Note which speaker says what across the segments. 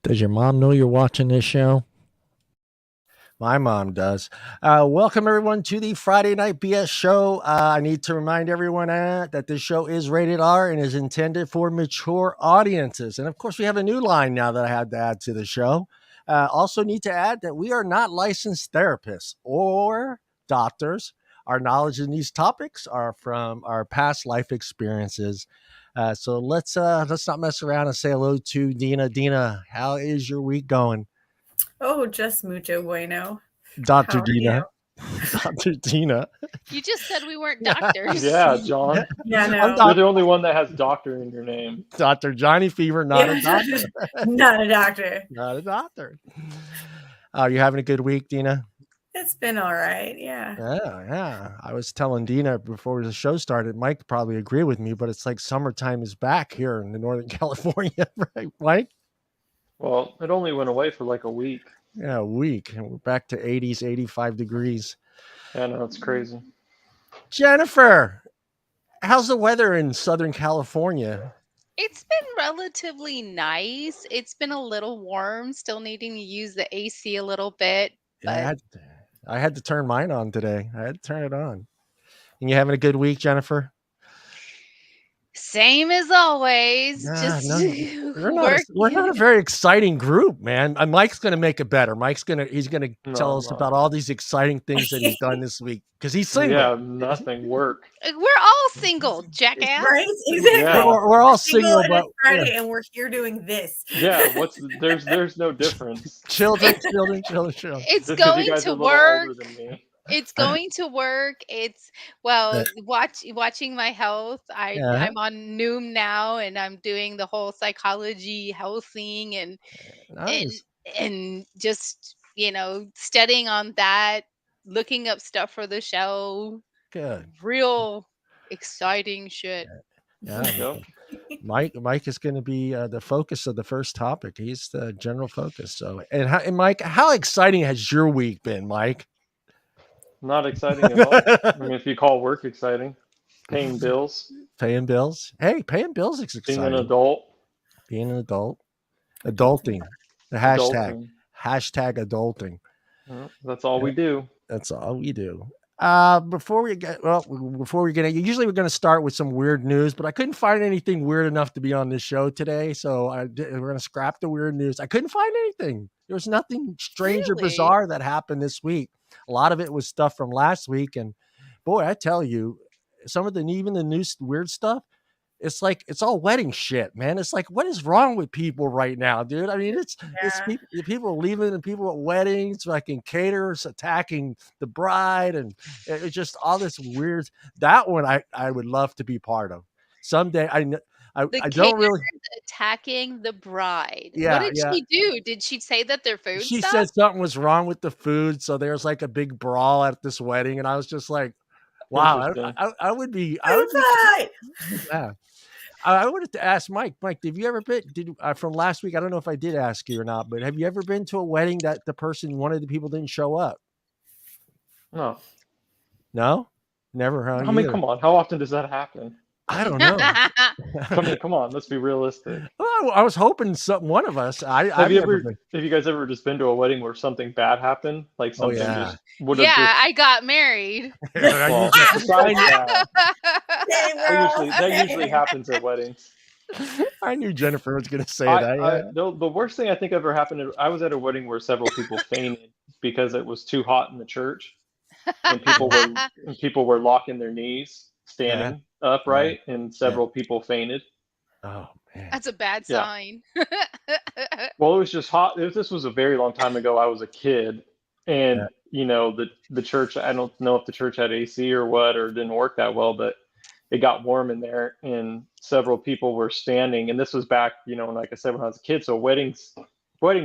Speaker 1: Does your mom know you're watching this show? My mom does. Welcome, everyone, to the Friday Night BS show. I need to remind everyone that this show is rated R and is intended for mature audiences. And of course, we have a new line now that I had to add to the show. Also, need to add that we are not licensed therapists or doctors. Our knowledge in these topics are from our past life experiences. So let's not mess around and say hello to Deana. Deana, how is your week going?
Speaker 2: Oh, just mucho bueno.
Speaker 1: Dr.
Speaker 2: How are you?
Speaker 1: Deana. Dr. Deana.
Speaker 3: You just said we weren't doctors.
Speaker 4: Yeah, John.
Speaker 2: Yeah,
Speaker 1: I'm
Speaker 2: no.
Speaker 4: You're the only one that has doctor in your name.
Speaker 1: Dr. Johnny Fever, not a
Speaker 2: Yeah,
Speaker 1: doctor.
Speaker 2: Not a doctor.
Speaker 1: Not a doctor. You having a good week, Deana?
Speaker 2: It's been all right. Yeah.
Speaker 1: Yeah. I was telling Deana before the show started, Mike probably agree with me, but it's like summertime is back here in the Northern California, right, Mike?
Speaker 4: Well, it only went away for like a week.
Speaker 1: Yeah, a week. And we're back to 80s, 85 degrees.
Speaker 4: I know, it's crazy.
Speaker 1: Jennifer, how's the weather in Southern California?
Speaker 3: It's been relatively nice. It's been a little warm, still needing to use the AC a little bit.
Speaker 1: Yeah,
Speaker 3: But
Speaker 1: I had to turn mine on today. I had to turn it on. And you having a good week, Jennifer?
Speaker 3: same as always.
Speaker 1: Nah,
Speaker 3: Just
Speaker 1: no, we're
Speaker 3: working.
Speaker 1: not a very exciting group, man. Mike's gonna make it better. He's gonna tell
Speaker 4: No,
Speaker 1: us about all these exciting things that he's done this week because he's single.
Speaker 4: Yeah, nothing work.
Speaker 3: We're all single, jackass.
Speaker 2: Right? Exactly.
Speaker 4: Yeah.
Speaker 1: We're all single,
Speaker 2: and
Speaker 1: but
Speaker 2: it's Friday, and we're here doing this.
Speaker 4: Yeah, there's no difference.
Speaker 1: children.
Speaker 3: It's
Speaker 4: Just 'cause you
Speaker 3: going
Speaker 4: guys are
Speaker 3: to
Speaker 4: a little
Speaker 3: work.
Speaker 4: older than me.
Speaker 3: It's going to work. It's watching my health.
Speaker 1: Yeah,
Speaker 3: I'm on Noom now, and I'm doing the whole psychology health thing, and
Speaker 1: nice.
Speaker 3: and just studying on that, looking up stuff for the show.
Speaker 1: Good.
Speaker 3: Real exciting shit.
Speaker 1: Yeah,
Speaker 4: Yep.
Speaker 1: Mike is going to be the focus of the first topic. He's the general focus. So, and Mike, how exciting has your week been, Mike?
Speaker 4: Not exciting at all. I mean, if you call work exciting, paying bills,
Speaker 1: Paying bills. Hey, paying bills is
Speaker 4: being
Speaker 1: exciting.
Speaker 4: an adult,
Speaker 1: Being an adult. Adulting. The hashtag.
Speaker 4: adulting.
Speaker 1: Hashtag adulting.
Speaker 4: Well, that's all we do.
Speaker 1: That's all we do. Before we get usually we're going to start with some weird news, but I couldn't find anything weird enough to be on this show today. So we're going to scrap the weird news. I couldn't find anything. There was nothing strange or
Speaker 3: Really?
Speaker 1: bizarre that happened this week. A lot of it was stuff from last week. And boy, I tell you, some of the new weird stuff, it's like it's all wedding shit, man. It's like, what is wrong with people right now, dude? I mean, it's
Speaker 2: Yeah.
Speaker 1: people leaving and people at weddings, fucking caterers attacking the bride, and it's just all this weird. That one I would love to be part of someday. I
Speaker 3: The
Speaker 1: don't really.
Speaker 3: caterers attacking the bride. What
Speaker 1: Yeah,
Speaker 3: did
Speaker 1: yeah.
Speaker 3: she do? Did she say that their food
Speaker 1: She
Speaker 3: sucked?
Speaker 1: said something was wrong with the food, so there's like a big brawl at this wedding, and I was just like, wow,
Speaker 4: Interesting.
Speaker 1: I would be.
Speaker 2: Outside.
Speaker 1: Yeah. I wanted to ask Mike. Mike, have you ever been? From last week? I don't know if I did ask you or not, but have you ever been to a wedding that one of the people didn't show up?
Speaker 4: No.
Speaker 1: No, never. Huh?
Speaker 4: I mean, come on. How often does that happen?
Speaker 1: I don't know.
Speaker 4: I mean, come on. Let's be realistic.
Speaker 1: Well, I was hoping one of us.
Speaker 4: Have you guys ever just been to a wedding where something bad happened? Like something
Speaker 1: yeah.
Speaker 4: just would have
Speaker 3: Yeah, I got married.
Speaker 4: Well, besides that,
Speaker 2: Hey, world.
Speaker 4: that usually happens at weddings.
Speaker 1: I knew Jennifer was going to say that. Yeah.
Speaker 4: The worst thing I think ever happened, I was at a wedding where several people fainted because it was too hot in the church, and people were locking their knees, standing upright, and several people fainted.
Speaker 1: Oh man,
Speaker 3: That's a bad
Speaker 4: Yeah.
Speaker 3: sign.
Speaker 4: Well, it was just hot. This was a very long time ago. I was a kid, and the church. I don't know if the church had AC or what, or didn't work that well, but it got warm in there, and several people were standing. And this was back, like I said, when I was a kid. So weddings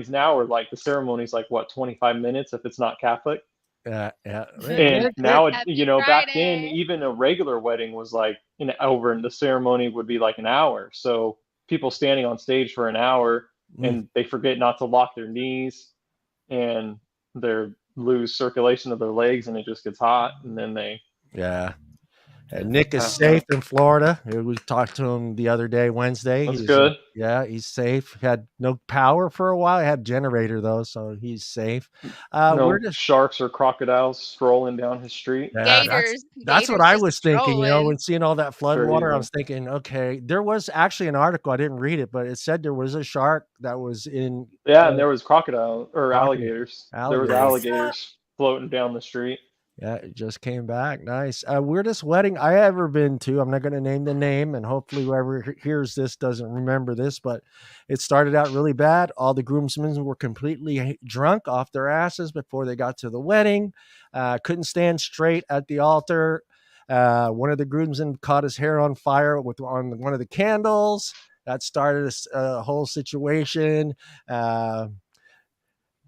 Speaker 4: now are like the ceremony's like what, 25 minutes if it's not Catholic.
Speaker 1: yeah.
Speaker 4: And now,
Speaker 3: Happy
Speaker 4: back then,
Speaker 3: Friday.
Speaker 4: even a regular wedding was like over, and the ceremony would be like an hour. So people standing on stage for an hour, and they forget not to lock their knees, and they lose circulation of their legs, and it just gets hot, and then they.
Speaker 1: Yeah. Nick is safe in Florida. We talked to him the other day, Wednesday.
Speaker 4: That's good.
Speaker 1: He's safe. He had no power for a while. He had a generator though, so he's safe.
Speaker 4: No sharks or crocodiles strolling down his street.
Speaker 1: Yeah,
Speaker 3: Gators.
Speaker 1: that's what
Speaker 3: Gators
Speaker 1: I
Speaker 3: just
Speaker 1: was thinking.
Speaker 3: strolling.
Speaker 1: When seeing all that flood
Speaker 4: Sure,
Speaker 1: water, I
Speaker 4: yeah.
Speaker 1: was thinking, okay, there was actually an article. I didn't read it, but it said there was a shark that was in.
Speaker 4: Yeah, and there was crocodile or
Speaker 1: Alligators.
Speaker 4: alligators. There was alligators floating down the street.
Speaker 1: Yeah, it just came back. Nice. Weirdest wedding I ever been to. I'm not going to name the name, and hopefully whoever hears this doesn't remember this, but it started out really bad. All the groomsmen were completely drunk off their asses before they got to the wedding. Couldn't stand straight at the altar. One of the groomsmen caught his hair on fire on one of the candles. That started a whole situation.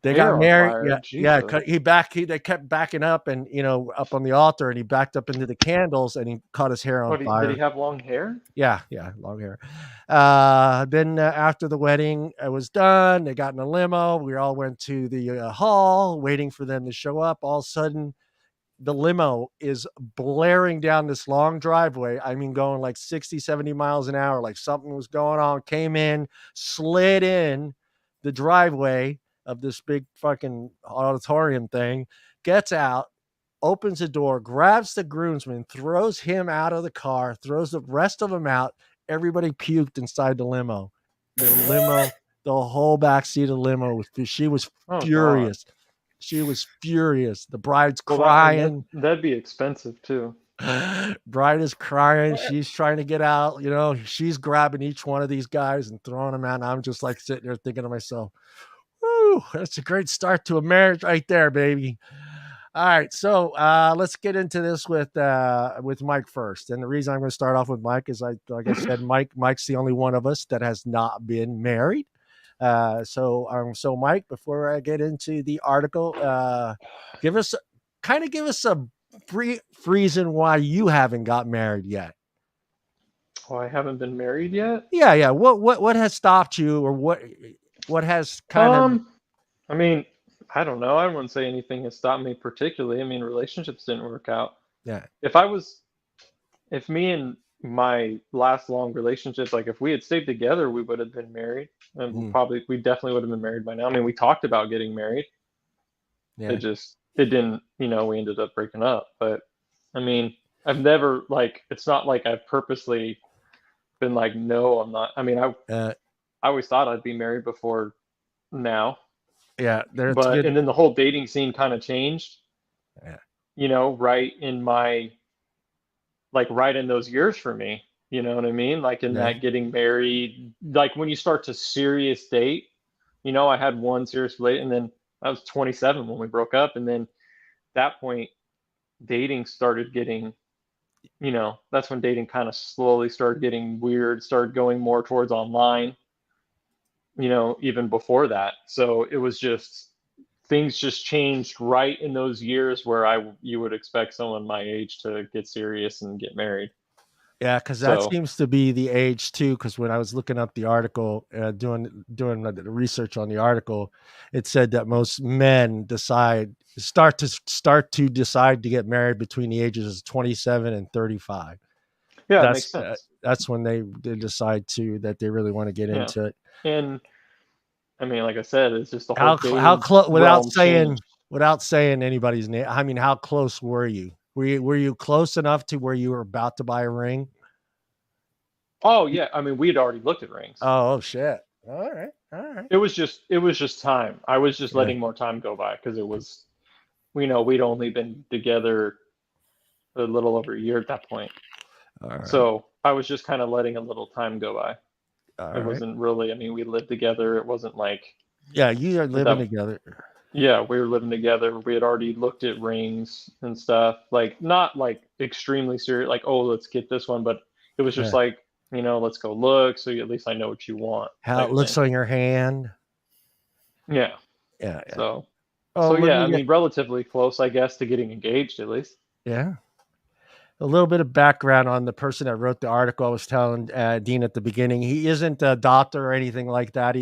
Speaker 1: They got married. They kept backing up and, up on the altar, and he backed up into the candles and he caught his hair on fire.
Speaker 4: Did he have long hair?
Speaker 1: Yeah, long hair. Then after the wedding was done, they got in a limo. We all went to the hall waiting for them to show up. All of a sudden, the limo is blaring down this long driveway. I mean, going like 60, 70 miles an hour, like something was going on. Came in, slid in the driveway of this big fucking auditorium thing, gets out, opens the door, grabs the groomsman, throws him out of the car, throws the rest of them out. Everybody puked inside the limo. The whole back seat of the limo. She was furious. God. She was furious. The bride's crying.
Speaker 4: That'd be expensive too.
Speaker 1: Bride is crying. She's trying to get out. She's grabbing each one of these guys and throwing them out. And I'm just like sitting there thinking to myself, woo, that's a great start to a marriage right there, baby. All right, so let's get into this with Mike first. And the reason I'm going to start off with Mike is, like I said, Mike's the only one of us that has not been married. So Mike, before I get into the article, give us a brief reason why you haven't got married yet.
Speaker 4: Oh, I haven't been married yet?
Speaker 1: Yeah. What has stopped you, or what has kind of?
Speaker 4: I mean, I don't know. I wouldn't say anything has stopped me particularly. I mean, relationships didn't work out.
Speaker 1: Yeah.
Speaker 4: If me and my last long relationship, like if we had stayed together, we would have been married, and we definitely would have been married by now. I mean, we talked about getting married. Yeah. It didn't, we ended up breaking up. But I mean, I've never it's not like I've purposely been like, no, I'm not. I mean, I always thought I'd be married before now.
Speaker 1: Yeah.
Speaker 4: And then the whole dating scene kind of changed. Yeah. Right in those years for me, you know what I mean? Like in that getting married, like when you start to serious date, I had one serious relate, and then I was 27 when we broke up. And then at that point, dating started getting, that's when dating kind of slowly started getting weird, started going more towards online, even before that. So it was things just changed right in those years where you would expect someone my age to get serious and get married.
Speaker 1: Yeah, because that seems to be the age too. Because when I was looking up the article, doing the research on the article, it said that most men start to decide to get married between the ages of 27 and 35.
Speaker 4: Yeah, that makes sense.
Speaker 1: That's when they decide that they really want to get into it.
Speaker 4: And I mean, like I said, it's just the
Speaker 1: whole
Speaker 4: how
Speaker 1: close without saying anybody's name. I mean, how close were you? Were you close enough to where you were about to buy a ring?
Speaker 4: Oh yeah, I mean, we had already looked at rings.
Speaker 1: Oh shit! All right.
Speaker 4: It was just time. I was just letting more time go by because it was, we'd only been together a little over a year at that point. Right. So I was just kind of letting a little time go by. It wasn't really. I mean, we lived together. It wasn't like.
Speaker 1: Yeah, you are living together.
Speaker 4: Yeah, we were living together. We had already looked at rings and stuff. Like not like extremely serious. Like, oh, let's get this one, but it was just like, let's go look. So at least I know what you want.
Speaker 1: How it looks on your hand.
Speaker 4: Yeah.
Speaker 1: Yeah.
Speaker 4: So I mean, relatively close, I guess, to getting engaged at least.
Speaker 1: Yeah. A little bit of background on the person that wrote the article. I was telling Dean at the beginning, he isn't a doctor or anything like that.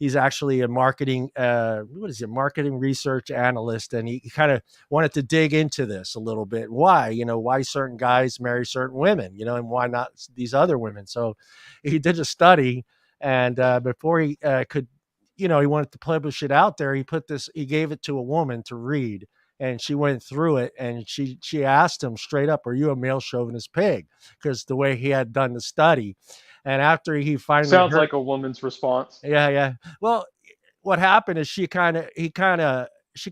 Speaker 1: He's actually a marketing marketing research analyst, and he kind of wanted to dig into this a little bit. Why, why certain guys marry certain women, and why not these other women? So he did a study, and before he could, he wanted to publish it out there. He gave it to a woman to read, and she went through it, and she asked him straight up, "Are you a male chauvinist pig?" Because the way he had done the study, and after he finally
Speaker 4: Sounds
Speaker 1: heard,
Speaker 4: like a woman's response.
Speaker 1: yeah. Well, what happened is she kind of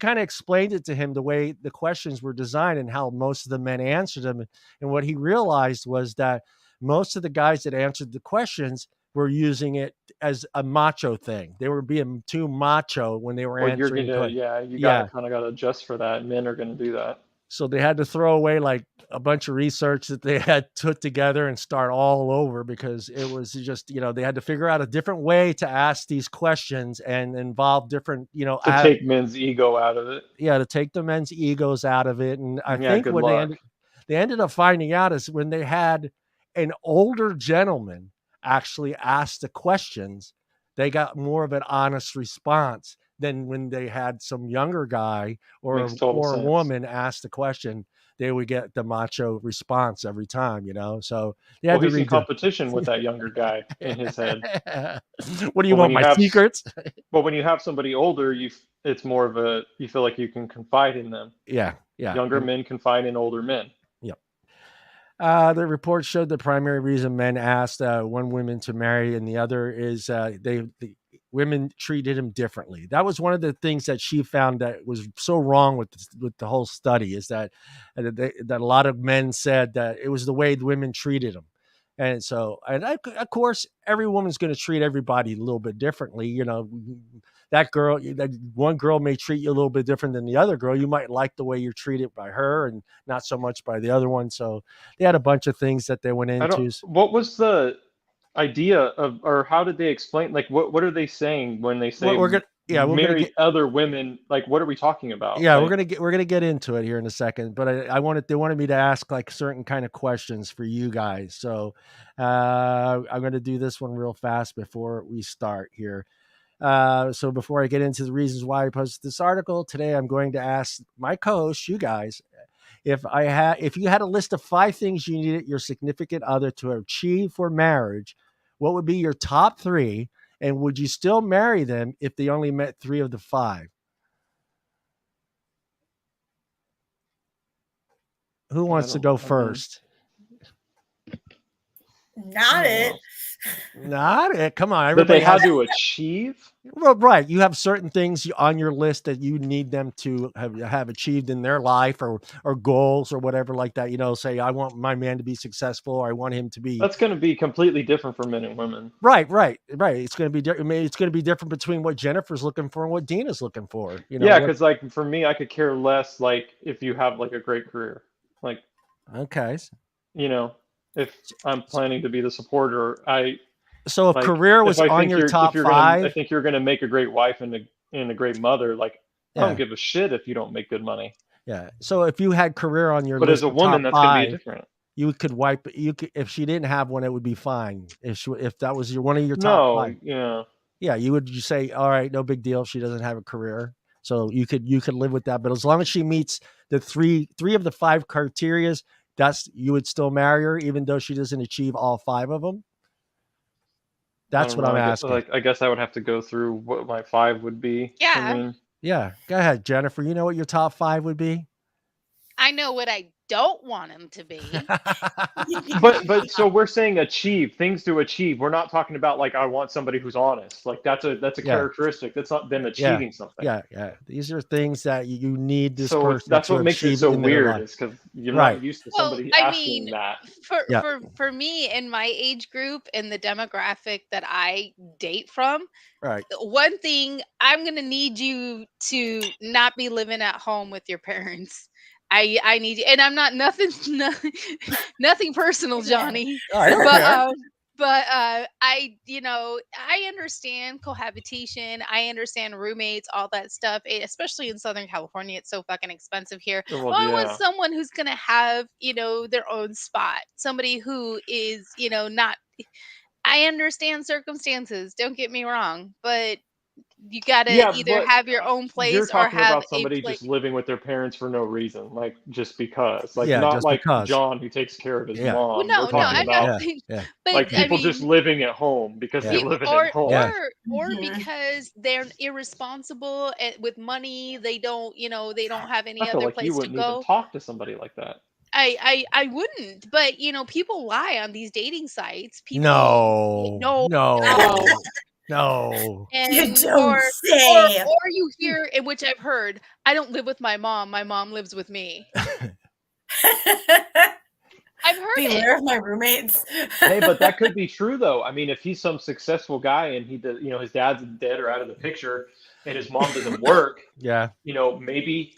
Speaker 1: explained it to him the way the questions were designed and how most of the men answered them. And what he realized was that most of the guys that answered the questions were using it as a macho thing. They were being too macho when they were
Speaker 4: Well, you're
Speaker 1: answering the
Speaker 4: gonna,
Speaker 1: question.
Speaker 4: yeah, you gotta
Speaker 1: Yeah.
Speaker 4: kind of gotta adjust for that. Men are gonna do that.
Speaker 1: So they had to throw away like a bunch of research that they had put together and start all over, because it was just, they had to figure out a different way to ask these questions and involve different,
Speaker 4: To take men's ego out of it.
Speaker 1: to take the men's egos out of it. And I
Speaker 4: Yeah,
Speaker 1: think
Speaker 4: good
Speaker 1: what
Speaker 4: luck.
Speaker 1: they ended up finding out is when they had an older gentleman actually ask the questions, they got more of an honest response than when they had some younger guy
Speaker 4: Makes total
Speaker 1: or a
Speaker 4: sense.
Speaker 1: woman ask the question. They would get the macho response every time, So they
Speaker 4: Well,
Speaker 1: had to
Speaker 4: he's in
Speaker 1: redo.
Speaker 4: competition with that younger guy in his head.
Speaker 1: What do you
Speaker 4: But when
Speaker 1: want?
Speaker 4: you
Speaker 1: My
Speaker 4: have,
Speaker 1: secrets?
Speaker 4: but when you have somebody older, it's more of a, you feel like you can confide in them.
Speaker 1: Yeah.
Speaker 4: Younger men confide in older men.
Speaker 1: Yep. The report showed the primary reason men asked one woman to marry and the other is the women treated him differently. That was one of the things that she found that was so wrong with the whole study, is that that a lot of men said that it was the way the women treated them. And so, of course, every woman's going to treat everybody a little bit differently. That one girl may treat you a little bit different than the other girl. You might like the way you're treated by her and not so much by the other one. So they had a bunch of things that they went into.
Speaker 4: What was the idea of, or how did they explain, like, what are they saying when they say
Speaker 1: We're gonna
Speaker 4: marry
Speaker 1: get
Speaker 4: other women? Like, what are we talking about?
Speaker 1: yeah,
Speaker 4: Like,
Speaker 1: we're gonna get into it here in a second. But they wanted me to ask like certain kind of questions for you guys. So I'm gonna do this one real fast before we start here. So before I get into the reasons why I posted this article today, I'm going to ask my co-hosts, you guys, if you had a list of 5 things you needed your significant other to achieve for marriage, what would be your top 3? And would you still marry them if they only met 3 of the 5? Who wants to go first?
Speaker 2: Not it.
Speaker 1: Not it. Come on,
Speaker 4: that they
Speaker 1: everybody
Speaker 4: had to achieve.
Speaker 1: Well, right. You have certain things on your list that you need them to have achieved in their life, or goals or whatever like that. Say I want my man to be successful, or I want him to be.
Speaker 4: That's going to be completely different for men and women.
Speaker 1: Right. It's going to be. It's going to be different between what Jennifer's looking for and what Deana's looking for.
Speaker 4: Yeah, because like for me, I could care less. Like if you have like a great career, like
Speaker 1: okay,
Speaker 4: if I'm planning to be the supporter,
Speaker 1: So if like, career was on your top 5,
Speaker 4: I think you're going to make a great wife and a great mother. Like I don't give a shit if you don't make good money.
Speaker 1: Yeah. So if you had career on your
Speaker 4: but
Speaker 1: list,
Speaker 4: as a woman, that's going to be different.
Speaker 1: You could wipe. If she didn't have one, it would be fine. If that was one of your top 5. Yeah. You would just say, all right, no big deal. She doesn't have a career, so you could live with that. But as long as she meets the three of the 5 criterias, you would still marry her, even though she doesn't achieve all 5 of them. That's what I'm asking.
Speaker 4: I guess I would have to go through what my 5 would be.
Speaker 3: Yeah.
Speaker 1: Yeah. Go ahead, Jennifer. You know what your top 5 would be?
Speaker 3: I know what I don't want him to be.
Speaker 4: but so we're saying achieve, things to achieve. We're not talking about like I want somebody who's honest. Like that's a characteristic. That's not them achieving something.
Speaker 1: Yeah. These are things that you need this
Speaker 4: so
Speaker 1: person.
Speaker 4: That's what makes it so weird,
Speaker 1: is
Speaker 4: because you're not used to somebody asking that.
Speaker 3: For me in my age group and the demographic that I date from,
Speaker 1: right.
Speaker 3: One thing, I'm gonna need you to not be living at home with your parents. I need you, and I'm not nothing personal, Johnny. But I understand cohabitation. I understand roommates, all that stuff. Especially in Southern California, it's so fucking expensive here. I want someone who's gonna have their own spot. Somebody who is not. I understand circumstances. Don't get me wrong, but You gotta either have your own place
Speaker 4: you're
Speaker 3: or
Speaker 4: talking
Speaker 3: have
Speaker 4: about somebody just living with their parents for no reason, like just because, like
Speaker 1: Yeah,
Speaker 4: not
Speaker 1: just
Speaker 4: like
Speaker 1: because.
Speaker 4: John who takes care of his
Speaker 1: Yeah.
Speaker 3: well,
Speaker 4: mom.
Speaker 3: no,
Speaker 4: We're talking
Speaker 3: I'm
Speaker 4: about
Speaker 3: not saying, but
Speaker 4: like
Speaker 3: I
Speaker 4: people just
Speaker 3: mean,
Speaker 4: living at home because they live at home.
Speaker 3: or
Speaker 2: Mhm.
Speaker 3: because they're irresponsible with money. They don't, they don't have any
Speaker 4: I feel
Speaker 3: other
Speaker 4: like you
Speaker 3: place to
Speaker 4: wouldn't even
Speaker 3: go.
Speaker 4: talk to somebody like that.
Speaker 3: I wouldn't, but people lie on these dating sites. People
Speaker 1: No.
Speaker 4: Well,
Speaker 1: No.
Speaker 2: You
Speaker 3: and
Speaker 2: don't
Speaker 3: or
Speaker 2: say.
Speaker 3: you hear, in which I've heard, I don't live with my mom lives with me. I've heard
Speaker 2: Beware of my roommates.
Speaker 4: hey, but that could be true though. I mean, if he's some successful guy and he does, his dad's dead or out of the picture, and his mom doesn't work,
Speaker 1: Yeah.
Speaker 4: maybe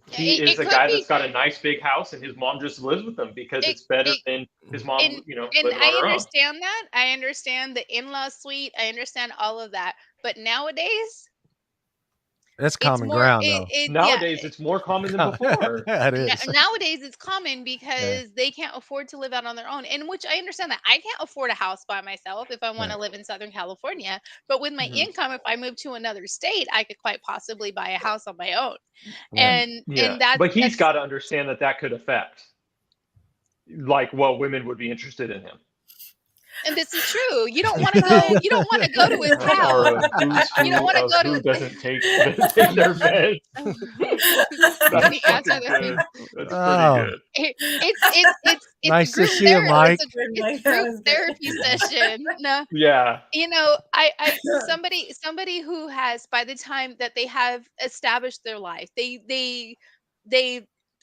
Speaker 4: he is
Speaker 3: it
Speaker 4: a
Speaker 3: could
Speaker 4: guy
Speaker 3: be.
Speaker 4: that's got a nice big house and his mom just lives with him because
Speaker 3: It,
Speaker 4: it's better
Speaker 3: it,
Speaker 4: than his mom,
Speaker 3: and
Speaker 4: living
Speaker 3: I
Speaker 4: on her own.
Speaker 3: understand that. I understand the in-law suite. I understand all of that. But nowadays,
Speaker 1: That's
Speaker 3: it's
Speaker 1: common
Speaker 3: more.
Speaker 1: ground, though.
Speaker 4: Nowadays, it's more common than before.
Speaker 1: It is.
Speaker 3: Nowadays it's common because they can't afford to live out on their own, in which I understand that. I can't afford a house by myself if I want to live in Southern California, but with my income, if I move to another state, I could quite possibly buy a house on my own. And
Speaker 4: but he's got to understand that could affect like what women would be interested in him.
Speaker 3: And this is true. You don't want to go. You don't want to go to his house. You don't want to go to.
Speaker 4: Who doesn't take their meds? That's
Speaker 3: answer
Speaker 4: fucking
Speaker 3: this.
Speaker 4: good. That's pretty good.
Speaker 3: It's
Speaker 1: nice
Speaker 3: a group
Speaker 1: to see you, Mike.
Speaker 3: It's a group therapy session. No,
Speaker 4: Yeah.
Speaker 3: I somebody who has, by the time that they have established their life, they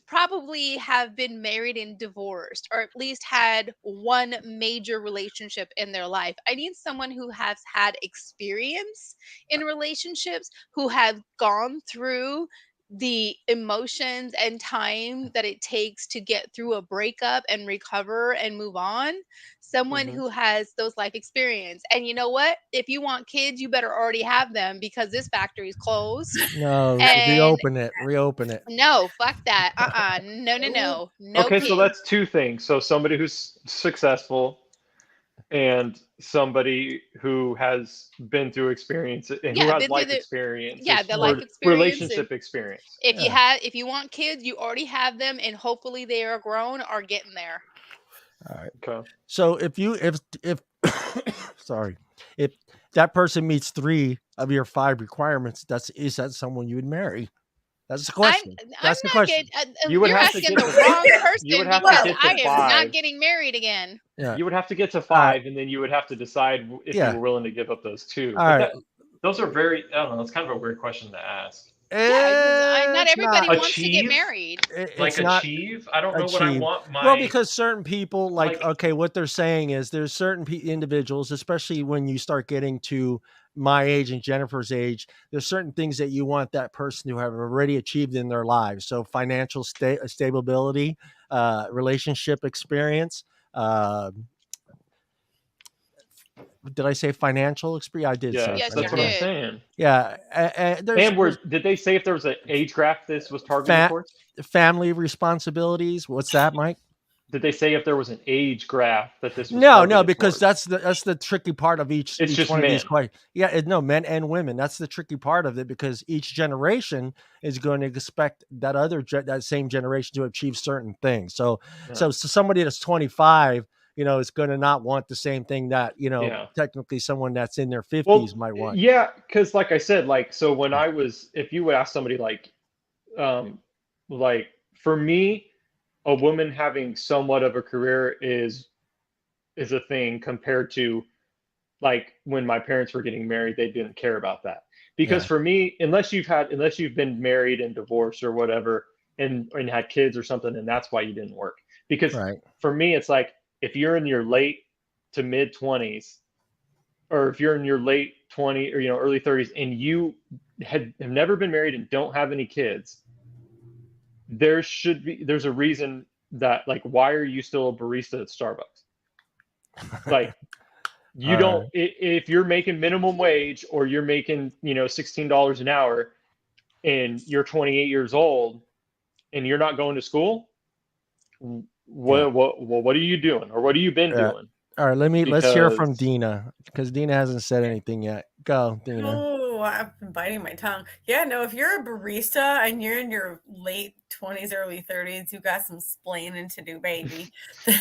Speaker 3: probably have been married and divorced, or at least had one major relationship in their life. I need someone who has had experience in relationships, who have gone through the emotions and time that it takes to get through a breakup and recover and move on. Someone who has those life experience. And you know what? If you want kids, you better already have them, because this factory is closed.
Speaker 1: No,
Speaker 3: And
Speaker 1: reopen it.
Speaker 3: no, fuck that. No.
Speaker 4: Okay,
Speaker 3: kids.
Speaker 4: so that's two things. So somebody who's successful and somebody who has been through experience and who has life experience.
Speaker 3: The life experience,
Speaker 4: relationship experience.
Speaker 3: If you want kids, you already have them, and hopefully they are grown or getting there.
Speaker 1: All right.
Speaker 4: Okay.
Speaker 1: So if sorry, if that person meets 3 of your 5 requirements, is that someone you would marry? That's the question. That's the question.
Speaker 3: You're asking the wrong person.
Speaker 4: You would have to get to 5.
Speaker 3: I am not getting married again.
Speaker 1: Yeah.
Speaker 4: You would have to get to 5, and then you would have to decide if you were willing to give up those 2.
Speaker 1: All right.
Speaker 4: Those are very, I don't know, it's kind of a weird question to ask.
Speaker 3: Not everybody wants to get married.
Speaker 4: Achieve? I don't know what I want.
Speaker 1: Well, because certain people, what they're saying is there's certain individuals, especially when you start getting to my age and Jennifer's age, there's certain things that you want that person to have already achieved in their lives. So financial stability, relationship experience. Did I say financial experience? I did.
Speaker 3: Yes,
Speaker 4: that's what I'm saying.
Speaker 1: Yeah.
Speaker 4: Did they say if there was an age gap this was targeted towards?
Speaker 1: Family responsibilities. What's that, Mike?
Speaker 4: Did they say if there was an age graph that this was
Speaker 1: No, because that's the tricky part of each
Speaker 4: just
Speaker 1: one
Speaker 4: men.
Speaker 1: of these questions. Yeah, men and women. That's the tricky part of it, because each generation is going to expect that same generation to achieve certain things. So somebody that's 25, is going to not want the same thing that, technically someone that's in their 50s might want.
Speaker 4: Yeah, because like I said, so when if you would ask somebody for me, a woman having somewhat of a career is a thing compared to when my parents were getting married, they didn't care about that. Because for me, unless you've been married and divorced or whatever and had kids or something, and that's why you didn't work. Because for me, it's if you're in your late to mid 20s, or if you're in your late 20s or early 30s, and you have never been married and don't have any kids, there's a reason that why are you still a barista at Starbucks? You don't if you're making minimum wage or you're making $16 an hour and you're 28 years old and you're not going to school, what are you doing, or what have you been doing?
Speaker 1: All right, let's hear from Deana, because Deana hasn't said anything yet. Go, Deana.
Speaker 2: Oh, I've been biting my tongue. Yeah, no, if you're a barista and you're in your late 20s, early 30s, you got some splaining to do, baby.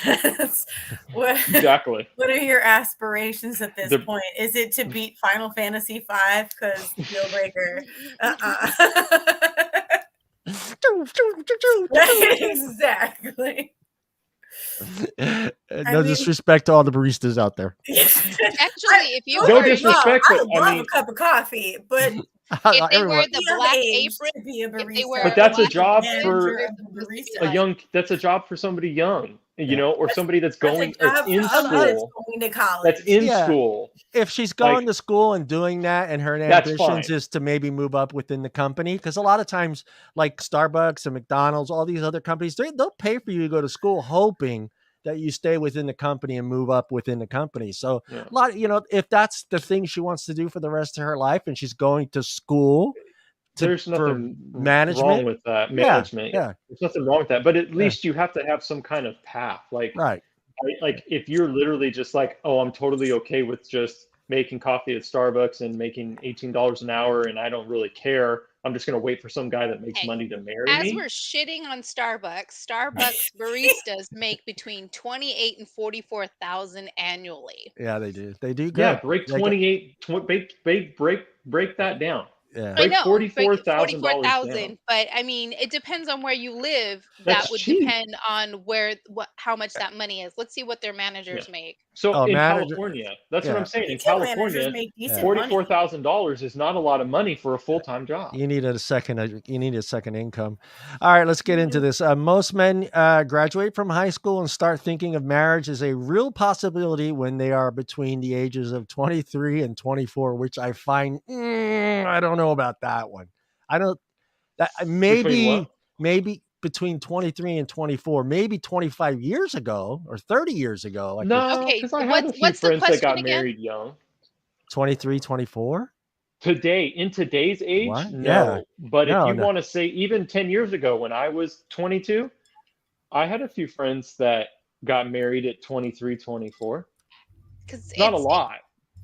Speaker 2: That's what.
Speaker 4: Exactly.
Speaker 2: What are your aspirations at this point? Is it to beat Final Fantasy V? Because deal breaker. Exactly.
Speaker 1: No disrespect to all the baristas out there.
Speaker 3: Actually, if you
Speaker 4: no
Speaker 3: were,
Speaker 4: disrespect,
Speaker 2: I
Speaker 4: but
Speaker 2: love a cup of coffee, but
Speaker 3: if they wear the black apron,
Speaker 2: to be a barista,
Speaker 3: if they wear
Speaker 4: but that's a
Speaker 3: black
Speaker 4: job
Speaker 3: apron,
Speaker 4: for
Speaker 3: they're supposed to be
Speaker 4: a
Speaker 3: like,
Speaker 4: young. That's a job for somebody young, you know, or somebody that's going
Speaker 2: that's
Speaker 4: in
Speaker 2: somebody that's
Speaker 4: school.
Speaker 2: going to college.
Speaker 4: That's in
Speaker 1: Yeah.
Speaker 4: school.
Speaker 1: If she's going to school and doing that, and her
Speaker 4: That's
Speaker 1: ambitions
Speaker 4: fine.
Speaker 1: is to maybe move up within the company, because a lot of times, like Starbucks and McDonald's, all these other companies, they'll pay for you to go to school, hoping that you stay within the company and move up within the company. So a lot, if that's the thing she wants to do for the rest of her life, and she's going to school,
Speaker 4: there's nothing
Speaker 1: management
Speaker 4: wrong with that. Management,
Speaker 1: yeah.
Speaker 4: There's nothing wrong with that. But at least you have to have some kind of path, like
Speaker 1: right.
Speaker 4: Like if you're literally just like, oh, I'm totally okay with just making coffee at Starbucks and making $18 an hour, and I don't really care. I'm just gonna wait for some guy that makes money to marry me.
Speaker 3: As we're shitting on Starbucks baristas make between 28 and 44,000 annually.
Speaker 1: Yeah, they do. They do.
Speaker 4: Yeah, break 28. Break that down.
Speaker 1: Yeah.
Speaker 3: I know,
Speaker 4: $44,000.
Speaker 3: But I mean, it depends on where you live.
Speaker 4: That's
Speaker 3: that would
Speaker 4: cheap.
Speaker 3: depend on how much that money is. Let's see what their managers make.
Speaker 4: So in California, that's what I'm saying. In California, $44,000 is not a lot of money for a full-time job.
Speaker 1: You need a second income. All right, let's get into this. Most men graduate from high school and start thinking of marriage as a real possibility when they are between the ages of 23 and 24, which I find I don't know about that one. I don't that maybe between 23 and 24, maybe 25 years ago or 30 years ago.
Speaker 4: No, because I had a few friends that got married young.
Speaker 1: 23, 24?
Speaker 4: In today's age,
Speaker 1: what?
Speaker 4: No.
Speaker 1: Yeah.
Speaker 4: But if you want to say even 10 years ago when I was 22, I had a few friends that got married at 23, 24.
Speaker 3: Because
Speaker 4: not a lot.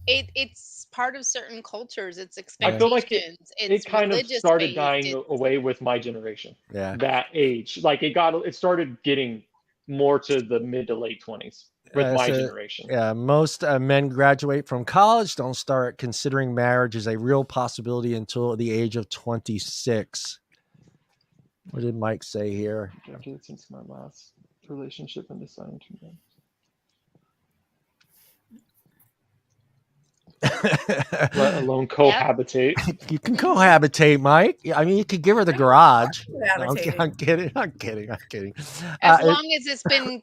Speaker 3: It's part of certain cultures. It's expectations.
Speaker 4: I feel like it kind of started dying away with my generation.
Speaker 1: Yeah.
Speaker 4: That age. Like it started getting more to the mid to late 20s with my generation.
Speaker 1: Yeah. Most men graduate from college, don't start considering marriage as a real possibility until the age of 26. What did Mike say here?
Speaker 4: Graduated since my last relationship and deciding to marry. Let alone cohabitate.
Speaker 1: You can cohabitate, Mike. I mean, you could give her the garage. No, I'm kidding.
Speaker 3: As long as it's been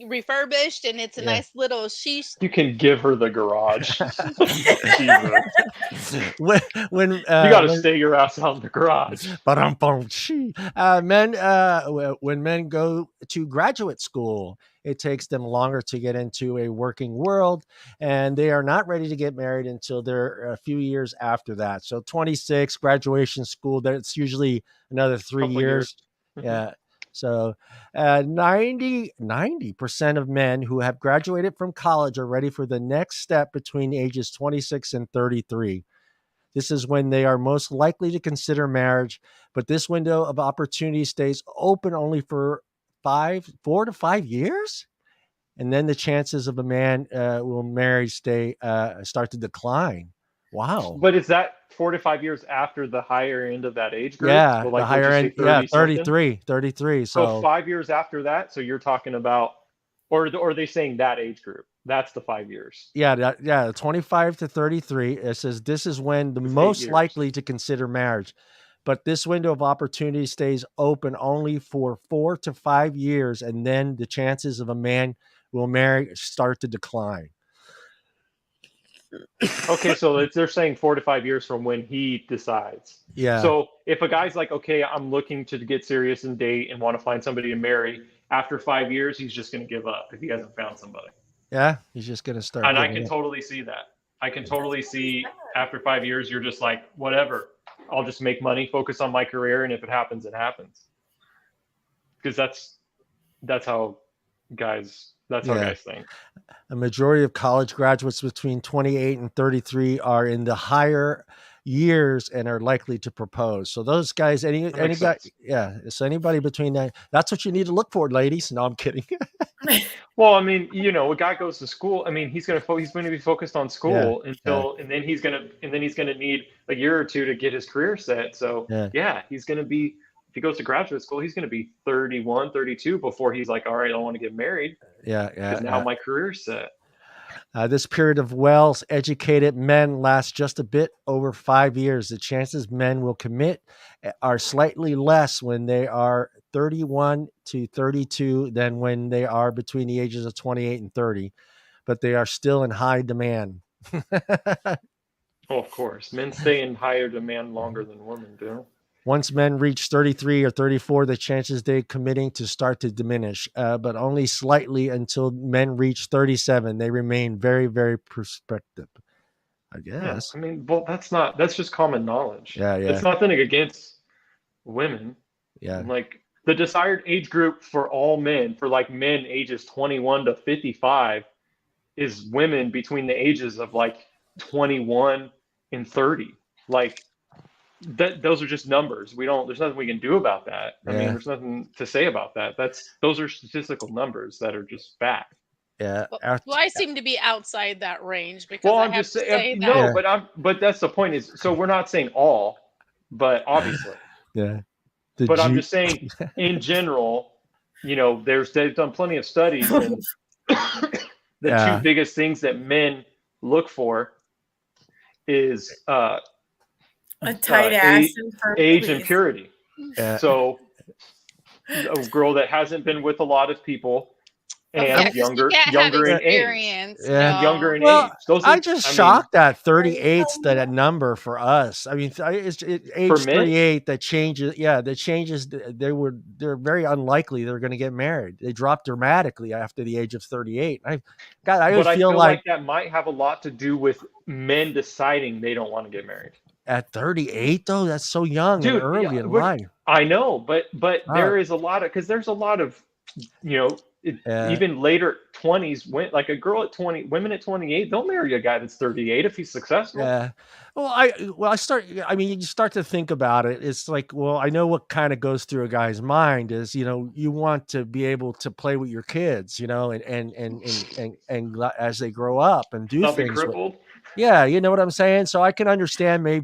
Speaker 3: refurbished and it's a nice little sheesh.
Speaker 4: You can give her the garage.
Speaker 1: when
Speaker 4: you got to stay your ass out in the garage.
Speaker 1: When men go to graduate school, it takes them longer to get into a working world, and they are not ready to get married until they're a few years after that. So 26, graduation school, that's usually another 3 years. Yeah. So 90% of men who have graduated from college are ready for the next step between ages 26 and 33. This is when they are most likely to consider marriage, but this window of opportunity stays open only for 4 to 5 years. And then the chances of a man will marry start to decline. Wow.
Speaker 4: But is that 4 to 5 years after the higher end of that age group?
Speaker 1: Yeah,
Speaker 4: so like,
Speaker 1: the higher end. 33.
Speaker 4: So 5 years after that. So you're talking about, or are they saying that age group? That's the 5 years.
Speaker 1: Yeah. 25 to 33. It says this is when the most likely to consider marriage. But this window of opportunity stays open only for 4 to 5 years. And then the chances of a man will marry start to decline.
Speaker 4: Okay, so they're saying 4 to 5 years from when he decides.
Speaker 1: Yeah.
Speaker 4: So if a guy's like, okay, I'm looking to get serious and date and want to find somebody to marry, after 5 years, he's just going to give up if he hasn't found somebody.
Speaker 1: Yeah, he's just going to start.
Speaker 4: And I can totally see that. I can totally see after 5 years, you're just like, whatever. I'll just make money, focus on my career, and if it happens, it happens. Because that's how guys That's how guys think.
Speaker 1: A majority of college graduates between 28 and 33 are in the higher years and are likely to propose. So those guys, any guy, so anybody between that, that's what you need to look for, ladies. No, I'm kidding.
Speaker 4: Well, I mean, a guy goes to school. I mean, he's going to be focused on school and then he's going to need a year or two to get his career set. So he's going to be, if he goes to graduate school, he's going to be 31, 32 before he's like, all right, I want to get married. Because now my career's set.
Speaker 1: This period of well-educated men lasts just a bit over 5 years. The chances men will commit are slightly less when they are 31 to 32 than when they are between the ages of 28 and 30, but they are still in high demand.
Speaker 4: Of course. Men stay in higher demand longer than women do.
Speaker 1: Once men reach 33 or 34, the chances they committing to start to diminish, but only slightly until men reach 37. They remain very, very prospective, I guess.
Speaker 4: Yeah, I mean, well, that's just common knowledge.
Speaker 1: Yeah.
Speaker 4: It's nothing against women.
Speaker 1: Yeah.
Speaker 4: Like the desired age group for all men, for like men ages 21 to 55, is women between the ages of like 21 and 30. Like, those are just numbers. There's nothing we can do about that. I mean, there's nothing to say about that. Those are statistical numbers that are just fact.
Speaker 1: Yeah.
Speaker 3: Well, I seem to be outside that range because
Speaker 4: I'm just saying but that's the point is, so we're not saying all, but obviously.
Speaker 1: But
Speaker 4: I'm just saying in general, they've done plenty of studies and the two biggest things that men look for is
Speaker 2: a tight ass
Speaker 4: age and purity. So a girl that hasn't been with a lot of people and younger in age. Younger in age.
Speaker 1: I just shocked that 38's that number for us. I mean, age 38 that changes. Yeah, that changes. They're very unlikely they're going to get married. They drop dramatically after the age of 38. I feel like
Speaker 4: that might have a lot to do with men deciding they don't want to get married.
Speaker 1: At 38, though, that's so young and early in life.
Speaker 4: I know, but there is a lot of, because there's a lot of, even later 20s, like a girl at 20, women at 28, they'll marry a guy that's 38 if he's successful.
Speaker 1: Yeah. You start to think about it. It's like, well, I know what kind of goes through a guy's mind is, you want to be able to play with your kids, and as they grow up and do things. Yeah, you know what I'm saying? So I can understand maybe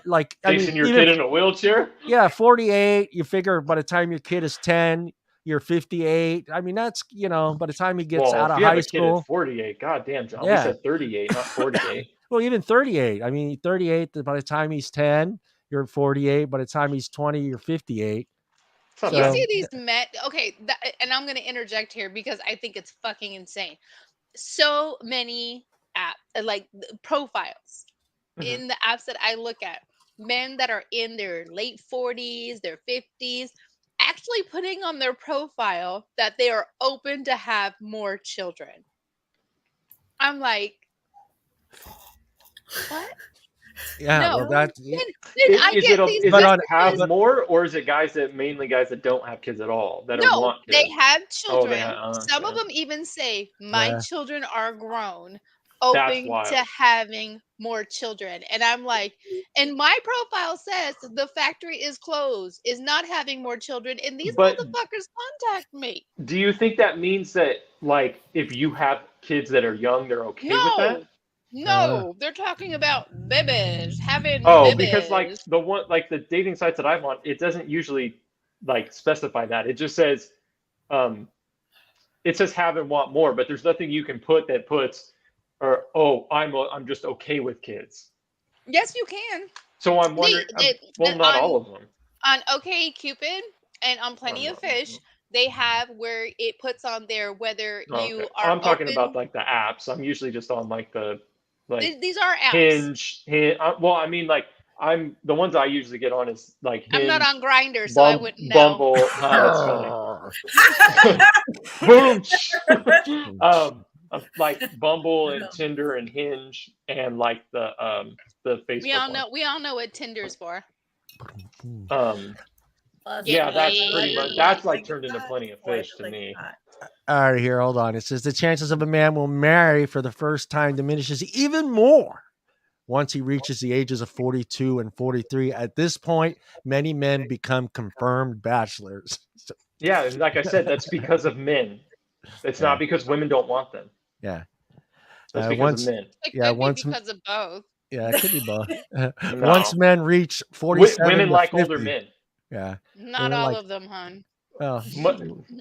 Speaker 1: like
Speaker 4: placing your kid in a wheelchair.
Speaker 1: Yeah, 48, you figure by the time your kid is 10, you're 58. I mean, that's, by the time he gets out of high school.
Speaker 4: Kid at 48, goddamn, John. We said 38, not 48.
Speaker 1: Well, even 38. I mean, 38, by the time he's 10, you're 48. By the time he's 20, you're 58.
Speaker 3: So, you see these men, okay, and I'm going to interject here because I think it's fucking insane. So many profiles in the apps that I look at, men that are in their late 40s, their 50s, actually putting on their profile that they are open to have more children. I'm like, what?
Speaker 1: Yeah,
Speaker 3: no.
Speaker 1: Well, that's
Speaker 4: is it have more, or is it mainly guys that don't have kids at all that want kids?
Speaker 3: They have children. Some of them even say my children are grown, open to having more children. And I'm like, and my profile says the factory is closed, is not having more children, and these motherfuckers contact me.
Speaker 4: Do you think that means that, like, if you have kids that are young, they're okay with that?
Speaker 3: No, they're talking about babies, having babies.
Speaker 4: Because the dating sites that I'm on, it doesn't usually specify that. It just says have and want more, but there's nothing you can put that puts I'm just okay with kids.
Speaker 3: Yes, you can.
Speaker 4: So I'm wondering, not all of them.
Speaker 3: On OkCupid and on Plenty of Fish, they have where it puts on there whether you are.
Speaker 4: I'm talking about the apps. I'm usually just on
Speaker 3: these are apps.
Speaker 4: Hinge. I mean, I'm the ones I usually get on is Hinge.
Speaker 3: I'm not on Grindr, so I wouldn't know.
Speaker 4: Bumble. That's funny. Boom. Bumble and Tinder and Hinge and the Facebook.
Speaker 3: We all know what Tinder's for.
Speaker 4: That's pretty much. That's turned into Plenty of Fish to me.
Speaker 1: All right, here, hold on. It says the chances of a man will marry for the first time diminishes even more once he reaches the ages of 42 and 43. At this point, many men become confirmed bachelors.
Speaker 4: Yeah, and like I said, that's because of men. It's not because women don't want them.
Speaker 1: Yeah.
Speaker 4: That's because of men.
Speaker 3: It could be because of both.
Speaker 1: Yeah, it could be both.
Speaker 4: No.
Speaker 1: Once men reach 47
Speaker 4: women
Speaker 1: to
Speaker 4: like
Speaker 1: 50,
Speaker 4: older men.
Speaker 1: Yeah.
Speaker 3: Not all of them, hon.
Speaker 1: Well,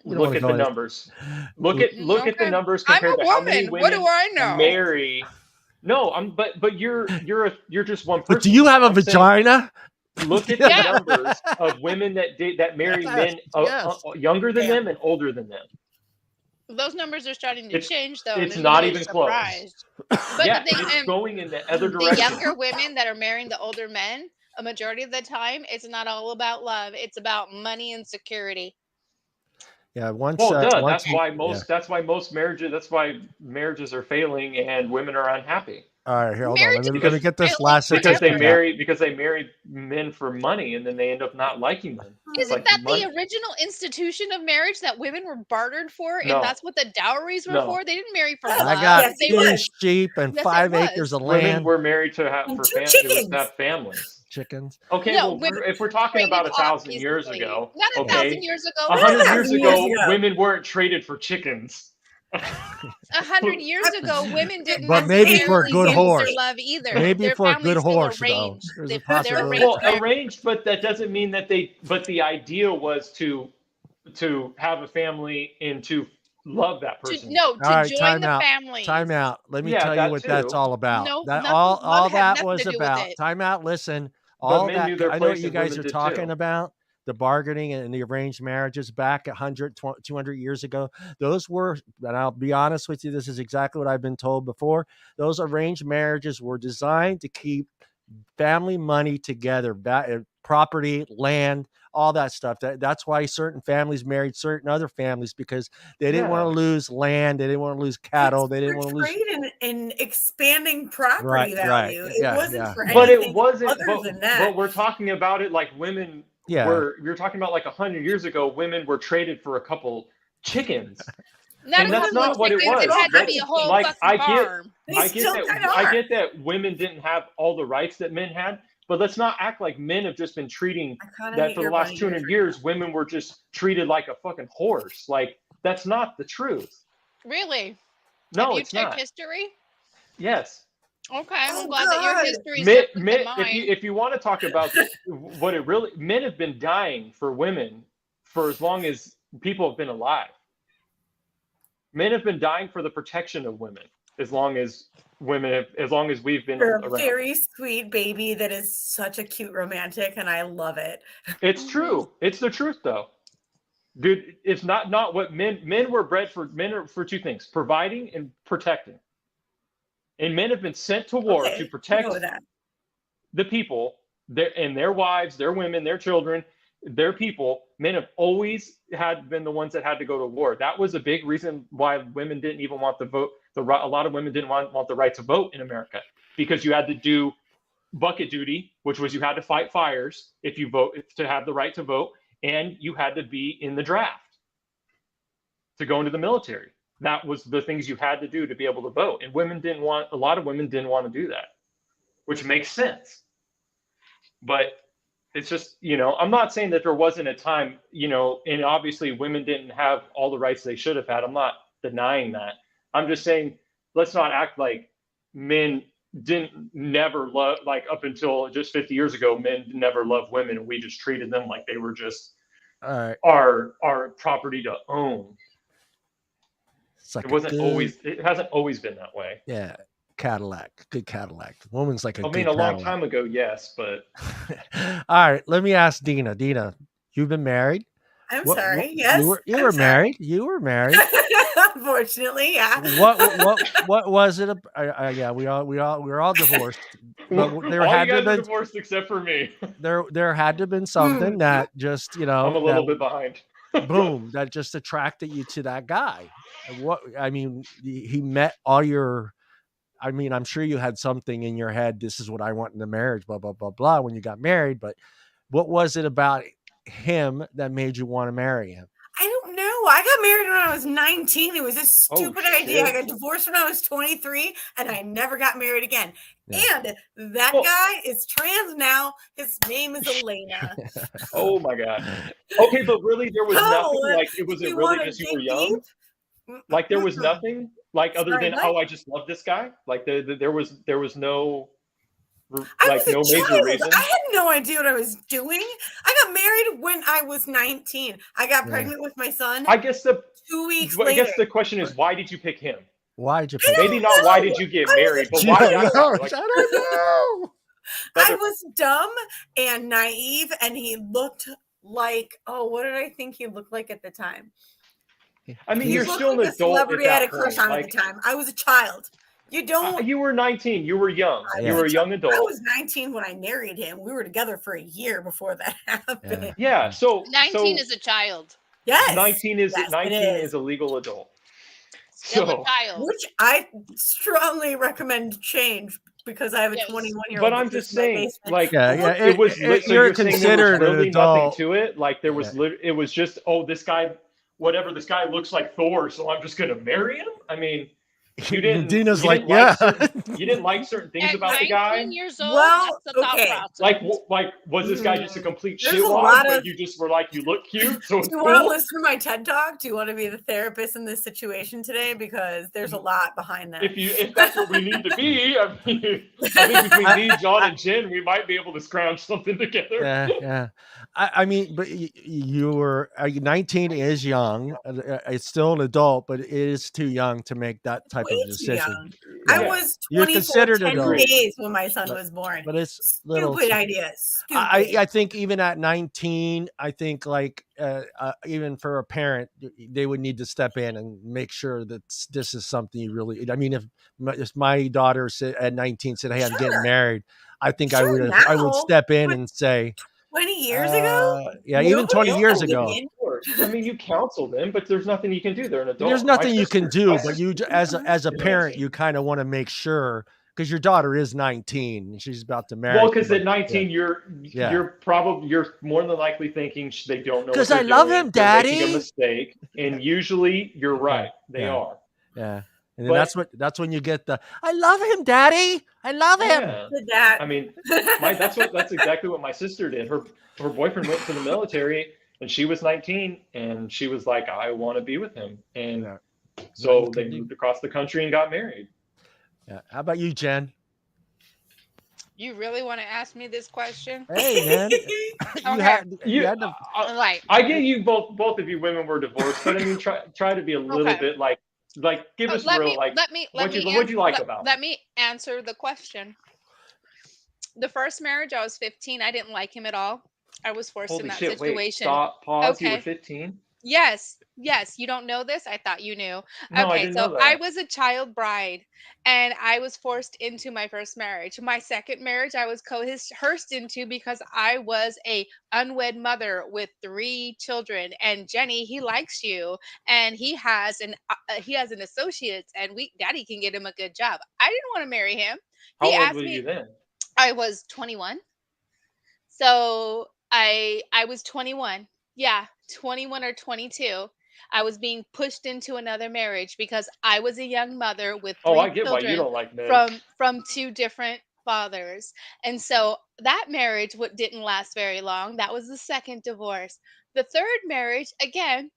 Speaker 4: look at the numbers. Look at the numbers compared to how many women
Speaker 3: what do I know?
Speaker 4: marry. No, but you're just one person.
Speaker 1: But do you have a vagina?
Speaker 4: Look at the numbers of women that marry men younger than them and older than them.
Speaker 3: Those numbers are starting to change, though.
Speaker 4: It's not even close. But yeah, it's going in the other direction.
Speaker 3: The younger women that are marrying the older men, a majority of the time, it's not all about love. It's about money and security.
Speaker 1: Yeah, once.
Speaker 4: That's why most marriages. That's why marriages are failing and women are unhappy.
Speaker 1: All right, here, hold on. Let me get this last
Speaker 4: because they marry men for money, and then they end up not liking them.
Speaker 3: Isn't that the original institution of marriage that women were bartered for, and that's what the dowries were for? They didn't marry for love.
Speaker 1: I got 2 sheep and 5 acres of land.
Speaker 4: Women were married to have families.
Speaker 1: Chickens.
Speaker 4: Okay, if we're talking about 1,000 years ago,
Speaker 3: not 1,000 years ago.
Speaker 4: 100 years ago, women weren't traded for chickens.
Speaker 3: 100 years ago, women didn't.
Speaker 1: But maybe for a good horse.
Speaker 3: Love either.
Speaker 1: Maybe for a good horse, though.
Speaker 4: Well, arranged, but that doesn't mean that they. But the idea was to have a family and to love that person.
Speaker 3: To join the family.
Speaker 1: Time out. Let me tell you what that's all about.
Speaker 3: No,
Speaker 1: all that was about. Time out. Listen. All that. I know what you guys are talking about. The bargaining and the arranged marriages back 100, 200 years ago. Those were, and I'll be honest with you, this is exactly what I've been told before. Those arranged marriages were designed to keep family money together, property, land, all that stuff. That's why certain families married certain other families, because they didn't want to lose land. They didn't want to lose cattle. They didn't want to lose
Speaker 2: trade and expanding property value. It wasn't for anything
Speaker 4: but it wasn't,
Speaker 2: other than that.
Speaker 4: But we're talking about it like women. You're talking about like 100 years ago, women were traded for a couple chickens. That's not what it was.
Speaker 3: It had to be a whole farm.
Speaker 4: I get that women didn't have all the rights that men had, but let's not act like men have just been treating that for the last 200 years. Women were just treated like a fucking horse. Like, that's not the truth.
Speaker 3: Really?
Speaker 4: No,
Speaker 3: it's not. History?
Speaker 4: Yes.
Speaker 3: Okay, I'm glad that your history is different than mine.
Speaker 4: If you want to talk about what it really, men have been dying for women for as long as people have been alive. Men have been dying for the protection of women as long as we've been around.
Speaker 2: Very sweet baby that is such a cute romantic, and I love it.
Speaker 4: It's true. It's the truth, though. Dude, it's not what men were bred for. Men are for two things: providing and protecting. And men have been sent to war to protect the people, their wives, their women, their children, their people. Men have always been the ones that had to go to war. That was a big reason why women didn't even want the vote. A lot of women didn't want the right to vote in America, because you had to do bucket duty, which was you had to fight fires if you vote to have the right to vote, and you had to be in the draft to go into the military. That was the things you had to do to be able to vote. And a lot of women didn't want to do that, which makes sense. But it's just, I'm not saying that there wasn't a time, and obviously women didn't have all the rights they should have had. I'm not denying that. I'm just saying, let's not act like men never love, like up until just 50 years ago, men never loved women, and we just treated them like they were just our property to own. Like it hasn't always been that way.
Speaker 1: Yeah. Good Cadillac. Woman's like a
Speaker 4: a long time ago, yes, but
Speaker 1: all right, let me ask Deana. Deana, you've been married?
Speaker 2: I'm sorry. Yes.
Speaker 1: You were married. You were married.
Speaker 2: Unfortunately, yeah.
Speaker 1: What was it? Yeah, we're all divorced. But there had to been
Speaker 4: divorced except for me.
Speaker 1: There had to have been something that just,
Speaker 4: I'm a little bit behind.
Speaker 1: Boom, that just attracted you to that guy. He met all your, I'm sure you had something in your head. This is what I want in a marriage, blah, blah, blah, blah, when you got married. But what was it about him that made you want to marry him?
Speaker 2: I don't know. I got married when I was 19. It was a stupid idea. I got divorced when I was 23, and I never got married again. And that guy is trans now. His name is Elena.
Speaker 4: Oh my God. Okay, but really, there was nothing like it was really just you were young. Like there was nothing like other than I just love this guy. Like there was no like no major reason.
Speaker 2: I had no idea what I was doing. I got married when I was 19. I got pregnant with my son.
Speaker 4: I guess
Speaker 2: 2 weeks later.
Speaker 4: I guess the question is, why did you pick him?
Speaker 1: Why did you pick
Speaker 4: him? Maybe not why did you get married, but why?
Speaker 1: I don't know.
Speaker 2: I was dumb and naive, and he looked like, what did I think he looked like at the time?
Speaker 4: I mean, you're still an adult.
Speaker 2: Celebrity I had a crush on at the time. I was a child. You don't.
Speaker 4: You were 19. You were young. You were a young adult.
Speaker 2: I was 19 when I married him. We were together for a year before that happened.
Speaker 4: Yeah. So
Speaker 3: 19 is a child.
Speaker 2: Yes.
Speaker 4: 19 is a legal adult.
Speaker 3: Still a child.
Speaker 2: Which I strongly recommend change because I have a 21-year-old.
Speaker 4: But I'm just saying, like,
Speaker 1: it was. You're considered an adult.
Speaker 4: Nothing to it. Like there was. It was just, this guy, whatever. This guy looks like Thor, so I'm just gonna marry him. I mean. You didn't.
Speaker 1: Dina's
Speaker 4: you didn't like certain things about the guy.
Speaker 3: Years old,
Speaker 2: well, okay.
Speaker 4: Like was this guy just a complete shitwad? But you just were like, you look cute. So
Speaker 2: do you want to listen to my TED Talk? Do you want to be the therapist in this situation today? Because there's a lot behind that.
Speaker 4: If that's what we need to be, I think between me, John, and Jen, we might be able to scrounge something together.
Speaker 1: Yeah. I mean, but you were 19 is young. It's still an adult, but it is too young to make that type of decision.
Speaker 2: I was 24 10 days when my son was born.
Speaker 1: But it's
Speaker 2: stupid ideas.
Speaker 1: I think even at 19, I think like even for a parent, they would need to step in and make sure that this is something you really. I mean, if my daughter at 19 said, "Hey, I'm getting married," I think I would step in and say.
Speaker 2: 20 years ago?
Speaker 1: Yeah, even 20 years ago.
Speaker 4: I mean, you counsel them, but there's nothing you can do. They're an adult.
Speaker 1: There's nothing you can do, but you, as a parent, you kind of want to make sure because your daughter is 19 and she's about to marry.
Speaker 4: Well, because at 19, you're more than likely thinking they don't know. Because
Speaker 1: I love him, Daddy.
Speaker 4: They're making a mistake, and usually you're right. They are.
Speaker 1: Yeah. And then that's when you get the I love him, Daddy. I love him.
Speaker 4: I mean, that's exactly what my sister did. Her boyfriend went to the military, and she was 19, and she was like, I want to be with him, and so they moved across the country and got married.
Speaker 1: Yeah. How about you, Jen?
Speaker 3: You really want to ask me this question?
Speaker 1: Hey, man.
Speaker 4: I get you both of you women were divorced, but I mean, try to be a little bit like give us real what'd you like about it?
Speaker 3: Let me answer the question. The first marriage, I was 15. I didn't like him at all. I was forced in that situation.
Speaker 4: Wait, stop, pause. Okay. You were 15?
Speaker 3: Yes. You don't know this? I thought you knew.
Speaker 4: No, I didn't know that.
Speaker 3: I was a child bride, and I was forced into my first marriage. My second marriage, I was coerced into because I was a unwed mother with 3 children. And Jenny, he likes you, and he has an associate, and Daddy can get him a good job. I didn't want to marry him.
Speaker 4: How old were you then?
Speaker 3: I was 21. So I was 21. Yeah, 21 or 22. I was being pushed into another marriage because I was a young mother with 3
Speaker 4: I get
Speaker 3: children
Speaker 4: why you don't like men.
Speaker 3: from 2 different fathers. And so that marriage didn't last very long. That was the second divorce. The third marriage, again,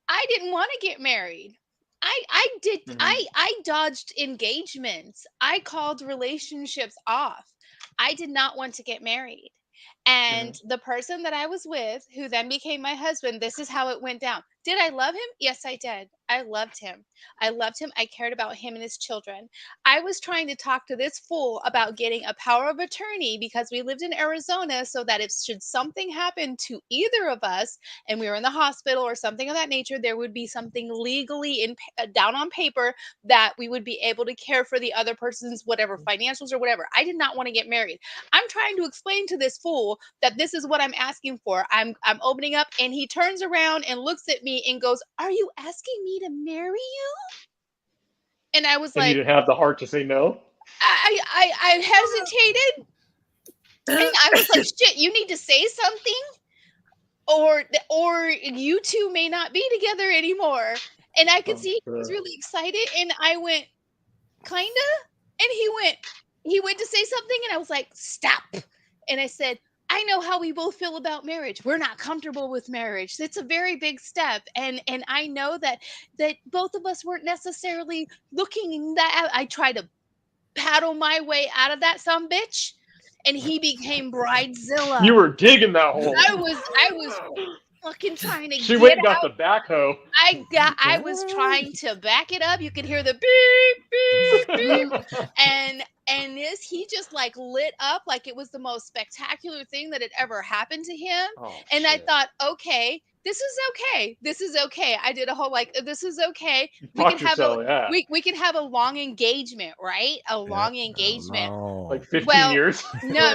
Speaker 3: I didn't want to get married. I dodged engagements. I called relationships off. I did not want to get married. And the person that I was with, who then became my husband, this is how it went down. Did I love him? Yes, I did. I loved him. I cared about him and his children. I was trying to talk to this fool about getting a power of attorney because we lived in Arizona, so that should something happen to either of us and we were in the hospital or something of that nature, there would be something legally down on paper that we would be able to care for the other person's whatever financials or whatever. I did not want to get married. I'm trying to explain to this fool that this is what I'm asking for. I'm opening up, and he turns around and looks at me and goes, "Are you asking me to marry you?" And I was like,
Speaker 4: you didn't have the heart to say no?
Speaker 3: I hesitated. And I was like, shit, you need to say something. or you two may not be together anymore. And I could see he was really excited, and I went, kinda, and he went to say something, and I was like, stop. And I said, I know how we both feel about marriage. We're not comfortable with marriage. It's a very big step, and I know that both of us weren't necessarily looking in that. I tried to paddle my way out of that sumbitch, and he became bridezilla.
Speaker 4: You were digging that hole.
Speaker 3: I was fucking trying to
Speaker 4: She
Speaker 3: get
Speaker 4: went and got
Speaker 3: out.
Speaker 4: the backhoe.
Speaker 3: I was trying to back it up. You could hear the beep beep beep, and he just like lit up like it was the most spectacular thing that had ever happened to him. And I thought, okay, this is okay. This is okay. I did a whole like, this is okay. We can have we can have a long engagement, right? A long engagement.
Speaker 4: Like 15 years.
Speaker 3: No.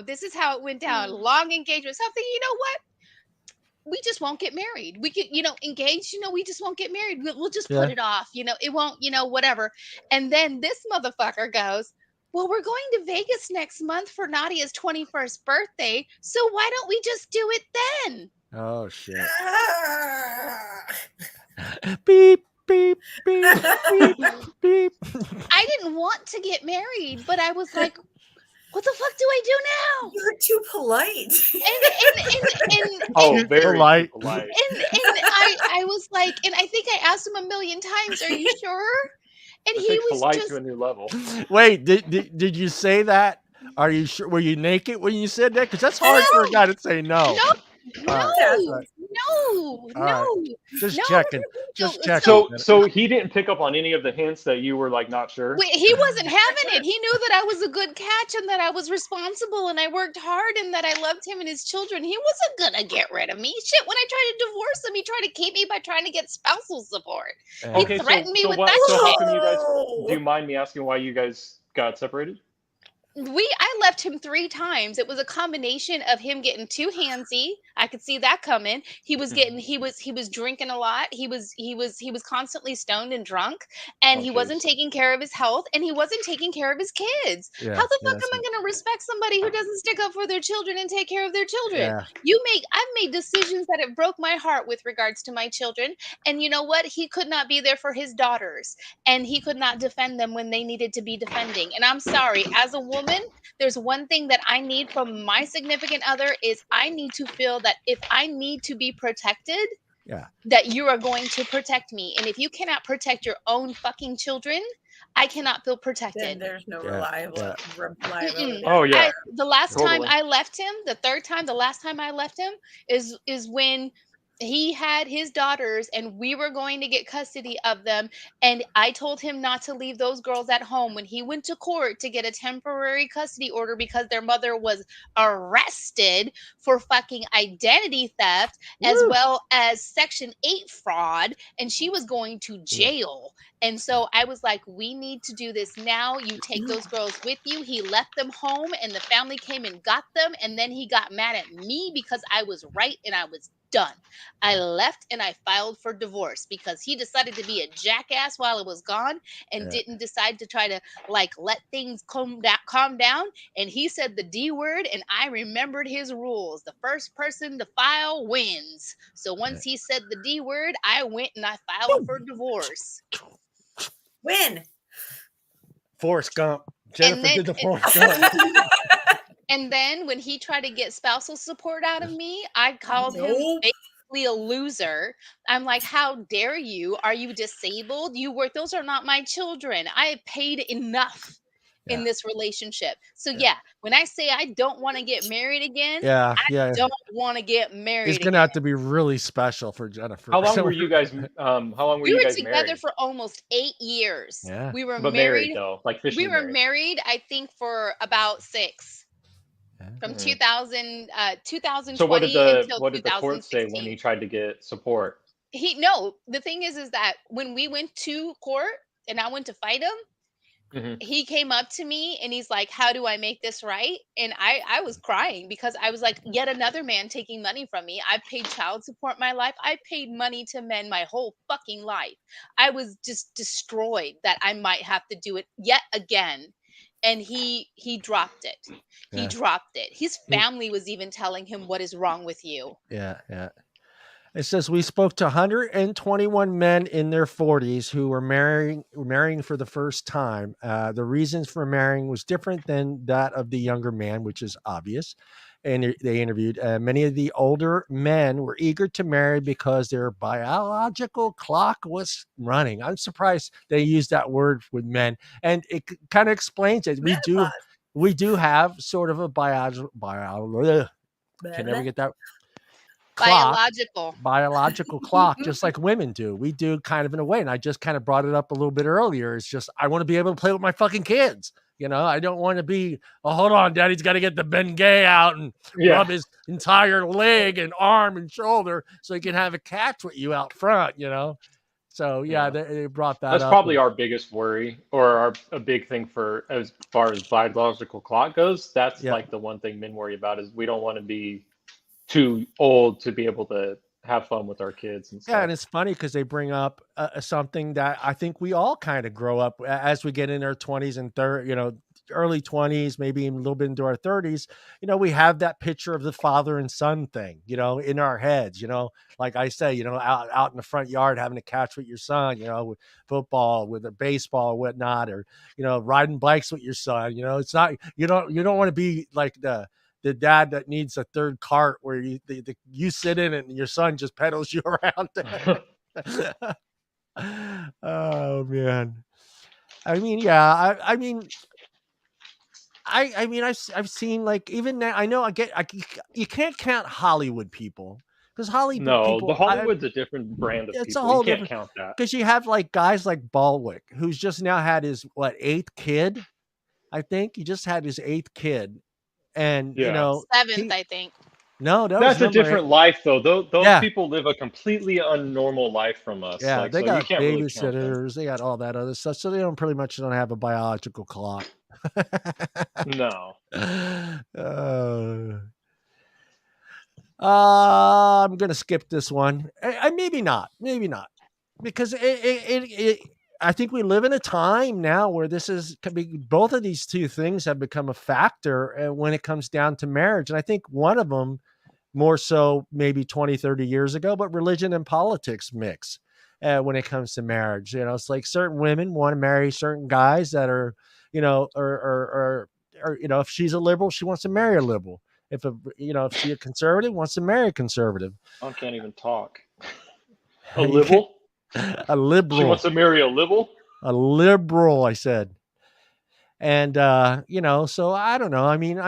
Speaker 3: This is how it went down. Long engagement. Something, you know what? We just won't get married. We could, engage, we just won't get married. We'll just put it off. It won't, whatever. And then this motherfucker goes, well, we're going to Vegas next month for Nadia's 21st birthday. So why don't we just do it then?
Speaker 1: Oh, shit. Beep, beep, beep, beep, beep.
Speaker 3: I didn't want to get married, but I was like, what the fuck do I do now?
Speaker 2: You're too polite.
Speaker 4: And very
Speaker 1: polite.
Speaker 3: And I was like, and I think I asked him a million times, are you sure? And he was
Speaker 4: polite
Speaker 3: just
Speaker 4: to a new level.
Speaker 1: Wait, did you say that? Are you sure? Were you naked when you said that? Because that's hard for a guy to say no.
Speaker 3: No.
Speaker 1: Just checking. Just checking.
Speaker 4: So he didn't pick up on any of the hints that you were like not sure?
Speaker 3: He wasn't having it. He knew that I was a good catch and that I was responsible and I worked hard and that I loved him and his children. He wasn't gonna get rid of me. Shit, when I tried to divorce him, he tried to keep me by trying to get spousal support. He threatened me with that shit.
Speaker 4: So how come you guys, do you mind me asking why you guys got separated?
Speaker 3: I left him 3 times. It was a combination of him getting too handsy. I could see that coming. He was drinking a lot. He was constantly stoned and drunk, and he wasn't taking care of his health, and he wasn't taking care of his kids. How the fuck am I going to respect somebody who doesn't stick up for their children and take care of their children? I've made decisions that have broke my heart with regards to my children, and you know what? He could not be there for his daughters, and he could not defend them when they needed to be defending. And I'm sorry, as a woman, there's one thing that I need from my significant other is I need to feel that if I need to be protected, that you are going to protect me. And if you cannot protect your own fucking children, I cannot feel protected.
Speaker 2: Then there's no reliability.
Speaker 4: Oh yeah.
Speaker 3: The last time I left him, the last time I left him is when he had his daughters and we were going to get custody of them, and I told him not to leave those girls at home. When he went to court to get a temporary custody order because their mother was arrested for fucking identity theft as well as Section 8 fraud, and she was going to jail. And so I was like, we need to do this now. You take those girls with you. He left them home and the family came and got them, and then he got mad at me because I was right and I was done. I left and I filed for divorce because he decided to be a jackass while I was gone and didn't decide to try to let things calm down. And he said the D word, and I remembered his rules. The first person to file wins. So once he said the D word, I went and I filed for divorce.
Speaker 2: Win.
Speaker 1: Forrest Gump. Jennifer did the Forrest Gump.
Speaker 3: And then when he tried to get spousal support out of me, I called him basically a loser. I'm like, how dare you? Are you disabled? Those are not my children. I paid enough in this relationship. So when I say I don't want to get married again, I don't want to get married.
Speaker 1: It's gonna have to be really special for Jennifer.
Speaker 4: How long were you guys? We
Speaker 3: were together for almost 8 years.
Speaker 1: Yeah.
Speaker 3: We were
Speaker 4: married though,
Speaker 3: we were married, I think, for about 6. From 2020
Speaker 4: So what did the court say when he tried to get support?
Speaker 3: The thing is that when we went to court and I went to fight him, he came up to me and he's like, how do I make this right? And I was crying because I was like, yet another man taking money from me. I've paid child support my life. I paid money to men my whole fucking life. I was just destroyed that I might have to do it yet again. and he dropped it. He dropped it. His family was even telling him, what is wrong with you?
Speaker 1: Yeah. It says we spoke to 121 men in their 40s who were marrying for the first time. The reasons for marrying was different than that of the younger man, which is obvious. And they interviewed many of the older men were eager to marry because their biological clock was running. I'm surprised they used that word with men, and it kind of explains it. We do have sort of a biological. Can never get that. Biological clock, just like women do. We do kind of in a way. And I just kind of brought it up a little bit earlier. It's just, I want to be able to play with my fucking kids. I don't want to be, hold on, daddy's got to get the Bengay out and rub his entire leg and arm and shoulder so he can have a catch with you out front, So they brought that up.
Speaker 4: That's probably our biggest worry, or a big thing for as far as biological clock goes. That's like the one thing men worry about, is we don't want to be too old to be able to have fun with our kids and stuff.
Speaker 1: Yeah, and it's funny because they bring up something that I think we all kind of grow up as we get in our 20s and early 20s, maybe even a little bit into our 30s. We have that picture of the father and son thing, in our heads. Like I say, out in the front yard having a catch with your son, with football, with a baseball, or whatnot, or riding bikes with your son. It's not you don't want to be like the dad that needs a third cart where you sit in it and your son just pedals you around. Oh man. I mean, I've seen, like, even now, I know you can't count Hollywood people, because people,
Speaker 4: the Hollywood's a different brand of
Speaker 1: it's
Speaker 4: people.
Speaker 1: A whole
Speaker 4: you can't
Speaker 1: different,
Speaker 4: count that,
Speaker 1: because you have like guys like Baldwick, who's just now had his 8th kid. I think he just had his 8th kid. And
Speaker 3: 7th, I think.
Speaker 1: No,
Speaker 4: that's a different life, though. Those people live a completely unnormal life from us.
Speaker 1: Yeah, they
Speaker 4: so
Speaker 1: got
Speaker 4: you can't
Speaker 1: babysitters,
Speaker 4: really
Speaker 1: they got all that other stuff, so they pretty much don't have a biological clock.
Speaker 4: No.
Speaker 1: I'm gonna skip this one. Maybe not, because I think we live in a time now where both of these two things have become a factor when it comes down to marriage. And I think one of them more so maybe 20, 30 years ago, but religion and politics mix when it comes to marriage. It's like certain women want to marry certain guys that are, or if she's a liberal, she wants to marry a liberal. If she's a conservative, wants to marry a conservative.
Speaker 4: I can't even talk. A liberal?
Speaker 1: A liberal.
Speaker 4: She wants to marry a liberal?
Speaker 1: A liberal, I said. And, so I don't know. I mean,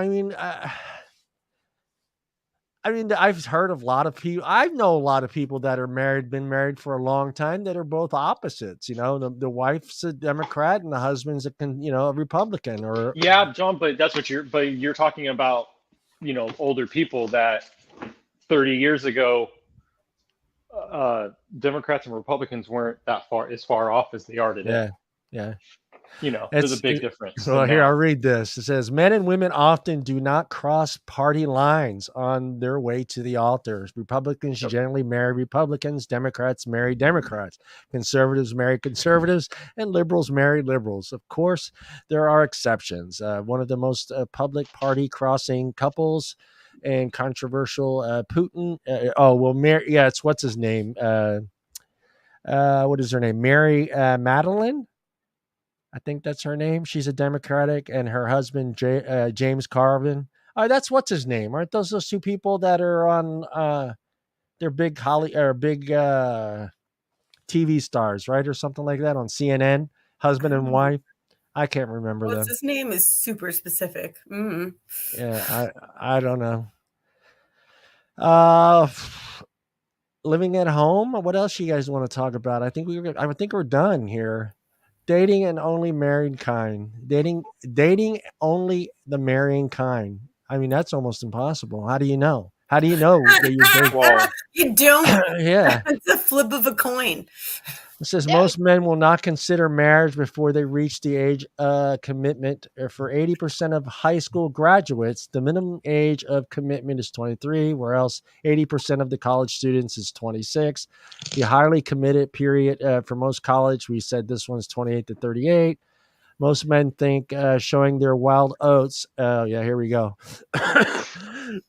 Speaker 1: I've heard of a lot of people. I know a lot of people that are been married for a long time, that are both opposites. The wife's a Democrat and the husband's a Republican. Or
Speaker 4: John, but that's what you're talking about. Older people that 30 years ago, Democrats and Republicans weren't as far off as they are today.
Speaker 1: Yeah.
Speaker 4: There's a big difference.
Speaker 1: Well, here, I'll read this. It says, men and women often do not cross party lines on their way to the altar. Republicans generally marry Republicans. Democrats marry Democrats. Conservatives marry conservatives. And liberals marry liberals. Of course, there are exceptions. One of the most public party crossing couples and controversial Putin. It's what's his name? What is her name? Mary Madeline? I think that's her name. She's a Democratic, and her husband, James Carvin. That's what's his name. Aren't those two people that are on they're big TV stars, right? Or something like that on CNN, husband and wife. I can't remember them.
Speaker 2: What's his name is super specific. Mm-hmm.
Speaker 1: Yeah, I don't know. Living at home. What else you guys want to talk about? I think we're done here. Dating and only married kind. Dating only the marrying kind. I mean, that's almost impossible. How do you know? How do you know that you're
Speaker 2: You don't.
Speaker 1: Yeah.
Speaker 2: It's a flip of a coin.
Speaker 1: It says most men will not consider marriage before they reach the age commitment. For 80% of high school graduates, the minimum age of commitment is 23, whereas 80% of the college students is 26. The highly committed period for most college, we said this one's 28 to 38. Most men think showing their wild oats. Yeah, here we go.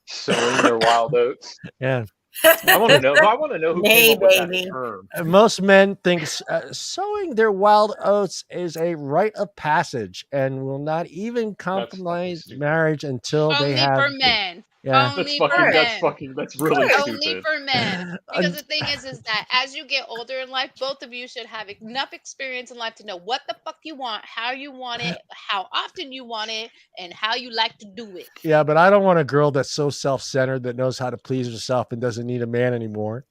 Speaker 4: Showing their wild oats.
Speaker 1: Yeah.
Speaker 4: I want to know. I want to know who came up with that term.
Speaker 1: Most men think sowing their wild oats is a rite of passage and will not even compromise marriage until
Speaker 3: Only
Speaker 1: they have.
Speaker 3: For men.
Speaker 1: Yeah,
Speaker 3: Only for men.
Speaker 4: That's really stupid.
Speaker 3: Only for men. Because the thing is that as you get older in life, both of you should have enough experience in life to know what the fuck you want, how you want it, how often you want it, and how you like to do it.
Speaker 1: Yeah, but I don't want a girl that's so self-centered that knows how to please herself and doesn't need a man anymore.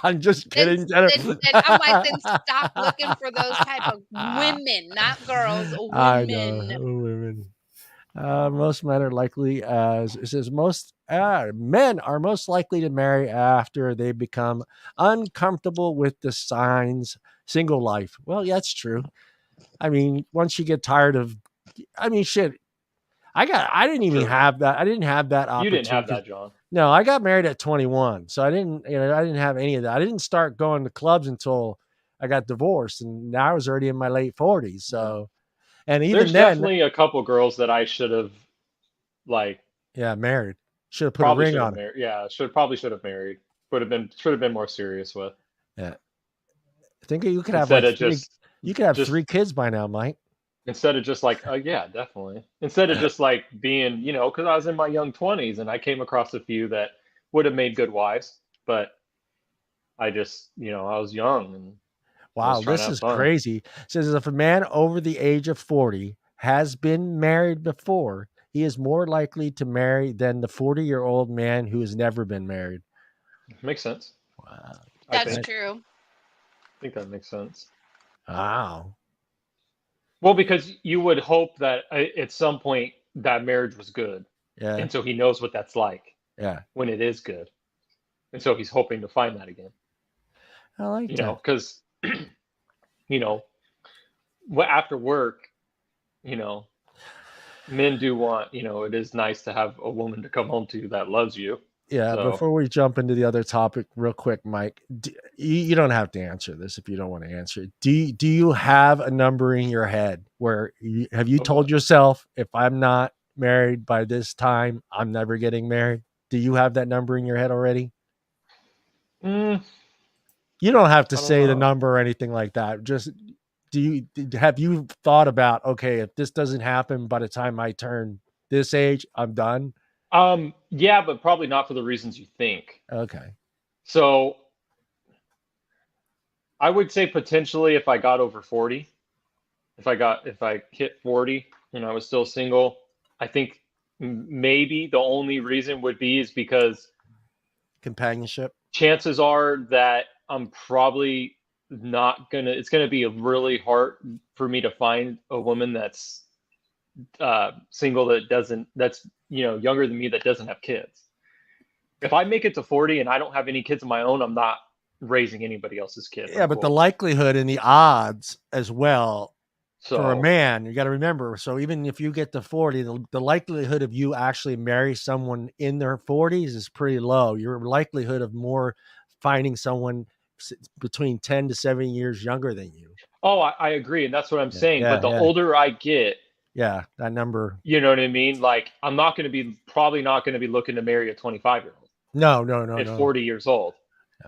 Speaker 1: I'm just kidding.
Speaker 3: Then I'm like, then stop looking for those type of women, not girls, women.
Speaker 1: I know, women. Most men are likely, it says most men are most likely to marry after they become uncomfortable with the signs single life. Well, yeah, that's true. I mean, once you get tired of, I mean, shit. I didn't even have that. I didn't have that opportunity.
Speaker 4: You didn't have that, John.
Speaker 1: No, I got married at 21, so I didn't have any of that. I didn't start going to clubs until I got divorced, and now I was already in my late 40s. So. And even
Speaker 4: there's definitely a couple girls that I should have,
Speaker 1: married. Should have put a ring on it.
Speaker 4: Yeah, should have married. Should have been more serious with.
Speaker 1: Yeah, I think you could have you could have 3 kids by now, Mike.
Speaker 4: Instead of just yeah, definitely. Instead of just being, because I was in my young 20s and I came across a few that would have made good wives, but I just, I was young and.
Speaker 1: Wow, this is crazy. It says if a man over the age of 40 has been married before, he is more likely to marry than the 40-year-old man who has never been married.
Speaker 4: Makes sense.
Speaker 1: Wow.
Speaker 3: That's true.
Speaker 4: I think that makes sense.
Speaker 1: Wow.
Speaker 4: Well, because you would hope that at some point that marriage was good.
Speaker 1: Yeah.
Speaker 4: And so he knows what that's like.
Speaker 1: Yeah.
Speaker 4: When it is good. And so he's hoping to find that again.
Speaker 1: I like that.
Speaker 4: Because after work, men do want, it is nice to have a woman to come home to that loves you.
Speaker 1: Yeah. So. Before we jump into the other topic real quick, Mike, you don't have to answer this if you don't want to answer it. Do you have a number in your head where have you told yourself, if I'm not married by this time, I'm never getting married? Do you have that number in your head already? You don't have to say the number or anything like that. Just have you thought about, okay, if this doesn't happen by the time I turn this age, I'm done?
Speaker 4: Yeah, but probably not for the reasons you think.
Speaker 1: Okay.
Speaker 4: So I would say potentially if I got over 40, if I hit 40 and I was still single, I think maybe the only reason would be is because
Speaker 1: companionship. Chances
Speaker 4: are that I'm probably not it's gonna be really hard for me to find a woman that's single that's younger than me that doesn't have kids. If I make it to 40 and I don't have any kids of my own, I'm not raising anybody else's kids.
Speaker 1: Yeah, but the likelihood and the odds as well for a man, you got to remember. So even if you get to 40, the likelihood of you actually marry someone in their 40s is pretty low. Your likelihood of more finding someone between 10 to 7 years younger than you.
Speaker 4: Oh, I agree. And that's what I'm saying. But the older I get,
Speaker 1: that number.
Speaker 4: You know what I mean? I'm probably not going to be looking to marry a 25-year-old.
Speaker 1: No.
Speaker 4: At 40 years old.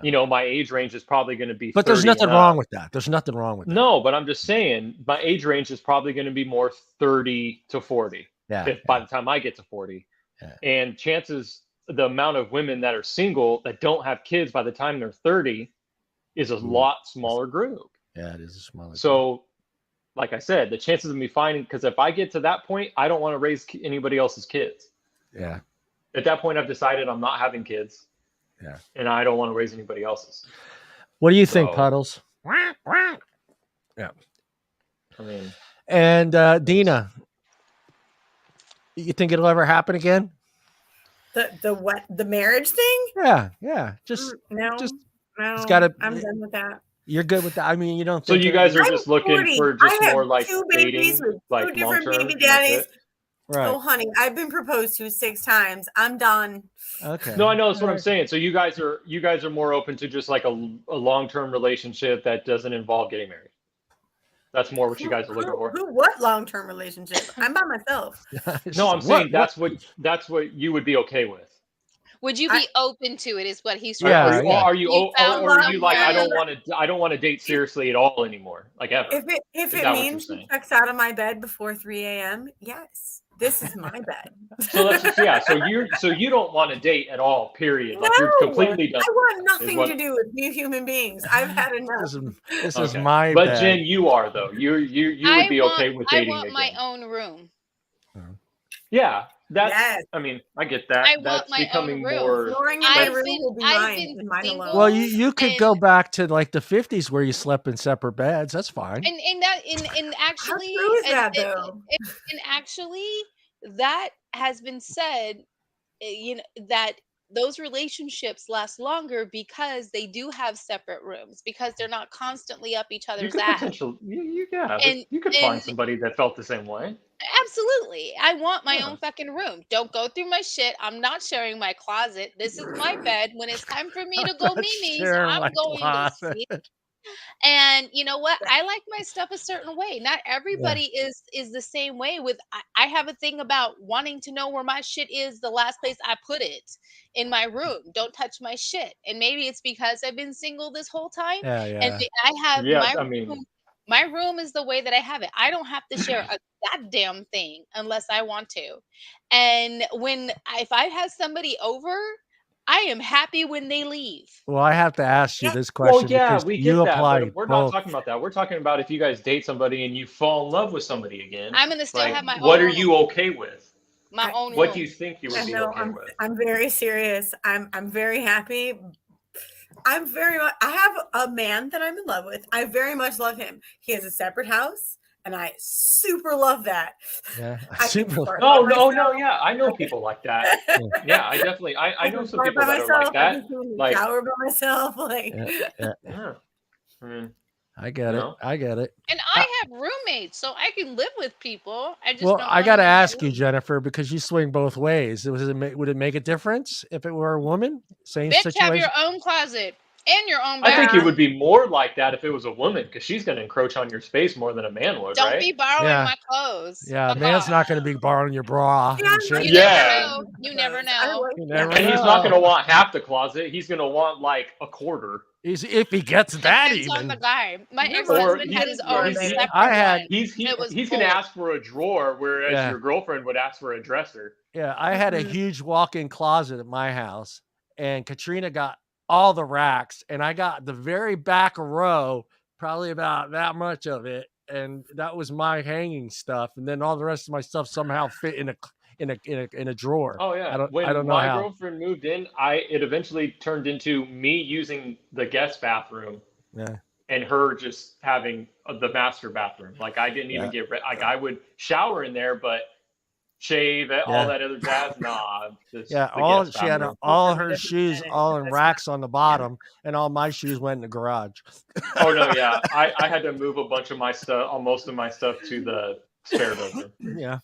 Speaker 4: Yeah. My age range is probably going to be.
Speaker 1: But there's nothing wrong with that. There's nothing wrong with that.
Speaker 4: No, but I'm just saying my age range is probably going to be more 30 to 40. By the time I get to 40. Yeah. And the amount of women that are single that don't have kids by the time they're 30 is a lot smaller group.
Speaker 1: Yeah, it is a smaller group.
Speaker 4: So, like I said, the chances of me finding, because if I get to that point, I don't want to raise anybody else's kids.
Speaker 1: Yeah.
Speaker 4: At that point, I've decided I'm not having kids.
Speaker 1: Yeah.
Speaker 4: And I don't want to raise anybody else's.
Speaker 1: What do you think, Puddles? Yeah.
Speaker 4: I mean.
Speaker 1: And Deana, you think it'll ever happen again?
Speaker 2: The marriage thing?
Speaker 1: Yeah. Just
Speaker 2: no.
Speaker 1: It's gotta,
Speaker 2: I'm done with that.
Speaker 1: You're good with that. I mean, you don't.
Speaker 4: So you guys are just looking for just more like
Speaker 2: 2 babies
Speaker 4: dating,
Speaker 2: with 2 different baby daddies.
Speaker 1: Right.
Speaker 2: Oh, honey, I've been proposed to 6 times. I'm done.
Speaker 1: Okay.
Speaker 4: No, I know that's what I'm saying. So you guys are more open to just like a long-term relationship that doesn't involve getting married. That's more what you guys are looking for.
Speaker 2: What long-term relationship? I'm by myself.
Speaker 4: No, I'm saying that's what you would be okay with.
Speaker 3: Would you be open to it? Is what he's trying
Speaker 1: Yeah,
Speaker 3: to say.
Speaker 1: yeah.
Speaker 4: Are you like, I don't
Speaker 3: someone-
Speaker 4: want to date seriously at all anymore, like ever?
Speaker 2: If
Speaker 4: Is
Speaker 2: it
Speaker 4: that what you're
Speaker 2: means he
Speaker 4: saying?
Speaker 2: checks out of my bed before 3 a.m., yes, this is my bed.
Speaker 4: So that's just, yeah. So you don't want to date at all, period. Like
Speaker 2: No,
Speaker 4: you're completely done.
Speaker 2: I want nothing to do with new human beings. I've had enough.
Speaker 1: This is my
Speaker 4: But
Speaker 1: bed.
Speaker 4: Jen, you are though. You would be okay with dating
Speaker 3: I want
Speaker 4: again.
Speaker 3: my own room.
Speaker 4: Yeah, that's.
Speaker 2: Yes.
Speaker 4: I mean, I get that.
Speaker 3: I
Speaker 4: That's
Speaker 3: want my
Speaker 4: becoming
Speaker 3: own room.
Speaker 4: more.
Speaker 2: Flooring in my room will be mine alone.
Speaker 1: Well, you could go back to like the 50s where you slept in separate beds. That's fine.
Speaker 3: And actually,
Speaker 2: How true is that, though?
Speaker 3: And actually, that has been said. You know that those relationships last longer because they do have separate rooms because they're not constantly up each
Speaker 4: You
Speaker 3: other's
Speaker 4: could
Speaker 3: ass.
Speaker 4: you could find somebody that felt the same way.
Speaker 3: Absolutely. I want my own fucking room. Don't go through my shit. I'm not sharing my closet. This is my bed. When it's time for me to go memes, I'm going to sleep. And you know what? I like my stuff a certain way. Not everybody is the same way with I have a thing about wanting to know where my shit is the last place I put it in my room. Don't touch my shit. And maybe it's because I've been single this whole time. And I have my room is the way that I have it. I don't have to share a goddamn thing unless I want to. And if I have somebody over, I am happy when they leave.
Speaker 1: Well, I have to ask you this question.
Speaker 4: Well, yeah,
Speaker 1: because
Speaker 4: we
Speaker 1: you
Speaker 4: get that,
Speaker 1: apply
Speaker 4: but we're
Speaker 1: both.
Speaker 4: not talking about that. We're talking about if you guys date somebody and you fall in love with somebody again.
Speaker 3: I'm gonna still have my own
Speaker 4: What are
Speaker 3: room.
Speaker 4: you okay with?
Speaker 3: My own
Speaker 4: What
Speaker 3: room.
Speaker 4: do you think you would be okay with?
Speaker 2: I'm very serious. I'm very happy. I have a man that I'm in love with. I very much love him. He has a separate house. And I super love that.
Speaker 1: Yeah,
Speaker 4: no, yeah. I know people like that. Yeah, I definitely. I know some people that are like that.
Speaker 2: Like shower by myself. Like,
Speaker 1: I get it. I get it.
Speaker 3: And I have roommates, so I can live with people.
Speaker 1: I got to ask you, Jennifer, because you swing both ways. Would it make a difference if it were a woman? Same
Speaker 3: Bitch,
Speaker 1: situation.
Speaker 3: have your own closet and your own
Speaker 4: I
Speaker 3: bathroom.
Speaker 4: think it would be more like that if it was a woman, because she's going to encroach on your space more than a man would.
Speaker 3: Don't
Speaker 4: right?
Speaker 3: be borrowing my clothes.
Speaker 1: Yeah, a man's not going to be borrowing your bra. And shit.
Speaker 3: You never know. You never know.
Speaker 4: And he's not going to want half the closet. He's going to want like a quarter.
Speaker 1: If he gets that,
Speaker 3: Depends on
Speaker 1: even
Speaker 3: the guy. My ex-husband had his own separate one.
Speaker 4: He's going to ask for a drawer, whereas your girlfriend would ask for a dresser.
Speaker 1: Yeah, I had a huge walk-in closet at my house, and Katrina got all the racks, and I got the very back row, probably about that much of it, and that was my hanging stuff, and then all the rest of my stuff somehow fit in a drawer.
Speaker 4: Oh yeah.
Speaker 1: I don't know
Speaker 4: my
Speaker 1: how.
Speaker 4: girlfriend moved in, it eventually turned into me using the guest bathroom.
Speaker 1: Yeah.
Speaker 4: And her just having the master bathroom. Like I didn't even get like I would shower in there, but shave all that other jazz. Nah.
Speaker 1: She had all her shoes all in racks on the bottom, and all my shoes went in the garage.
Speaker 4: Oh no, yeah. I had to move a bunch of my stuff, most of my stuff, to the spare bedroom.
Speaker 1: Yeah,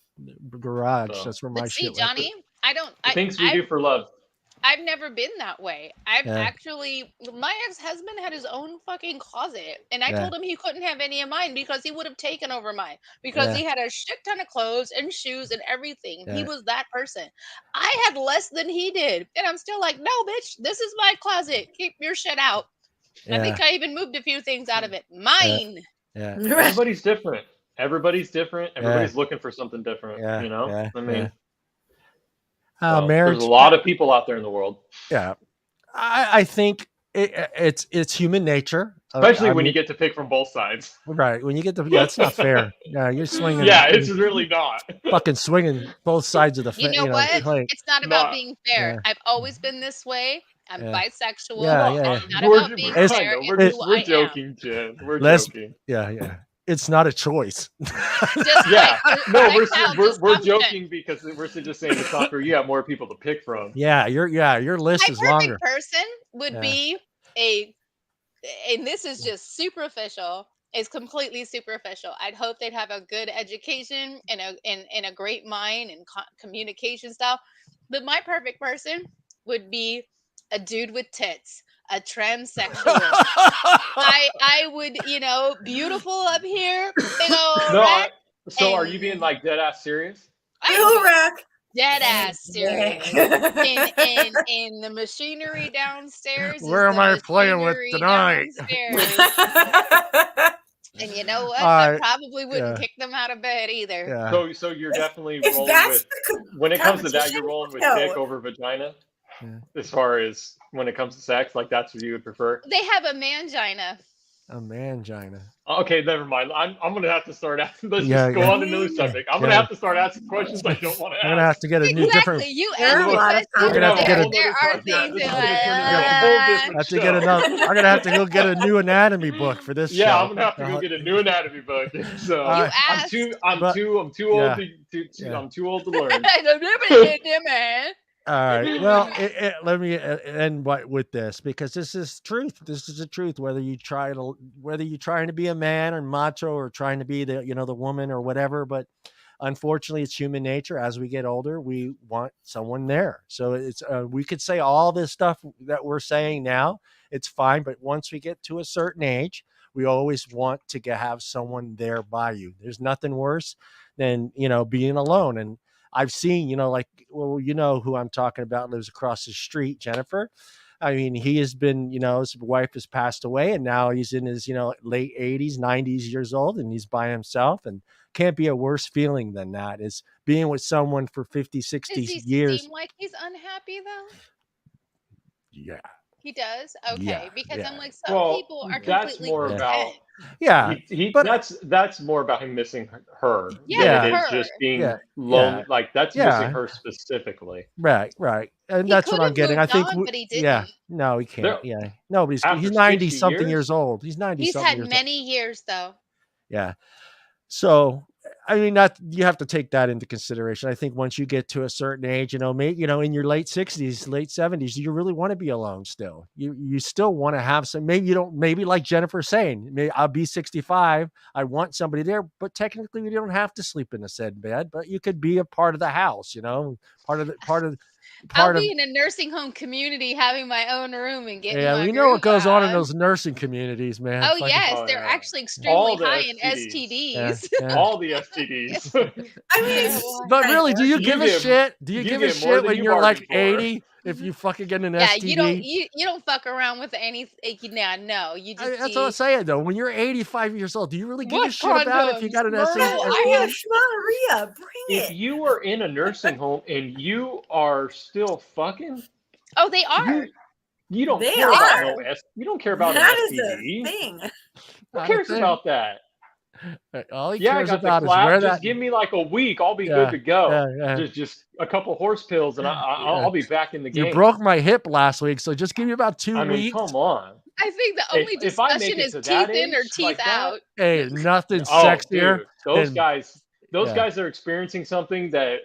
Speaker 1: garage. So. That's where my shit went.
Speaker 3: Johnny,
Speaker 4: things we do for love.
Speaker 3: I've never been that way. Actually, my ex-husband had his own fucking closet, and I told him he couldn't have any of mine because he would have taken over mine because he had a shit ton of clothes and shoes and everything. He was that person. I had less than he did, and I'm still like, no, bitch, this is my closet. Keep your shit out. I think I even moved a few things out of it. Mine.
Speaker 1: Yeah.
Speaker 4: Everybody's different. Everybody's looking for something different. You know. I mean.
Speaker 1: Marriage,
Speaker 4: there's a lot of people out there in the world.
Speaker 1: Yeah, I think it's human nature,
Speaker 4: especially when you get to pick from both sides.
Speaker 1: Right, when you get to that's not fair. Yeah, you're swinging.
Speaker 4: Yeah, it's really not.
Speaker 1: Fucking swinging both sides of the.
Speaker 3: You know what? It's not about being fair. I've always been this way. I'm bisexual. It's not about being fair.
Speaker 4: We're joking, Jen. We're joking.
Speaker 1: Yeah. It's not a choice.
Speaker 4: We're joking because we're just saying it's not fair. You have more people to pick from.
Speaker 1: Yeah, your list is longer.
Speaker 3: My perfect person would be and this is just superficial. It's completely superficial. I'd hope they'd have a good education and a great mind and communication style. But my perfect person would be a dude with tits. a transsexual. I would, beautiful up here, big old rack.
Speaker 4: So are you being like dead ass serious?
Speaker 2: rack.
Speaker 3: Dead ass serious. And the machinery downstairs.
Speaker 1: Where am I playing with tonight?
Speaker 3: And you know what? I probably wouldn't kick them out of bed either.
Speaker 1: Yeah.
Speaker 4: So you're definitely rolling with, when it comes to that, you're rolling with dick over vagina? Yeah. As far as when it comes to sex, like that's what you would prefer?
Speaker 3: They have a mangina.
Speaker 1: A mangina.
Speaker 4: Okay, never mind. I'm gonna have to start asking. Let's just go on to another subject. I'm gonna have to start asking questions I don't want to ask.
Speaker 1: I'm gonna have to get a new different.
Speaker 3: You ask questions.
Speaker 1: I'm gonna have to get
Speaker 3: there are things
Speaker 1: I'm gonna have to go get a new anatomy book for this show.
Speaker 4: I'm gonna have to go get a new anatomy book. So I'm too old to learn.
Speaker 1: All right. Well, let me end with this, because this is truth. This is the truth. Whether you're trying to be a man or macho, or trying to be the woman or whatever, but unfortunately, it's human nature. As we get older, we want someone there. So it's we could say all this stuff that we're saying now. It's fine, but once we get to a certain age, we always want to have someone there by you. There's nothing worse than being alone. And I've seen, who I'm talking about, lives across the street, Jennifer. I mean, he has been, his wife has passed away, and now he's in his, late 80s, 90s years old, and he's by himself. And can't be a worse feeling than that, is being with someone for 50, 60 years.
Speaker 3: Does he seem like he's unhappy, though?
Speaker 1: Yeah.
Speaker 3: He does? Okay.
Speaker 1: Yeah,
Speaker 3: because I'm like, some people are completely
Speaker 4: about.
Speaker 1: Yeah,
Speaker 4: that's more about him missing her.
Speaker 3: Yeah,
Speaker 4: it's just being lonely. Like that's missing her specifically.
Speaker 1: Right, and that's what I'm getting. I think.
Speaker 3: But he didn't.
Speaker 1: No, he can't. No, but he's 90 something years old. He's 90.
Speaker 3: He's had many years though.
Speaker 1: Yeah. So, I mean, you have to take that into consideration. I think once you get to a certain age, maybe, in your late 60s, late 70s, you really want to be alone still. You still want to have some, maybe like Jennifer's saying, maybe I'll be 65. I want somebody there, but technically you don't have to sleep in a said bed, but you could be a part of the house,
Speaker 3: I'll be in a nursing home community having my own room and getting
Speaker 1: we know what goes on in those nursing communities, man.
Speaker 3: Oh, yes. They're actually extremely high in STDs.
Speaker 4: All the STDs.
Speaker 2: I mean,
Speaker 1: but really, do you give a shit? Do you give a shit when you're like 80 if you fucking get an STD?
Speaker 3: You don't fuck around with any. No, you just.
Speaker 1: That's what I'm saying though. When you're 85 years old, do you really give a shit about if you got an STD?
Speaker 2: I have schmonorrhea. Bring it.
Speaker 4: If you are in a nursing home and you are still fucking,
Speaker 3: they are.
Speaker 4: You don't care about you don't care about
Speaker 2: that
Speaker 4: an STD.
Speaker 2: That is a thing.
Speaker 4: Who cares about that?
Speaker 1: All he cares about is
Speaker 4: where that. Just give me like a week, I'll be good to go. Just a couple horse pills, and I'll be back in the game.
Speaker 1: You broke my hip last week, so just give me about 2 weeks.
Speaker 4: Come on.
Speaker 3: I think the only discussion is teeth in or teeth out.
Speaker 1: Hey, nothing sexier.
Speaker 4: Dude, those guys are experiencing something that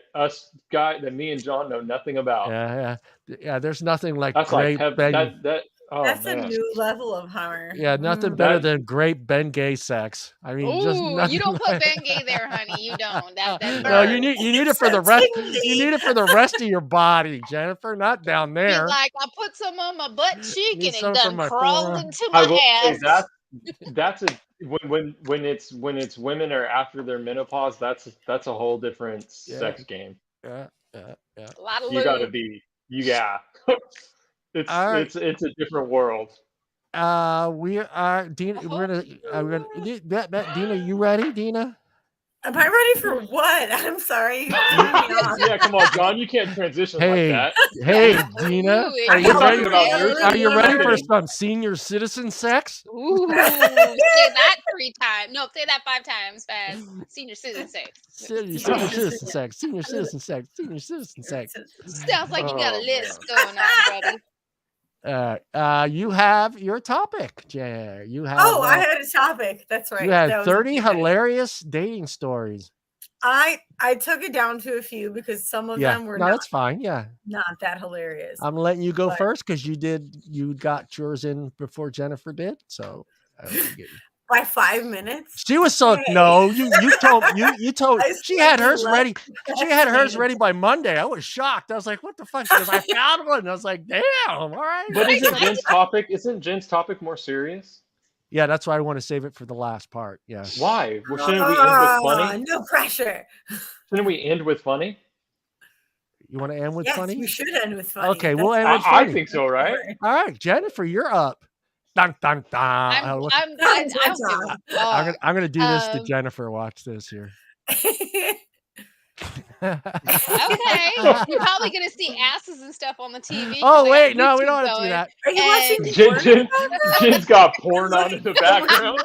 Speaker 4: me and John know nothing about.
Speaker 1: Yeah. There's nothing like
Speaker 4: that's
Speaker 1: great
Speaker 2: that's a new level of hammer.
Speaker 1: Yeah, nothing better than great Bengay sex. I mean,
Speaker 3: you don't put Bengay there, honey. You don't.
Speaker 1: No, you need it for the rest. You need it for the rest of your body, Jennifer, not down there.
Speaker 3: Like I put some on my butt cheek and it done crawled into my ass.
Speaker 4: That's when it's women are after their menopause. That's a whole different sex game.
Speaker 1: Yeah.
Speaker 3: A lot of
Speaker 4: you got to be. It's a different world.
Speaker 1: We are Deana. Deana, you ready, Deana?
Speaker 2: Am I ready for what? I'm sorry.
Speaker 4: Yeah, come on, John. You can't transition like that.
Speaker 1: Hey, Deana. Are you ready for some senior citizen sex?
Speaker 3: Ooh, say that 3 times. No, say that 5 times fast. Senior citizen sex.
Speaker 1: Senior citizen sex. Senior citizen sex. Senior citizen sex.
Speaker 3: Sounds like you got a list going on, buddy.
Speaker 1: You have your topic, Jay. You have.
Speaker 2: I had a topic. That's right.
Speaker 1: You had 30 hilarious dating stories.
Speaker 2: I took it down to a few because some of them were
Speaker 1: that's fine. Yeah,
Speaker 2: not that hilarious.
Speaker 1: I'm letting you go first because you got yours in before Jennifer did. So
Speaker 2: by 5 minutes.
Speaker 1: She was so no. You told she had hers ready. She had hers ready by Monday. I was shocked. I was like, "What the fuck?" She goes, "I found one." I was like, "Damn, all right."
Speaker 4: But isn't Jen's topic? Isn't Jen's topic more serious?
Speaker 1: Yeah, that's why I want to save it for the last part. Yeah.
Speaker 4: Why? Well, shouldn't we end with funny?
Speaker 2: No pressure.
Speaker 4: Shouldn't we end with funny?
Speaker 1: You want to end with funny?
Speaker 2: Yes, we should end with funny.
Speaker 1: Okay, we'll end with funny.
Speaker 4: I think so, right?
Speaker 1: All right, Jennifer, you're up. Dun, dun, dun.
Speaker 3: I'm
Speaker 1: gonna do this to Jennifer. Watch this here.
Speaker 3: Okay, you're probably gonna see asses and stuff on the TV.
Speaker 1: Oh wait, no, we don't have to do that.
Speaker 2: Are you watching?
Speaker 4: Jen's got porn on in the background.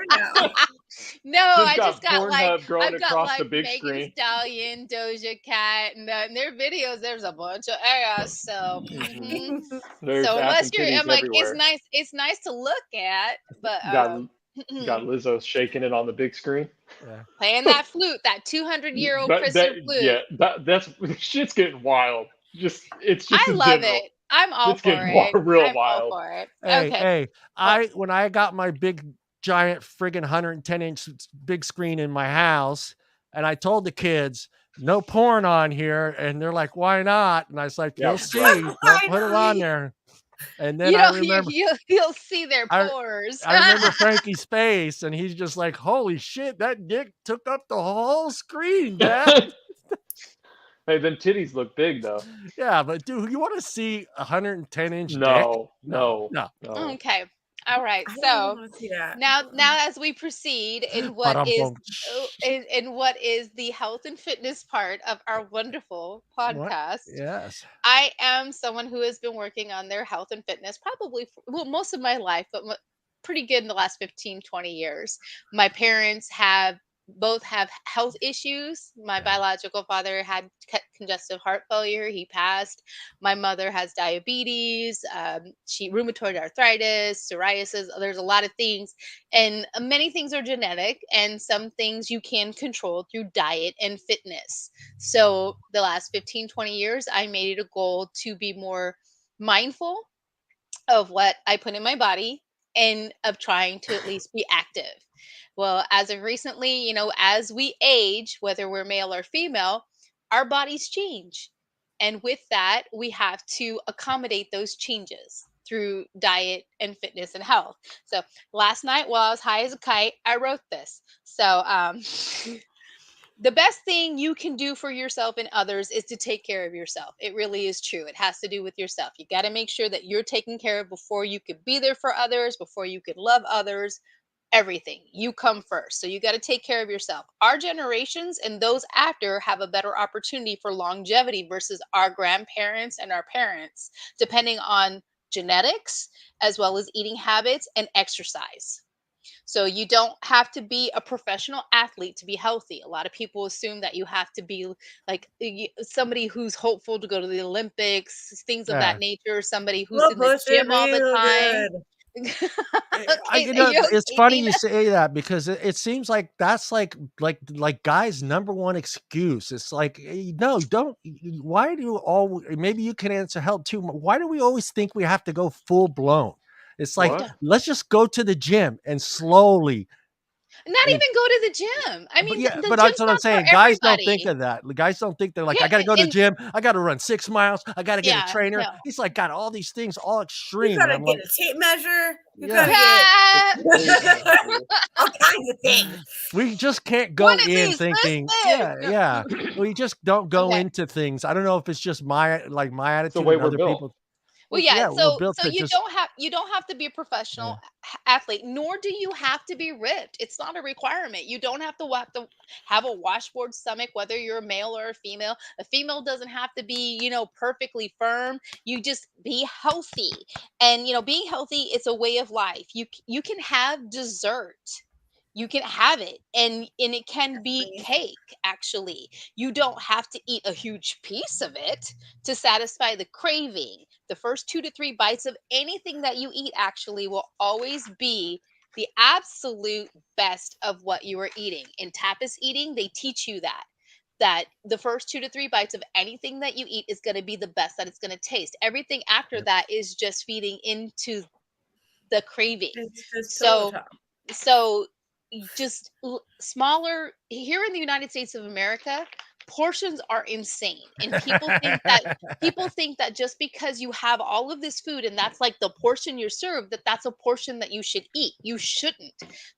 Speaker 3: No, I just got
Speaker 4: Pornhub
Speaker 3: like
Speaker 4: growing
Speaker 3: I've got
Speaker 4: across
Speaker 3: like
Speaker 4: the big
Speaker 3: Megan
Speaker 4: screen.
Speaker 3: Stallion, Doja Cat, and their videos. There's a bunch of ass. So, so unless you're, I'm like,
Speaker 4: everywhere.
Speaker 3: it's nice to look at, but
Speaker 4: got Lizzo shaking it on the big screen.
Speaker 1: Yeah.
Speaker 3: Playing that flute, that 200-year-old crystal flute.
Speaker 4: Yeah, that's shit's getting wild. I
Speaker 3: love it. I'm all for it.
Speaker 4: Real wild.
Speaker 3: All for it.
Speaker 1: Hey, when I got my big giant friggin' 110-inch big screen in my house, and I told the kids no porn on here, and they're like, "Why not?" And I was like, "You'll see. Don't put it on there." And then I remember
Speaker 3: you'll see their pores.
Speaker 1: I remember Frankie's face, and he's just like, "Holy shit, that dick took up the whole screen, Dad."
Speaker 4: Hey, them titties look big though.
Speaker 1: Yeah, but dude, you want to see 110-inch dick?
Speaker 4: No.
Speaker 3: Okay. All right. So now as we proceed in what is the health and fitness part of our wonderful podcast.
Speaker 1: Yes.
Speaker 3: I am someone who has been working on their health and fitness probably most of my life, but pretty good in the last 15, 20 years. My parents both have health issues. My biological father had congestive heart failure. He passed. My mother has diabetes, rheumatoid arthritis, psoriasis. There's a lot of things, and many things are genetic, and some things you can control through diet and fitness. So the last 15, 20 years, I made it a goal to be more mindful of what I put in my body and of trying to at least be active. Well, as of recently, as we age, whether we're male or female, our bodies change. And with that, we have to accommodate those changes through diet and fitness and health. So last night, while I was high as a kite, I wrote this. So the best thing you can do for yourself and others is to take care of yourself. It really is true. It has to do with yourself. You got to make sure that you're taken care of before you could be there for others, before you could love others. Everything. You come first. So you got to take care of yourself. Our generations and those after have a better opportunity for longevity versus our grandparents and our parents, depending on genetics, as well as eating habits and exercise. So you don't have to be a professional athlete to be healthy. A lot of people assume that you have to be like somebody who's hopeful to go to the Olympics, things of that nature, somebody who's in the gym all the time.
Speaker 1: It's funny you say that because it seems like that's like guys' number one excuse. It's like, no, don't. Why do maybe you can answer help too. Why do we always think we have to go full blown? It's like, let's just go to the gym and slowly.
Speaker 3: Not even go to the gym. I mean,
Speaker 1: but that's what I'm saying. Guys don't think of that. Guys don't think they're like, I got to go to the gym. I got to run 6 miles. I got to get a trainer. No. He's like got all these things, all extreme.
Speaker 2: You got to get a tape measure. You got to get all kinds of things.
Speaker 1: We just can't go in thinking, we just don't go into things. I don't know if it's just my attitude.
Speaker 4: The way we're built.
Speaker 3: Well, so you don't have to be a professional athlete, nor do you have to be ripped. It's not a requirement. You don't have to have a washboard stomach, whether you're a male or a female. A female doesn't have to be, perfectly firm. You just be healthy. And, being healthy is a way of life. You can have dessert. You can have it, and it can be cake, actually. You don't have to eat a huge piece of it to satisfy the craving. The first 2 to 3 bites of anything that you eat actually will always be the absolute best of what you are eating. In tapas eating, they teach you that the first 2 to 3 bites of anything that you eat is going to be the best that it's going to taste. Everything after that is just feeding into the craving. So just smaller here in the United States of America. Portions are insane, and people think that just because you have all of this food and that's like the portion you're served, that's a portion that you should eat. You shouldn't.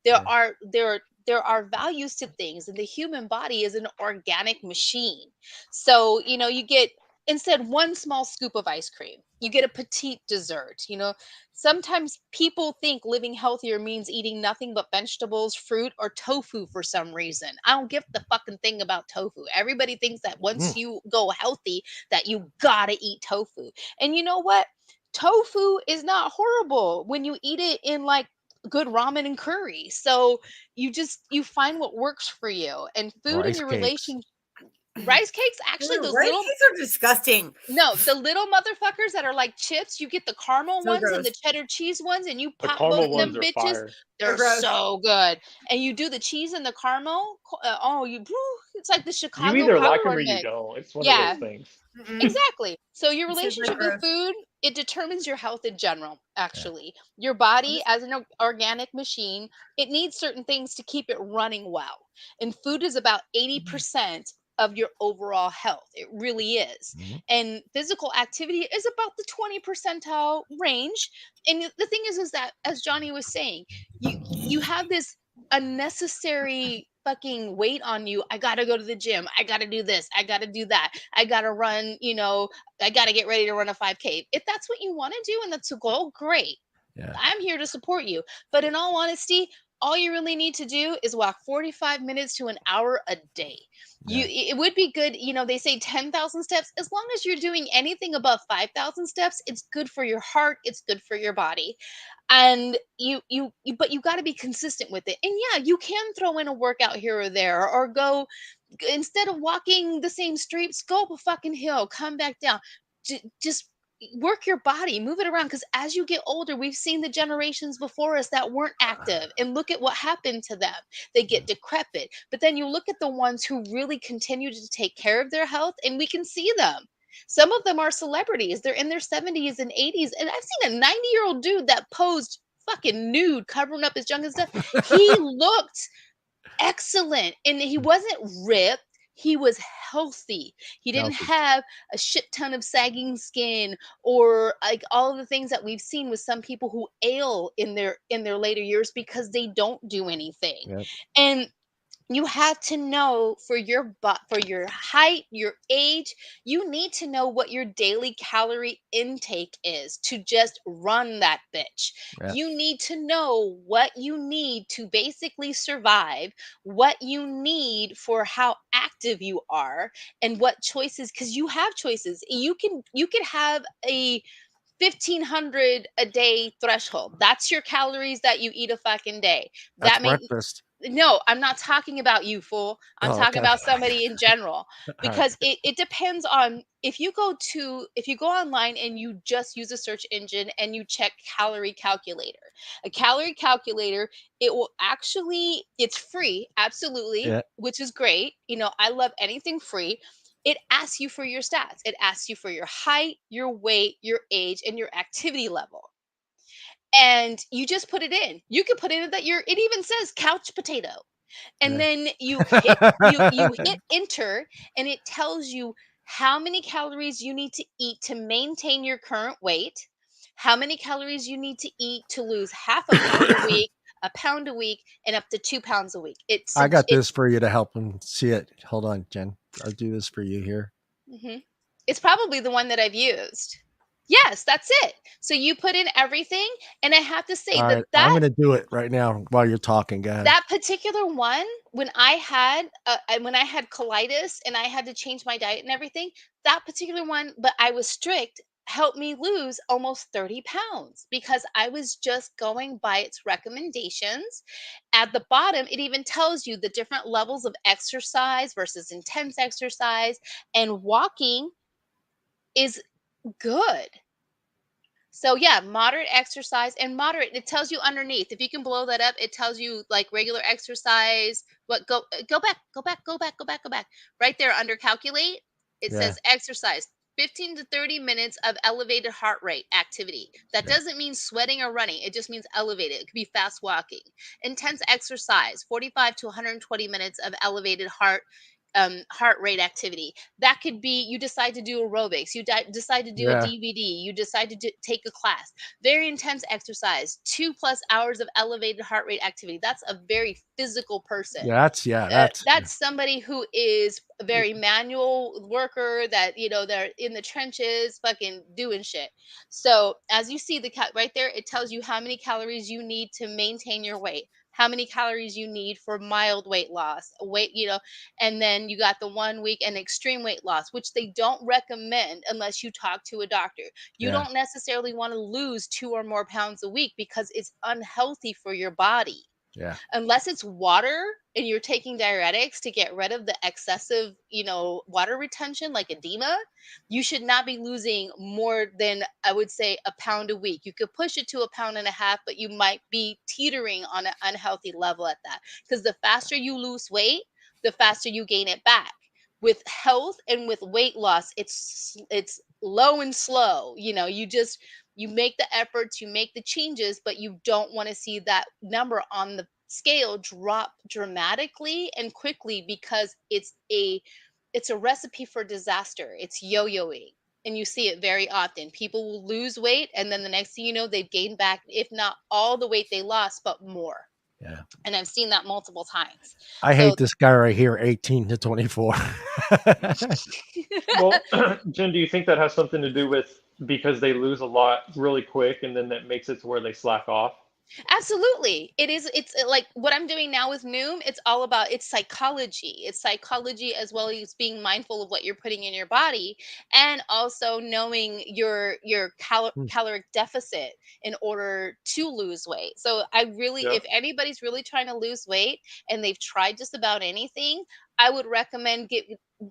Speaker 3: There are values to things, and the human body is an organic machine. So you get, instead one small scoop of ice cream, you get a petite dessert. Sometimes people think living healthier means eating nothing but vegetables, fruit, or tofu for some reason. I don't give the fucking thing about tofu. Everybody thinks that once you go healthy, that you gotta eat tofu. And you know what? Tofu is not horrible when you eat it in like good ramen and curry. So you find what works for you, and food in
Speaker 1: Rice
Speaker 3: your
Speaker 1: cakes.
Speaker 3: relation. Rice cakes, actually, those
Speaker 2: rice
Speaker 3: little
Speaker 2: cakes are disgusting.
Speaker 3: no, the little motherfuckers that are like chips, you get the caramel
Speaker 2: So
Speaker 3: ones and
Speaker 2: gross.
Speaker 3: the cheddar cheese ones, and you
Speaker 4: The
Speaker 3: pop both
Speaker 4: caramel
Speaker 3: of
Speaker 4: ones
Speaker 3: them
Speaker 4: are
Speaker 3: bitches.
Speaker 4: fire.
Speaker 3: They're
Speaker 2: gross.
Speaker 3: so good. And you do the cheese and the caramel. It's like the
Speaker 4: You
Speaker 3: Chicago
Speaker 4: either like them or
Speaker 3: popcorn
Speaker 4: you
Speaker 3: mix.
Speaker 4: don't. It's one of those
Speaker 3: Yeah,
Speaker 4: things.
Speaker 3: exactly. So your
Speaker 2: Super
Speaker 3: relationship with
Speaker 2: gross.
Speaker 3: food, it determines your health in general, actually. Your body, as an organic machine, it needs certain things to keep it running well. And food is about 80% of your overall health. It really is. And physical activity is about the 20 percentile range. And the thing is that, as Johnny was saying, you have this unnecessary fucking weight on you. I gotta go to the gym. I gotta do this. I gotta do that. I gotta run, I gotta get ready to run a 5K. If that's what you want to do and that's a goal, great. I'm here to support you. But in all honesty, all you really need to do is walk 45 minutes to an hour a day. It would be good, they say 10,000 steps. As long as you're doing anything above 5,000 steps, it's good for your heart, it's good for your body. And but you got to be consistent with it. And yeah, you can throw in a workout here or there, or go, instead of walking the same streets, go up a fucking hill, come back down. Just work your body, move it around, because as you get older, we've seen the generations before us that weren't active, and look at what happened to them. They get decrepit. But then you look at the ones who really continue to take care of their health, and we can see them. Some of them are celebrities. They're in their 70s and 80s. And I've seen a 90-year-old dude that posed fucking nude, covering up his junk and stuff. He looked excellent. And he wasn't ripped. He was healthy. He didn't have a shit ton of sagging skin, or like all of the things that we've seen with some people who ail in their later years because they don't do anything. And you have to know for your height, your age, you need to know what your daily calorie intake is to just run that bitch. You need to know what you need to basically survive, what you need for how active you are, and what choices, because you have choices. You can have a 1,500 a day threshold. That's your calories that you eat a fucking day.
Speaker 1: That's
Speaker 3: That may
Speaker 1: breakfast.
Speaker 3: No, I'm not talking about you, fool. I'm talking about somebody in general, because it depends on, if you go online and you just use a search engine and you check calorie calculator. A calorie calculator, it's free, absolutely, which is great. I love anything free. It asks you for your stats. It asks you for your height, your weight, your age, and your activity level. And you just put it in. You could put in that it even says couch potato. And then you hit enter, and it tells you how many calories you need to eat to maintain your current weight, how many calories you need to eat to lose half a pound a week, a pound a week, and up to 2 pounds a week.
Speaker 1: I got this for you to help them see it. Hold on, Jen. I'll do this for you here.
Speaker 3: It's probably the one that I've used. Yes, that's it. So you put in everything, and I have to say
Speaker 1: I'm going to do it right now while you're talking, guys.
Speaker 3: That particular one, when I had colitis and I had to change my diet and everything, that particular one, but I was strict, helped me lose almost 30 pounds, because I was just going by its recommendations. At the bottom, it even tells you the different levels of exercise versus intense exercise, and walking is good. So yeah, moderate exercise, and moderate, it tells you underneath. If you can blow that up, it tells you like regular exercise. Go back. Right there under calculate, it says exercise. 15 to 30 minutes of elevated heart rate activity. That doesn't mean sweating or running. It just means elevated. It could be fast walking. Intense exercise, 45 to 120 minutes of elevated heart rate activity. That could be you decide to do aerobics, you decide to do a DVD, you decide to take a class. Very intense exercise, 2+ hours of elevated heart rate activity. That's a very physical person.
Speaker 1: That's
Speaker 3: somebody who is a very manual worker that, they're in the trenches fucking doing shit. So as you see right there, it tells you how many calories you need to maintain your weight, how many calories you need for mild weight loss, and then you got the 1 week and extreme weight loss, which they don't recommend unless you talk to a doctor. You don't necessarily want to lose 2 or more pounds a week because it's unhealthy for your body.
Speaker 1: Yeah.
Speaker 3: Unless it's water and you're taking diuretics to get rid of the excessive, water retention like edema, you should not be losing more than, I would say, a pound a week. You could push it to 1.5 pounds, but you might be teetering on an unhealthy level at that. Because the faster you lose weight, the faster you gain it back. With health and with weight loss, it's low and slow. You make the efforts, you make the changes, but you don't want to see that number on the scale drop dramatically and quickly, because it's a recipe for disaster. It's yo-yoing, and you see it very often. People will lose weight, and then the next thing you know, they've gained back, if not all the weight they lost, but more.
Speaker 1: Yeah.
Speaker 3: And I've seen that multiple times.
Speaker 1: I hate this guy right here, 18 to 24.
Speaker 4: Well, Jim, do you think that has something to do with because they lose a lot really quick and then that makes it to where they slack off?
Speaker 3: Absolutely. It's like what I'm doing now with Noom. It's all about, it's psychology. It's psychology as well as being mindful of what you're putting in your body, and also knowing your caloric deficit in order to lose weight. So if anybody's really trying to lose weight and they've tried just about anything, I would recommend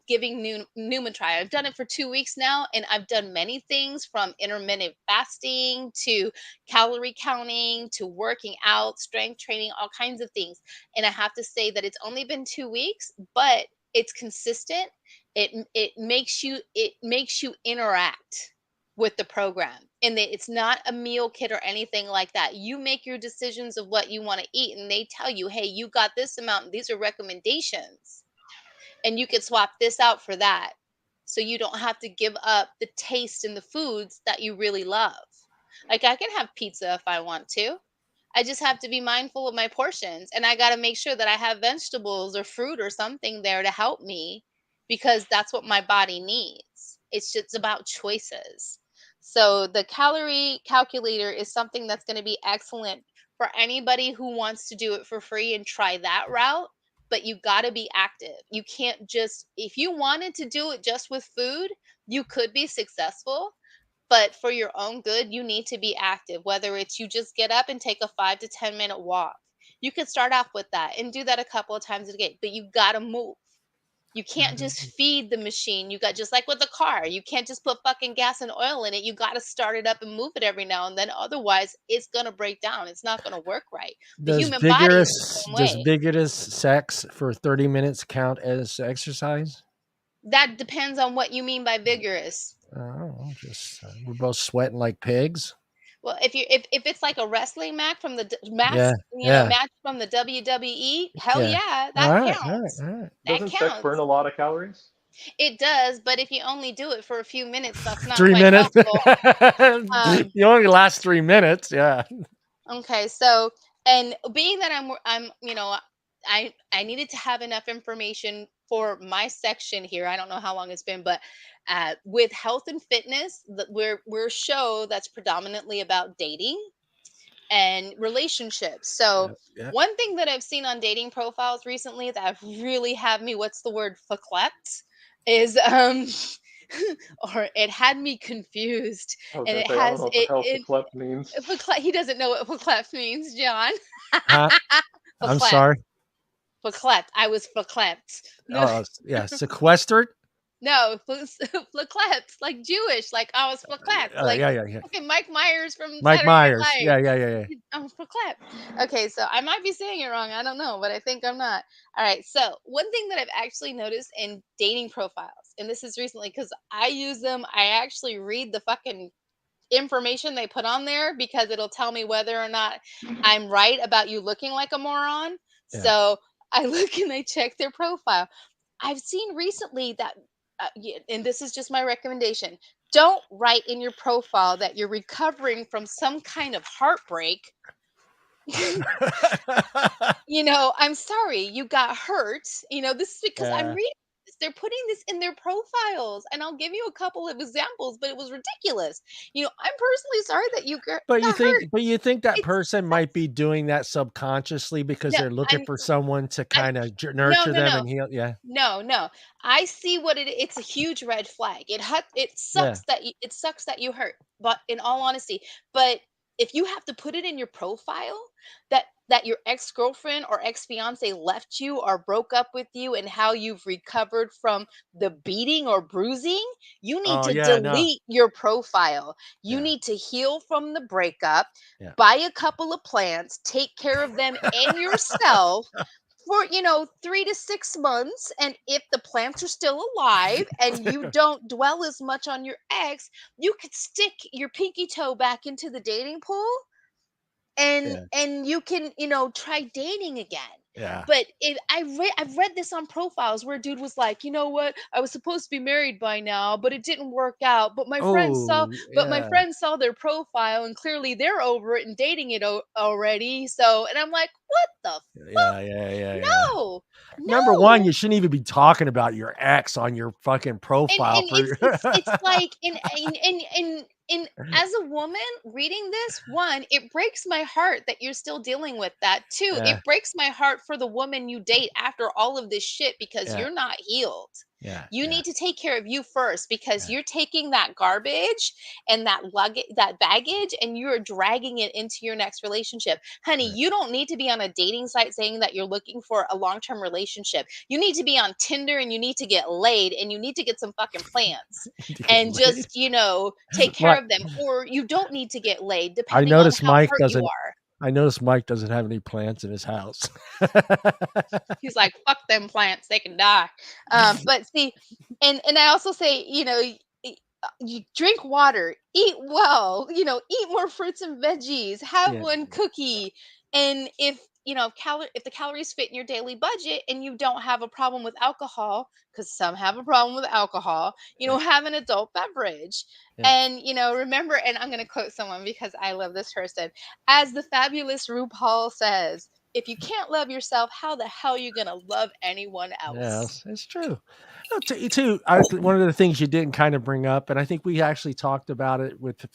Speaker 3: giving Noom a try. I've done it for 2 weeks now, and I've done many things from intermittent fasting to calorie counting to working out, strength training, all kinds of things. And I have to say that it's only been 2 weeks, but it's consistent. It makes you interact with the program, and it's not a meal kit or anything like that. You make your decisions of what you want to eat, and they tell you, hey, you got this amount, these are recommendations, and you could swap this out for that, so you don't have to give up the taste and the foods that you really love. Like, I can have pizza if I want to. I just have to be mindful of my portions, and I got to make sure that I have vegetables or fruit or something there to help me, because that's what my body needs. It's just about choices. So the calorie calculator is something that's going to be excellent for anybody who wants to do it for free and try that route. But you got to be active. You can't just, if you wanted to do it just with food, you could be successful. But for your own good, you need to be active, whether it's you just get up and take a 5 to 10 minute walk. You could start off with that and do that a couple of times a day, but you got to move. You can't just feed the machine. You got, just like with a car, you can't just put fucking gas and oil in it. You got to start it up and move it every now and then. Otherwise, it's going to break down. It's not going to work right. The human body is the same way.
Speaker 1: Does vigorous sex for 30 minutes count as exercise?
Speaker 3: That depends on what you mean by vigorous.
Speaker 1: Oh, we're both sweating like pigs.
Speaker 3: Well, if it's like a wrestling match from the match from the WWE, hell yeah, that counts.
Speaker 1: All right.
Speaker 4: Doesn't sex burn a lot of calories?
Speaker 3: It does, but if you only do it for a few minutes, that's not
Speaker 1: 3 minutes.
Speaker 3: helpful.
Speaker 1: You only last 3 minutes. Yeah.
Speaker 3: Okay, so, and being that I'm I needed to have enough information for my section here. I don't know how long it's been, but with health and fitness, we're a show that's predominantly about dating and relationships. So one thing that I've seen on dating profiles recently that really had me, what's the word, faklept, is or it had me confused.
Speaker 4: And it has, I don't know what the hell faklept means.
Speaker 3: He doesn't know what faklept means, John.
Speaker 1: I'm sorry.
Speaker 3: Faklept. I was faklept.
Speaker 1: Oh, yeah, sequestered.
Speaker 3: No, faklept, like Jewish. Like I was faklept. Like
Speaker 1: yeah.
Speaker 3: Okay, Mike Myers from
Speaker 1: Mike
Speaker 3: Saturday
Speaker 1: Myers.
Speaker 3: Night Live.
Speaker 1: Yeah.
Speaker 3: I'm faklept. Okay, so I might be saying it wrong. I don't know, but I think I'm not. All right. So one thing that I've actually noticed in dating profiles and this is recently because I use them. I actually read the fucking information they put on there because it'll tell me whether or not I'm right about you looking like a moron.
Speaker 1: Yeah.
Speaker 3: So I look and I check their profile. I've seen recently that, and this is just my recommendation, don't write in your profile that you're recovering from some kind of heartbreak. I'm sorry you got hurt. This is because I'm reading this. They're putting this in their profiles, and I'll give you a couple of examples, but it was ridiculous. I'm personally sorry that you got hurt.
Speaker 1: But you think that person might be doing that subconsciously because
Speaker 3: No,
Speaker 1: they're looking for someone to kind of
Speaker 3: no,
Speaker 1: nurture
Speaker 3: no,
Speaker 1: them
Speaker 3: no.
Speaker 1: and heal? Yeah.
Speaker 3: No. I see what it's a huge red flag. It
Speaker 1: Yeah.
Speaker 3: sucks that you hurt. But in all honesty, but if you have to put it in your profile that your ex-girlfriend or ex-fiance left you or broke up with you and how you've recovered from the beating or bruising, you need
Speaker 1: Oh
Speaker 3: to
Speaker 1: yeah. No.
Speaker 3: delete your profile. You
Speaker 1: Yeah.
Speaker 3: need to heal from the breakup,
Speaker 1: Yeah.
Speaker 3: buy a couple of plants, take care of them and yourself for 3 to 6 months, and if the plants are still alive and you don't dwell as much on your ex, you could stick your pinky toe back into the dating pool and
Speaker 1: Yeah.
Speaker 3: you can try dating again.
Speaker 1: Yeah.
Speaker 3: But I've read this on profiles where a dude was like, you know what, I was supposed to be married by now, but it didn't work out, but my friends saw
Speaker 1: Oh yeah.
Speaker 3: their profile and clearly they're over it and dating it already. So, and I'm like, what the
Speaker 1: Yeah. Yeah. Yeah. Yeah.
Speaker 3: no,
Speaker 1: Number one,
Speaker 3: no.
Speaker 1: you shouldn't even be talking about your ex on your fucking profile
Speaker 3: And
Speaker 1: for.
Speaker 3: it's like in as a woman reading this, one, it breaks my heart that you're still dealing with that. Two,
Speaker 1: Yeah.
Speaker 3: it breaks my heart for the woman you date after all of this shit because
Speaker 1: Yeah.
Speaker 3: you're not healed.
Speaker 1: Yeah.
Speaker 3: You
Speaker 1: Yeah.
Speaker 3: need to take care of you first because
Speaker 1: Yeah.
Speaker 3: you're taking that garbage and that baggage, and you're dragging it into your next relationship. Honey,
Speaker 1: Right.
Speaker 3: you don't need to be on a dating site saying that you're looking for a long-term relationship. You need to be on Tinder and you need to get laid and you need to get some fucking plants
Speaker 1: To get
Speaker 3: and
Speaker 1: laid.
Speaker 3: just, take care
Speaker 1: Mike,
Speaker 3: of them. Or you don't need to get laid
Speaker 1: I
Speaker 3: depending on
Speaker 1: noticed
Speaker 3: how
Speaker 1: Mike
Speaker 3: hurt you
Speaker 1: doesn't.
Speaker 3: are.
Speaker 1: I noticed Mike doesn't have any plants in his house.
Speaker 3: He's like, fuck them plants, they can die. But see, and I also say, you drink water, eat well, eat more fruits and veggies, have
Speaker 1: Yeah.
Speaker 3: one cookie. And if the calories fit in your daily budget and you don't have a problem with alcohol, because some have a problem with alcohol,
Speaker 1: Yeah.
Speaker 3: have an adult beverage.
Speaker 1: Yeah.
Speaker 3: And remember, and I'm going to quote someone because I love this person, as the fabulous RuPaul says, if you can't love yourself, how the hell are you going to love anyone
Speaker 1: Yeah,
Speaker 3: else?
Speaker 1: it's true. One of the things you didn't kind of bring up, and I think we actually talked about it with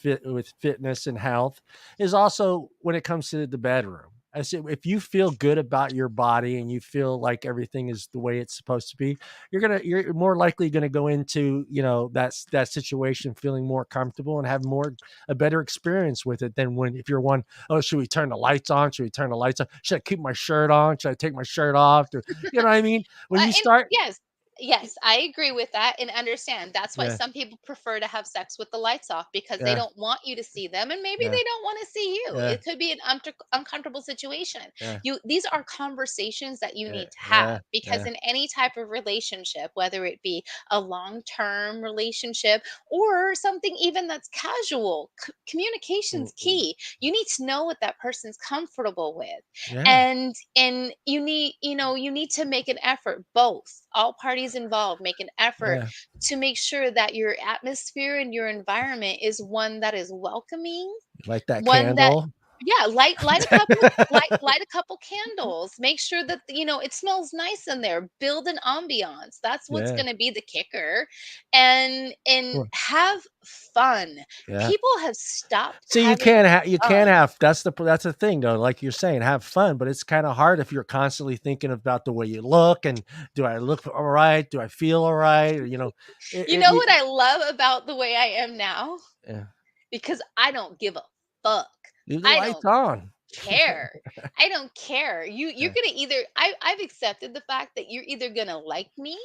Speaker 1: fitness and health, is also when it comes to the bedroom. I said, if you feel good about your body and you feel like everything is the way it's supposed to be, you're more likely gonna go into that situation feeling more comfortable and have a better experience with it than if you're one, oh, should we turn the lights on? Should we turn the lights on? Should I keep my shirt on? Should I take my shirt off? You know what I mean? When you
Speaker 3: And
Speaker 1: start,
Speaker 3: yes, I agree with that and understand. That's why
Speaker 1: yeah,
Speaker 3: some people prefer to have sex with the lights off because they
Speaker 1: yeah,
Speaker 3: don't want you to see them, and maybe
Speaker 1: yeah,
Speaker 3: they don't want to see you.
Speaker 1: yeah,
Speaker 3: It could be an uncomfortable situation.
Speaker 1: yeah,
Speaker 3: These are conversations that you
Speaker 1: yeah,
Speaker 3: need to
Speaker 1: yeah,
Speaker 3: have because
Speaker 1: yeah.
Speaker 3: in any type of relationship, whether it be a long-term relationship or something even that's casual, communication's
Speaker 1: Mm-mm.
Speaker 3: key. You need to know what that person's comfortable with,
Speaker 1: Yeah,
Speaker 3: and you need to make an effort, both all parties involved make an effort
Speaker 1: yeah.
Speaker 3: to make sure that your atmosphere and your environment is one that is welcoming,
Speaker 1: Like that
Speaker 3: one that,
Speaker 1: candle.
Speaker 3: yeah, light a couple of light a couple candles, make sure that it smells nice in there, build an ambiance. That's what's
Speaker 1: Yeah,
Speaker 3: going to be the kicker. And
Speaker 1: well,
Speaker 3: have fun.
Speaker 1: yeah.
Speaker 3: People have stopped
Speaker 1: See,
Speaker 3: having
Speaker 1: you can't
Speaker 3: fun.
Speaker 1: have that's the thing though. Like you're saying, have fun, but it's kind of hard if you're constantly thinking about the way you look and do I look all right? Do I feel all right? Or,
Speaker 3: You know what I love about the way I am now?
Speaker 1: yeah.
Speaker 3: Because I don't give a fuck.
Speaker 1: Leave the
Speaker 3: I
Speaker 1: lights
Speaker 3: don't
Speaker 1: on.
Speaker 3: care. I don't care. You're
Speaker 1: Yeah,
Speaker 3: gonna either I've accepted the fact that you're either gonna like me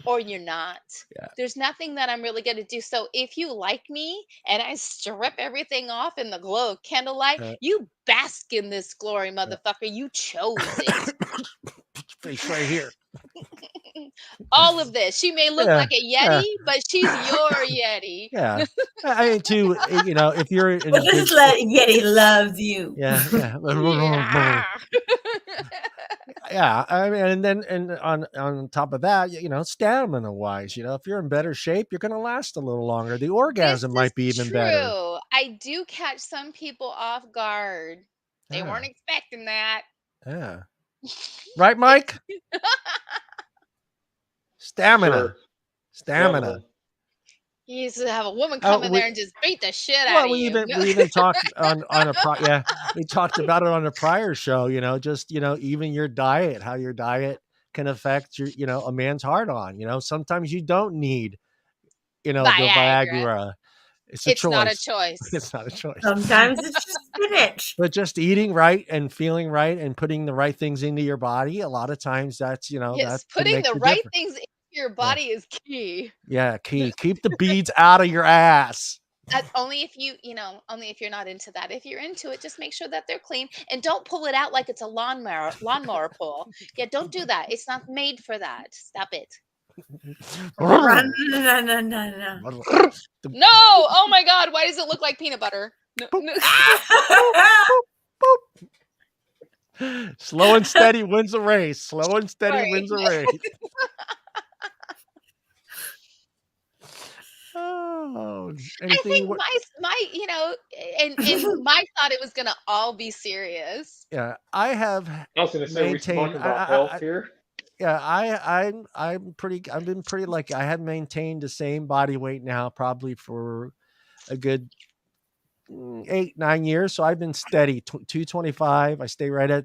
Speaker 3: or you're not.
Speaker 1: yeah,
Speaker 3: There's nothing that I'm really gonna do. So if you like me and I strip everything off in the glow of candlelight,
Speaker 1: yeah,
Speaker 3: you bask in this glory,
Speaker 1: yeah.
Speaker 3: motherfucker. You chose it.
Speaker 1: Put your face right here.
Speaker 3: all of this. She may look like a Yeti, but she's your Yeti.
Speaker 1: Yeah. I mean, too, if you're in
Speaker 2: but this Yeti loves you.
Speaker 1: Yeah.
Speaker 3: Yeah.
Speaker 1: Yeah. I mean, and on top of that, stamina wise, if you're in better shape, you're going to last a little longer. The orgasm might be even better.
Speaker 3: I do catch some people off guard. They weren't expecting that.
Speaker 1: Yeah. Right, Mike? Stamina.
Speaker 3: You used to have a woman come in there and just beat the shit out of you.
Speaker 1: We even talked we talked about it on a prior show, even your diet, how your diet can affect your, a man's heart on, sometimes you don't need, the Viagra. It's a choice.
Speaker 3: Not a choice.
Speaker 1: It's not a choice.
Speaker 2: Sometimes it's just spinach.
Speaker 1: But just eating right and feeling right and putting the right things into your body, a lot of times that's, that's
Speaker 3: putting the right things into your body is key.
Speaker 1: Yeah, key. Keep the beads out of your ass.
Speaker 3: Only if only if you're not into that. If you're into it, just make sure that they're clean and don't pull it out like it's a lawnmower pull. Yeah, don't do that. It's not made for that. Stop it.
Speaker 2: No.
Speaker 3: No! Oh my God! Why does it look like peanut butter? No.
Speaker 1: Slow and steady wins the race. Slow and steady wins the race. Oh,
Speaker 3: I think my and Mike thought it was gonna all be serious.
Speaker 1: Yeah, I was
Speaker 4: gonna say we talking about health here.
Speaker 1: Yeah, I've been pretty lucky. I have maintained the same body weight now probably for a good 8-9 years. So I've been steady 225. I stay right at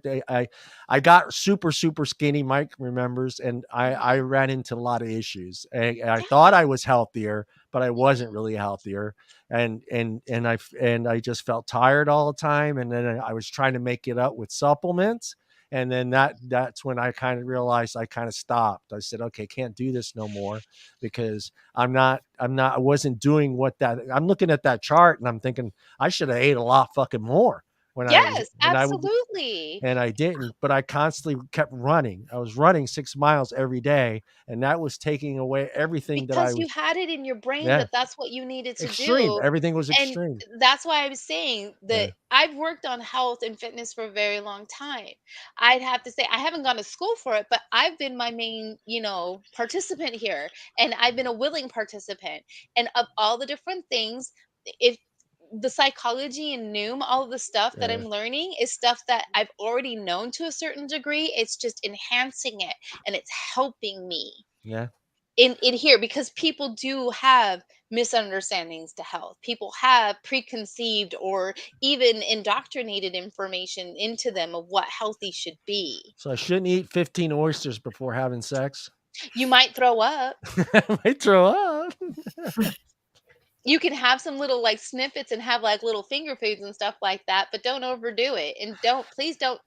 Speaker 1: I got super skinny. Mike remembers, and I ran into a lot of issues. I thought I was healthier, but I wasn't really healthier. And I just felt tired all the time. And then I was trying to make it up with supplements. And then that's when I kind of realized I kind of stopped. I said, okay, can't do this no more because I wasn't doing I'm looking at that chart and I'm thinking I should have ate a lot fucking more.
Speaker 3: Absolutely.
Speaker 1: And I didn't, but I constantly kept running. I was running 6 miles every day, and that was taking away everything
Speaker 3: because you had it in your brain that's what you needed to do.
Speaker 1: Everything was extreme.
Speaker 3: And that's why I was saying that I've worked on health and fitness for a very long time. I'd have to say I haven't gone to school for it, but I've been my main, participant here, and I've been a willing participant. And of all the different things, if the psychology and Noom, all of the stuff that I'm learning is stuff that I've already known to a certain degree. It's just enhancing it and it's helping me.
Speaker 1: Yeah.
Speaker 3: In here, because people do have misunderstandings to health. People have preconceived or even indoctrinated information into them of what healthy should be.
Speaker 1: So I shouldn't eat 15 oysters before having sex.
Speaker 3: You might throw up.
Speaker 1: I might throw up.
Speaker 3: You can have some little snippets and have little finger foods and stuff like that, but don't overdo it. And please don't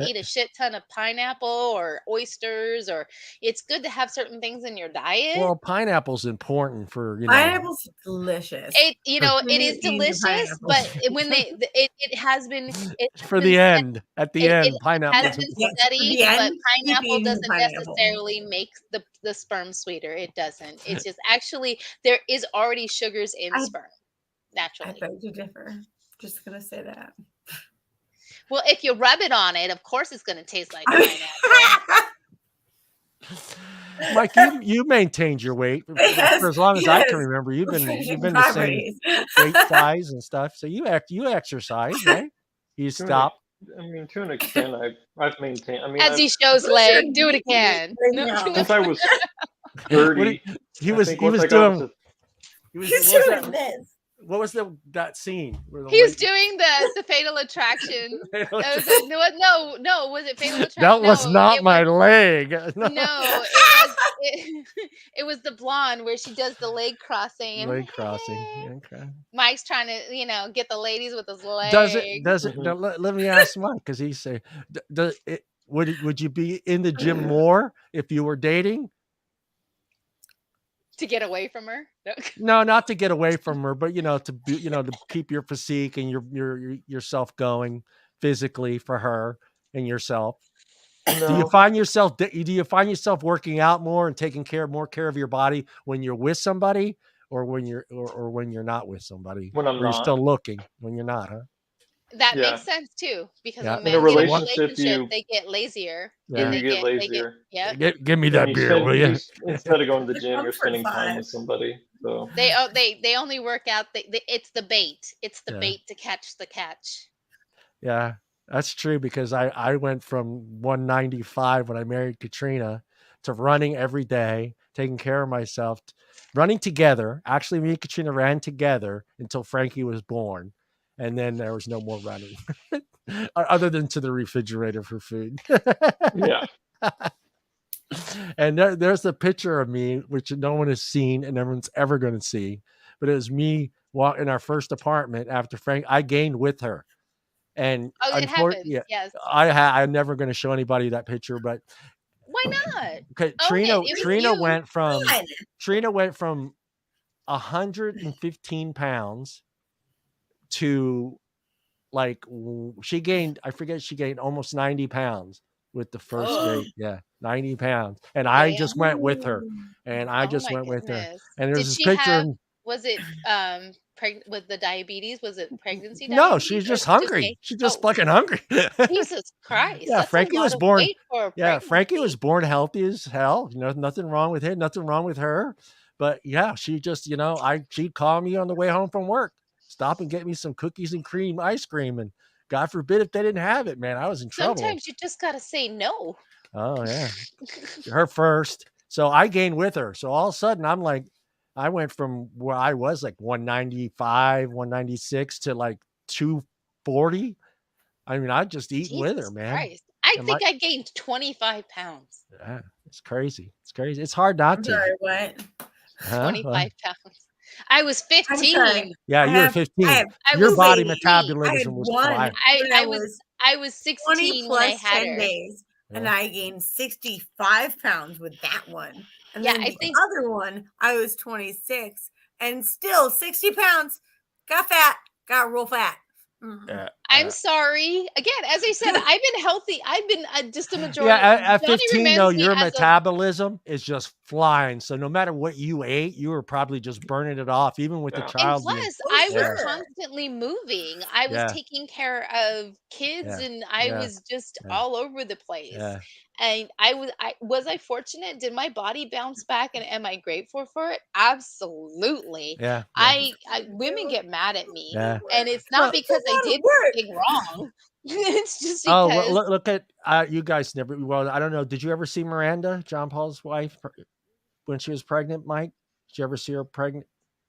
Speaker 3: eat a shit ton of pineapple or oysters, or it's good to have certain things in your diet.
Speaker 1: Well, pineapple's important for,
Speaker 2: Pineapple's delicious.
Speaker 3: It is delicious, but when it has been
Speaker 1: for the end. At the end, pineapple
Speaker 3: has been studied, but pineapple doesn't necessarily make the sperm sweeter. It doesn't. It's just actually there is already sugars in sperm naturally.
Speaker 2: I beg to differ. Just gonna say that.
Speaker 3: Well, if you rub it on it, of course it's gonna taste like pineapple.
Speaker 1: Mike, you maintained your weight for as long as I can remember. You've been the same weight size and stuff. So you exercise, right? You stop.
Speaker 4: To an extent, I've maintained.
Speaker 3: As he shows leg, do it again.
Speaker 4: Since I was 30,
Speaker 1: he was doing this. What was that scene?
Speaker 3: He was doing the Fatal Attraction. No, was it Fatal Attraction?
Speaker 1: That was not my leg.
Speaker 3: No, it was the blonde where she does the leg crossing.
Speaker 1: Leg crossing. Okay.
Speaker 3: Mike's trying to, get the ladies with his leg.
Speaker 1: Does it? No, let me ask Mike, because he say, would you be in the gym more if you were dating?
Speaker 3: To get away from her?
Speaker 1: No, not to get away from her, but to keep your physique and yourself going physically for her and yourself.
Speaker 4: No.
Speaker 1: Do you find yourself working out more and taking more care of your body when you're with somebody, or when you're not with somebody?
Speaker 4: When I'm
Speaker 1: or you're
Speaker 4: not.
Speaker 1: still looking when you're not, huh?
Speaker 3: That
Speaker 4: Yeah.
Speaker 3: makes sense too, because
Speaker 1: Yeah.
Speaker 3: when
Speaker 4: In a
Speaker 3: men get in a
Speaker 4: relationship,
Speaker 3: relationship, they get lazier
Speaker 1: Yeah.
Speaker 3: and
Speaker 4: you get
Speaker 3: they get,
Speaker 4: lazier.
Speaker 3: yep.
Speaker 1: Give me
Speaker 4: And
Speaker 1: that beer, will you?
Speaker 4: instead of going to the gym, you're
Speaker 2: Comes for
Speaker 4: spending time
Speaker 2: 5.
Speaker 4: with somebody. So
Speaker 3: They only work out. It's the bait. It's the
Speaker 1: Yeah.
Speaker 3: bait to catch the catch.
Speaker 1: Yeah, that's true, because I went from 195 when I married Katrina to running every day, taking care of myself, running together. Actually, me and Katrina ran together until Frankie was born. And then there was no more running other than to the refrigerator for food.
Speaker 4: yeah.
Speaker 1: And there's a picture of me, which no one has seen and everyone's ever going to see. But it was me in our first apartment after Frank. I gained with her. And
Speaker 3: Oh, it happens.
Speaker 1: unfortunately,
Speaker 3: Yes.
Speaker 1: I'm never going to show anybody that picture, but
Speaker 3: Why not?
Speaker 1: okay,
Speaker 3: Own it. It was
Speaker 1: Trina
Speaker 3: you.
Speaker 1: went from
Speaker 2: Fun.
Speaker 1: 115 pounds to like she gained almost 90 pounds with the first
Speaker 2: Oh.
Speaker 1: date. Yeah, 90 pounds. And I
Speaker 3: Damn.
Speaker 1: just went with her. And I
Speaker 3: Oh
Speaker 1: just
Speaker 3: my
Speaker 1: went with her.
Speaker 3: goodness.
Speaker 1: And there's
Speaker 3: Did
Speaker 1: this
Speaker 3: she
Speaker 1: picture.
Speaker 3: have? Was it pregnant with the diabetes? Was it pregnancy
Speaker 1: No,
Speaker 3: diabetes?
Speaker 1: she's
Speaker 3: Or
Speaker 1: just
Speaker 3: just
Speaker 1: hungry. She's just
Speaker 3: oh,
Speaker 1: fucking hungry.
Speaker 3: Jesus Christ.
Speaker 1: Yeah,
Speaker 3: That's a
Speaker 1: Frankie
Speaker 3: lot
Speaker 1: was
Speaker 3: of
Speaker 1: born.
Speaker 3: weight for a
Speaker 1: Yeah, Frankie was
Speaker 3: pregnancy.
Speaker 1: born healthy as hell. Nothing wrong with him. Nothing wrong with her. But yeah, she just, she'd call me on the way home from work, stop and get me some cookies and cream ice cream, and God forbid if they didn't have it, man, I was in trouble.
Speaker 3: Sometimes you just gotta say no.
Speaker 1: Oh yeah, her first. So I gained with her. So all of a sudden, I went from where I was like 195, 196 to like 240. I mean, I just eating with her,
Speaker 3: Jesus
Speaker 1: man.
Speaker 3: Christ. I
Speaker 1: And
Speaker 3: think I gained 25 pounds.
Speaker 1: yeah, it's crazy. It's crazy. It's hard not
Speaker 2: I'm
Speaker 1: to.
Speaker 2: sorry, what?
Speaker 1: Huh?
Speaker 3: 25 pounds. I was
Speaker 2: I'm
Speaker 3: 15.
Speaker 2: sorry.
Speaker 1: Yeah, you were
Speaker 2: I
Speaker 1: 15.
Speaker 2: have
Speaker 1: Your
Speaker 2: two
Speaker 1: body
Speaker 2: babies. I had
Speaker 1: metabolism was
Speaker 2: one
Speaker 1: fire.
Speaker 2: when
Speaker 3: I
Speaker 2: I
Speaker 3: was
Speaker 2: was
Speaker 3: I was
Speaker 2: 20
Speaker 3: 16 when I
Speaker 2: plus
Speaker 3: had
Speaker 2: 10
Speaker 3: her.
Speaker 2: days, and
Speaker 1: Yeah.
Speaker 2: I gained 65 pounds with that one. And
Speaker 3: Yeah,
Speaker 2: then
Speaker 3: I
Speaker 2: the
Speaker 3: think
Speaker 2: other one, I was 26 and still 60 pounds. Got fat, got real fat. Mhm.
Speaker 3: I'm sorry. Again, as I said, I've been healthy. I've been just a
Speaker 1: Yeah,
Speaker 3: majority.
Speaker 1: at
Speaker 3: Johnny
Speaker 1: 15 though,
Speaker 3: reminds me
Speaker 1: your
Speaker 3: as a
Speaker 1: metabolism is just flying. So no matter what you ate, you were probably just burning it off, even with the
Speaker 4: Yeah.
Speaker 3: and
Speaker 1: child being.
Speaker 3: plus
Speaker 2: Oh,
Speaker 3: I was
Speaker 1: Yeah,
Speaker 2: sure.
Speaker 3: constantly moving. I was
Speaker 1: yeah,
Speaker 3: taking care of kids
Speaker 1: yeah,
Speaker 3: and I
Speaker 1: yeah,
Speaker 3: was just
Speaker 1: yeah,
Speaker 3: all over the place.
Speaker 1: yeah,
Speaker 3: And I fortunate? Did my body bounce back and am I grateful for it? Absolutely.
Speaker 1: yeah, yeah,
Speaker 3: Women get mad at me
Speaker 1: yeah.
Speaker 3: and it's not
Speaker 1: Well,
Speaker 2: It's a
Speaker 3: because I
Speaker 2: lot
Speaker 3: did
Speaker 2: of work.
Speaker 3: something wrong. It's just
Speaker 1: oh, well,
Speaker 3: because
Speaker 1: look at you guys never. Well, I don't know. Did you ever see Miranda, John Paul's wife, when she was pregnant? Mike, did you ever see her pregnant,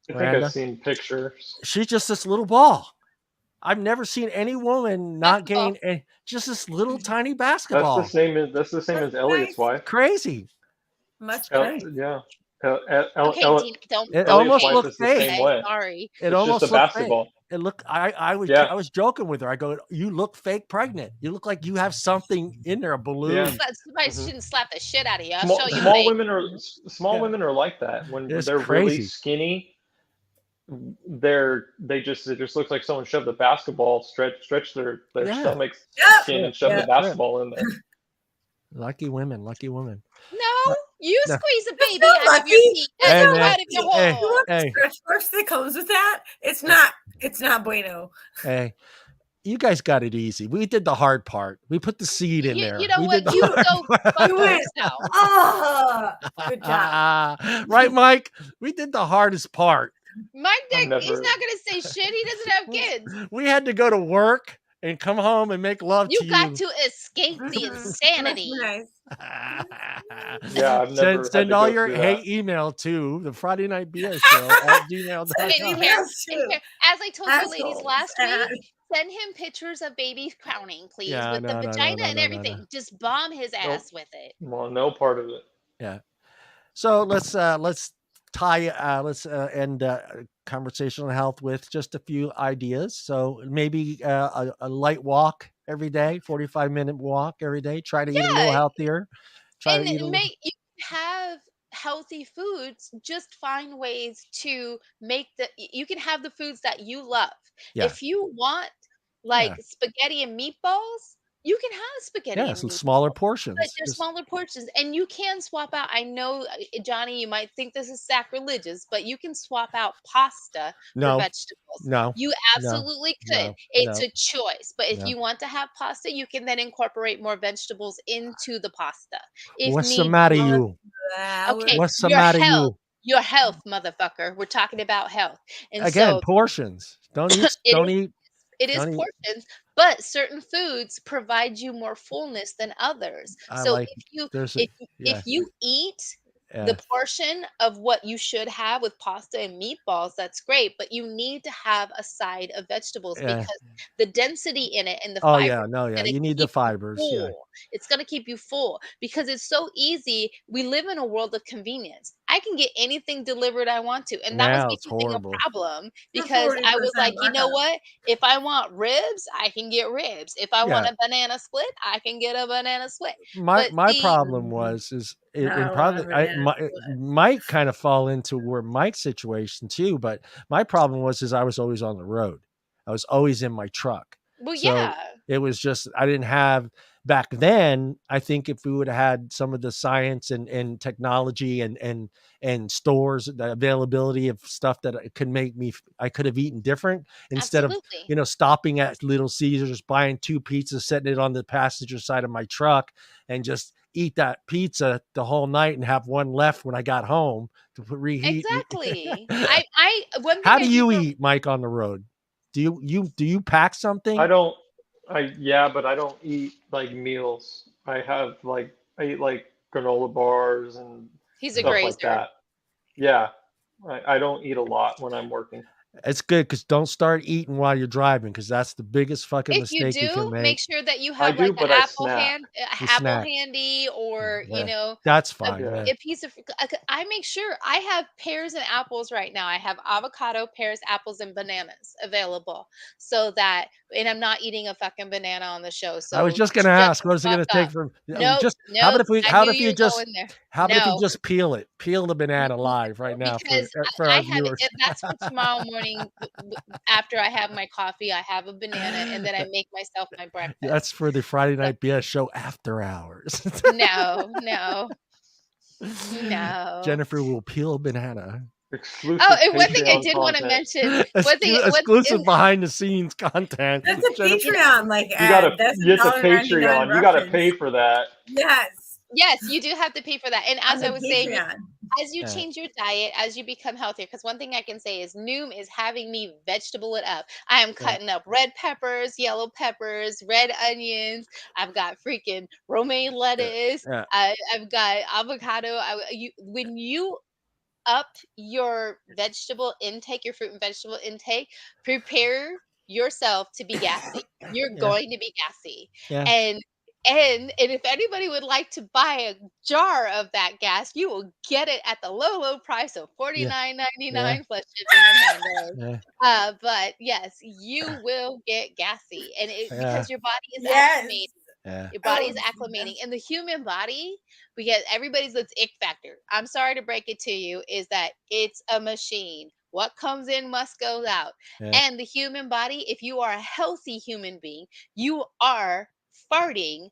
Speaker 4: I think I've
Speaker 1: Miranda?
Speaker 4: seen pictures.
Speaker 1: She's just this little ball. I've never seen any woman not
Speaker 3: basketball.
Speaker 1: gain just this little tiny
Speaker 4: That's the
Speaker 1: basketball.
Speaker 4: same as Elliot's
Speaker 2: Nice.
Speaker 4: wife.
Speaker 1: Crazy.
Speaker 2: Must be
Speaker 1: Crazy.
Speaker 2: nice.
Speaker 4: Yeah.
Speaker 3: Okay, Dean, don't
Speaker 1: It
Speaker 4: Elliot's
Speaker 1: almost
Speaker 3: okay,
Speaker 4: wife
Speaker 1: looked
Speaker 4: is the
Speaker 1: fake.
Speaker 4: same
Speaker 3: okay,
Speaker 4: way.
Speaker 3: sorry.
Speaker 1: It
Speaker 4: It's just a
Speaker 1: almost looked fake.
Speaker 4: basketball.
Speaker 1: It looked. I
Speaker 4: Yeah.
Speaker 1: was joking with her. I go, you look fake pregnant. You look like you have something in there, a balloon.
Speaker 4: Yeah.
Speaker 3: Somebody
Speaker 4: Mhm.
Speaker 3: shouldn't slap the shit out of you. I'll show you
Speaker 4: Small
Speaker 3: fake.
Speaker 4: women are
Speaker 1: Yeah,
Speaker 4: women are like that when
Speaker 1: it's
Speaker 4: they're really
Speaker 1: crazy.
Speaker 4: skinny. It just looks like someone shoved a basketball, stretch their
Speaker 1: Yeah,
Speaker 4: stomach
Speaker 2: Yep.
Speaker 4: skin and
Speaker 1: that's
Speaker 4: shoved
Speaker 1: it.
Speaker 4: the
Speaker 2: Yep.
Speaker 1: That's it.
Speaker 4: basketball in there.
Speaker 1: Lucky women. Lucky women.
Speaker 3: No, you
Speaker 1: No.
Speaker 3: squeeze a
Speaker 2: That's
Speaker 3: baby
Speaker 2: not
Speaker 3: out of your
Speaker 2: lucky.
Speaker 3: feet,
Speaker 2: That's
Speaker 1: Hey
Speaker 2: not
Speaker 1: man.
Speaker 3: out of your
Speaker 2: lucky.
Speaker 1: Hey.
Speaker 2: You
Speaker 3: hole.
Speaker 2: want the
Speaker 1: Hey.
Speaker 2: stretch marks that comes with that? It's not bueno.
Speaker 1: Hey. You guys got it easy. We did the hard part. We put the seed in there.
Speaker 3: You know
Speaker 1: We
Speaker 3: what?
Speaker 1: did the
Speaker 3: You
Speaker 1: hard
Speaker 3: go fuck
Speaker 2: You went,
Speaker 3: yourself.
Speaker 2: good job.
Speaker 1: Right, Mike? We did the hardest part.
Speaker 3: My
Speaker 4: I've
Speaker 3: dick, he's
Speaker 4: never.
Speaker 3: not gonna say shit. He doesn't have kids.
Speaker 1: We had to go to work and come home and make love
Speaker 3: You
Speaker 1: to
Speaker 3: got
Speaker 1: you.
Speaker 3: to escape the
Speaker 2: Must
Speaker 3: insanity.
Speaker 2: be nice.
Speaker 4: Yeah, I've never had
Speaker 1: Send
Speaker 4: to
Speaker 1: all
Speaker 4: go
Speaker 1: your
Speaker 4: through
Speaker 1: hate
Speaker 4: that.
Speaker 1: email to the Friday Night BS show at
Speaker 2: Send
Speaker 1: gmail.com.
Speaker 2: emails
Speaker 3: And
Speaker 2: too.
Speaker 3: here, as I told you ladies
Speaker 2: Assholes.
Speaker 3: last week, send him pictures of baby crowning, please,
Speaker 1: Yeah,
Speaker 3: with the
Speaker 1: no,
Speaker 3: vagina and
Speaker 1: no.
Speaker 3: everything. Just bomb his
Speaker 4: Nope.
Speaker 3: ass with it.
Speaker 4: Well, no part of it.
Speaker 1: Yeah. So let's end conversational health with just a few ideas. So maybe a light walk every day, 45-minute walk every day. Try to eat a little
Speaker 3: Yeah,
Speaker 1: healthier. Try to eat a
Speaker 3: and
Speaker 1: little.
Speaker 3: you have healthy foods. Just find ways to make you can have the foods that you love.
Speaker 1: Yeah.
Speaker 3: If you want
Speaker 1: Yeah.
Speaker 3: like spaghetti and meatballs, You can have spaghetti and
Speaker 1: some
Speaker 3: meatballs,
Speaker 1: smaller portions.
Speaker 3: but they're smaller portions, and you can swap out. I know, Johnny, you might think this is sacrilegious, but you can swap out pasta for
Speaker 1: No,
Speaker 3: vegetables.
Speaker 1: no,
Speaker 3: You
Speaker 1: no,
Speaker 3: absolutely could.
Speaker 1: no,
Speaker 3: It's
Speaker 1: no,
Speaker 3: a choice. But if
Speaker 1: no.
Speaker 3: you want to have pasta, you can then incorporate more vegetables into the pasta if
Speaker 1: What's the
Speaker 3: need
Speaker 1: matter,
Speaker 3: be.
Speaker 1: you?
Speaker 3: Okay,
Speaker 1: What's the
Speaker 3: your
Speaker 1: matter,
Speaker 3: health.
Speaker 1: you?
Speaker 3: Your health, motherfucker. We're talking about health. And
Speaker 1: Again,
Speaker 3: so
Speaker 1: portions. Don't eat.
Speaker 3: it
Speaker 1: Don't
Speaker 3: is
Speaker 1: eat.
Speaker 3: it is
Speaker 1: Don't eat.
Speaker 3: portions, but certain foods provide you more fullness than others.
Speaker 1: I
Speaker 3: So
Speaker 1: like. There's a
Speaker 3: if
Speaker 1: yeah.
Speaker 3: you eat the
Speaker 1: Yeah.
Speaker 3: portion of what you should have with pasta and meatballs, that's great, but you need to have a side of vegetables
Speaker 1: Yeah.
Speaker 3: because the density in it and the
Speaker 1: Oh
Speaker 3: fiber
Speaker 1: yeah. No.
Speaker 3: is
Speaker 1: Yeah.
Speaker 3: going to
Speaker 1: You need the
Speaker 3: keep you
Speaker 1: fibers. Yeah.
Speaker 3: full. It's going to keep you full because it's so easy. We live in a world of convenience. I can get anything delivered I want to, and that was
Speaker 1: Now it's
Speaker 3: becoming a
Speaker 1: horrible.
Speaker 3: problem
Speaker 2: For
Speaker 3: because I was
Speaker 2: 40%
Speaker 3: like, you know
Speaker 2: markup.
Speaker 3: what? If I want ribs, I can get ribs. If I want
Speaker 1: Yeah.
Speaker 3: a banana split, I can get a banana split.
Speaker 1: My
Speaker 3: But
Speaker 1: my
Speaker 3: see,
Speaker 1: problem was is it,
Speaker 2: I
Speaker 1: and
Speaker 2: want a
Speaker 1: probably I
Speaker 2: banana split.
Speaker 1: might kind of fall into where Mike's situation too. But my problem was is I was always on the road. I was always in my truck.
Speaker 3: well,
Speaker 1: So
Speaker 3: yeah,
Speaker 1: it was just I didn't have back then. I think if we would have had some of the science and technology and stores, the availability of stuff that it could make me I could have eaten different instead of
Speaker 3: absolutely.
Speaker 1: stopping at Little Caesars, buying 2 pizzas, setting it on the passenger side of my truck, and just eat that pizza the whole night and have one left when I got home to reheat.
Speaker 3: Exactly. I one thing
Speaker 1: How
Speaker 3: I
Speaker 1: do
Speaker 3: do
Speaker 1: you
Speaker 3: for
Speaker 1: eat, Mike, on the road? Do you pack
Speaker 4: I
Speaker 1: something?
Speaker 4: don't. But I don't eat like meals. I eat like granola bars and
Speaker 3: he's a
Speaker 1: Yeah.
Speaker 4: stuff like
Speaker 3: grazer.
Speaker 4: that. Yeah, I don't eat a lot when I'm working.
Speaker 1: It's good because don't start eating while you're driving because that's the biggest fucking
Speaker 3: If you
Speaker 1: mistake you can
Speaker 3: do, make
Speaker 1: make.
Speaker 3: sure that you
Speaker 4: I
Speaker 3: have
Speaker 4: do,
Speaker 3: like
Speaker 4: but I snack.
Speaker 1: You
Speaker 3: a apple
Speaker 1: snack.
Speaker 3: handy, or
Speaker 1: Yeah, that's fine.
Speaker 4: Yeah.
Speaker 1: Yeah,
Speaker 3: a piece of. I make sure I have pears and apples right now. I have avocado, pears, apples, and bananas available, so that, and I'm not eating a fucking banana on the show.
Speaker 1: I was
Speaker 3: So
Speaker 1: just gonna
Speaker 3: shut
Speaker 1: ask,
Speaker 3: the
Speaker 1: what is it
Speaker 3: fuck
Speaker 1: gonna
Speaker 3: up.
Speaker 1: take from?
Speaker 3: Nope,
Speaker 1: Just
Speaker 3: nope. I
Speaker 1: how
Speaker 3: knew
Speaker 1: about if
Speaker 3: you
Speaker 1: you
Speaker 3: were
Speaker 1: just
Speaker 3: going there.
Speaker 1: how about if you
Speaker 3: No,
Speaker 1: just peel the banana live right now
Speaker 3: because
Speaker 1: for
Speaker 3: I
Speaker 1: our
Speaker 3: have
Speaker 1: viewers.
Speaker 3: it. That's for tomorrow morning. After I have my coffee, I have a banana, and then I make myself my
Speaker 1: That's
Speaker 3: breakfast.
Speaker 1: for the Friday
Speaker 3: So
Speaker 1: Night BS show after hours.
Speaker 3: no, no, no.
Speaker 1: Jennifer will peel a banana.
Speaker 3: Oh,
Speaker 4: Exclusive
Speaker 3: and one thing I
Speaker 4: Patreon
Speaker 3: did want to
Speaker 4: content.
Speaker 3: mention, one thing, what
Speaker 1: Exclusive
Speaker 3: is,
Speaker 1: behind the scenes content.
Speaker 2: That's a
Speaker 1: Jennifer,
Speaker 2: Patreon like
Speaker 4: You gotta
Speaker 2: ad. That's a
Speaker 4: get the
Speaker 2: $1.99
Speaker 4: Patreon. You gotta pay
Speaker 2: reference.
Speaker 4: for that.
Speaker 2: Yes,
Speaker 3: yes, you do have to pay for that. And
Speaker 2: on
Speaker 3: as
Speaker 2: the
Speaker 3: I was saying,
Speaker 2: Patreon.
Speaker 3: as you
Speaker 1: yeah,
Speaker 3: change your diet, as you become healthier, because one thing I can say is Noom is having me vegetable it up. I am
Speaker 1: yeah,
Speaker 3: cutting up red peppers, yellow peppers, red onions. I've got freaking romaine
Speaker 1: yeah,
Speaker 3: lettuce.
Speaker 1: yeah,
Speaker 3: I've got avocado. When you up your vegetable intake, your fruit and vegetable intake, prepare yourself to be gassy. You're
Speaker 1: yeah,
Speaker 3: going to be gassy.
Speaker 1: yeah,
Speaker 3: And and if anybody would like to buy a jar of that gas, you will get it at the low price of
Speaker 1: yeah, yeah,
Speaker 3: 49.99 plus shipping and handling.
Speaker 1: yeah,
Speaker 3: But yes, you will get gassy, and
Speaker 1: yeah,
Speaker 3: because your body is
Speaker 2: Yes.
Speaker 3: acclimating.
Speaker 1: yeah.
Speaker 3: Your body
Speaker 2: Oh,
Speaker 3: is acclimating,
Speaker 2: Jesus.
Speaker 3: and the human body, because everybody's this ick factor. I'm sorry to break it to you, is that it's a machine. What comes in must go out.
Speaker 1: Yeah.
Speaker 3: And the human body, if you are a healthy human being, you are farting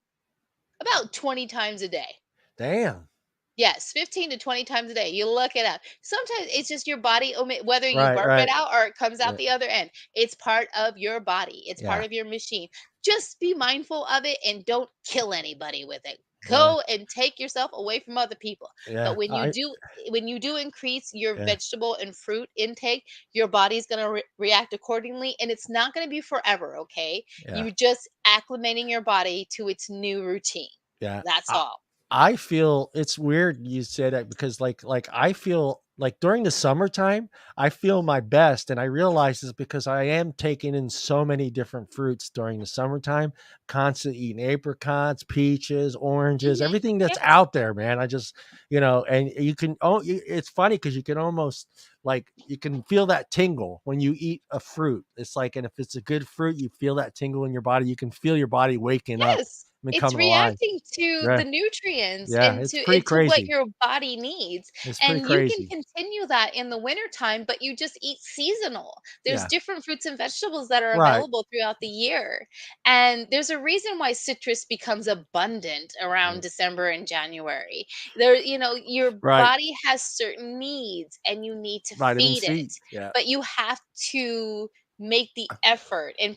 Speaker 3: about 20 times a day.
Speaker 1: Damn.
Speaker 3: Yes, 15 to 20 times a day. You look it up. Sometimes it's just your body omit, whether you
Speaker 1: Right,
Speaker 3: burp it
Speaker 1: right.
Speaker 3: out or it comes out
Speaker 1: Yeah,
Speaker 3: the other end. It's part of your body. It's part
Speaker 1: yeah,
Speaker 3: of your machine. Just be mindful of it and don't kill anybody with it.
Speaker 1: yeah,
Speaker 3: Go and take yourself away from other people.
Speaker 1: yeah.
Speaker 3: But when you do increase your
Speaker 1: Yeah,
Speaker 3: vegetable and fruit intake, your body's going to react accordingly, and it's not going to be forever, okay?
Speaker 1: yeah,
Speaker 3: You just acclimating your body to its new routine.
Speaker 1: yeah.
Speaker 3: That's all.
Speaker 1: I feel it's weird you say that because like I feel like during the summertime I feel my best, and I realize this because I am taking in so many different fruits during the summertime, constantly eating apricots, peaches, oranges,
Speaker 3: Mhm.
Speaker 1: everything that's
Speaker 3: Yes.
Speaker 1: out there, man. I just and you can it's funny because you can almost like you can feel that tingle when you eat a fruit. It's like, and if it's a good fruit, you feel that tingle in your body. You can feel your body waking up
Speaker 3: Yes. It's
Speaker 1: coming alive.
Speaker 3: reacting to
Speaker 1: Yeah.
Speaker 3: the nutrients
Speaker 1: Yeah,
Speaker 3: and
Speaker 1: it's
Speaker 3: to
Speaker 1: pretty
Speaker 3: what
Speaker 1: crazy.
Speaker 3: your body needs.
Speaker 1: It's pretty
Speaker 3: And you can
Speaker 1: crazy.
Speaker 3: continue that in the wintertime, but you just eat seasonal. There's
Speaker 1: Yeah.
Speaker 3: different fruits and vegetables that are
Speaker 1: Right.
Speaker 3: available throughout the year. And there's a reason why citrus becomes abundant around December and January. There, your
Speaker 1: Right.
Speaker 3: body has certain needs and you need to
Speaker 1: Vitamin
Speaker 3: feed
Speaker 1: C.
Speaker 3: it.
Speaker 1: Yeah.
Speaker 3: But you have to make the effort, and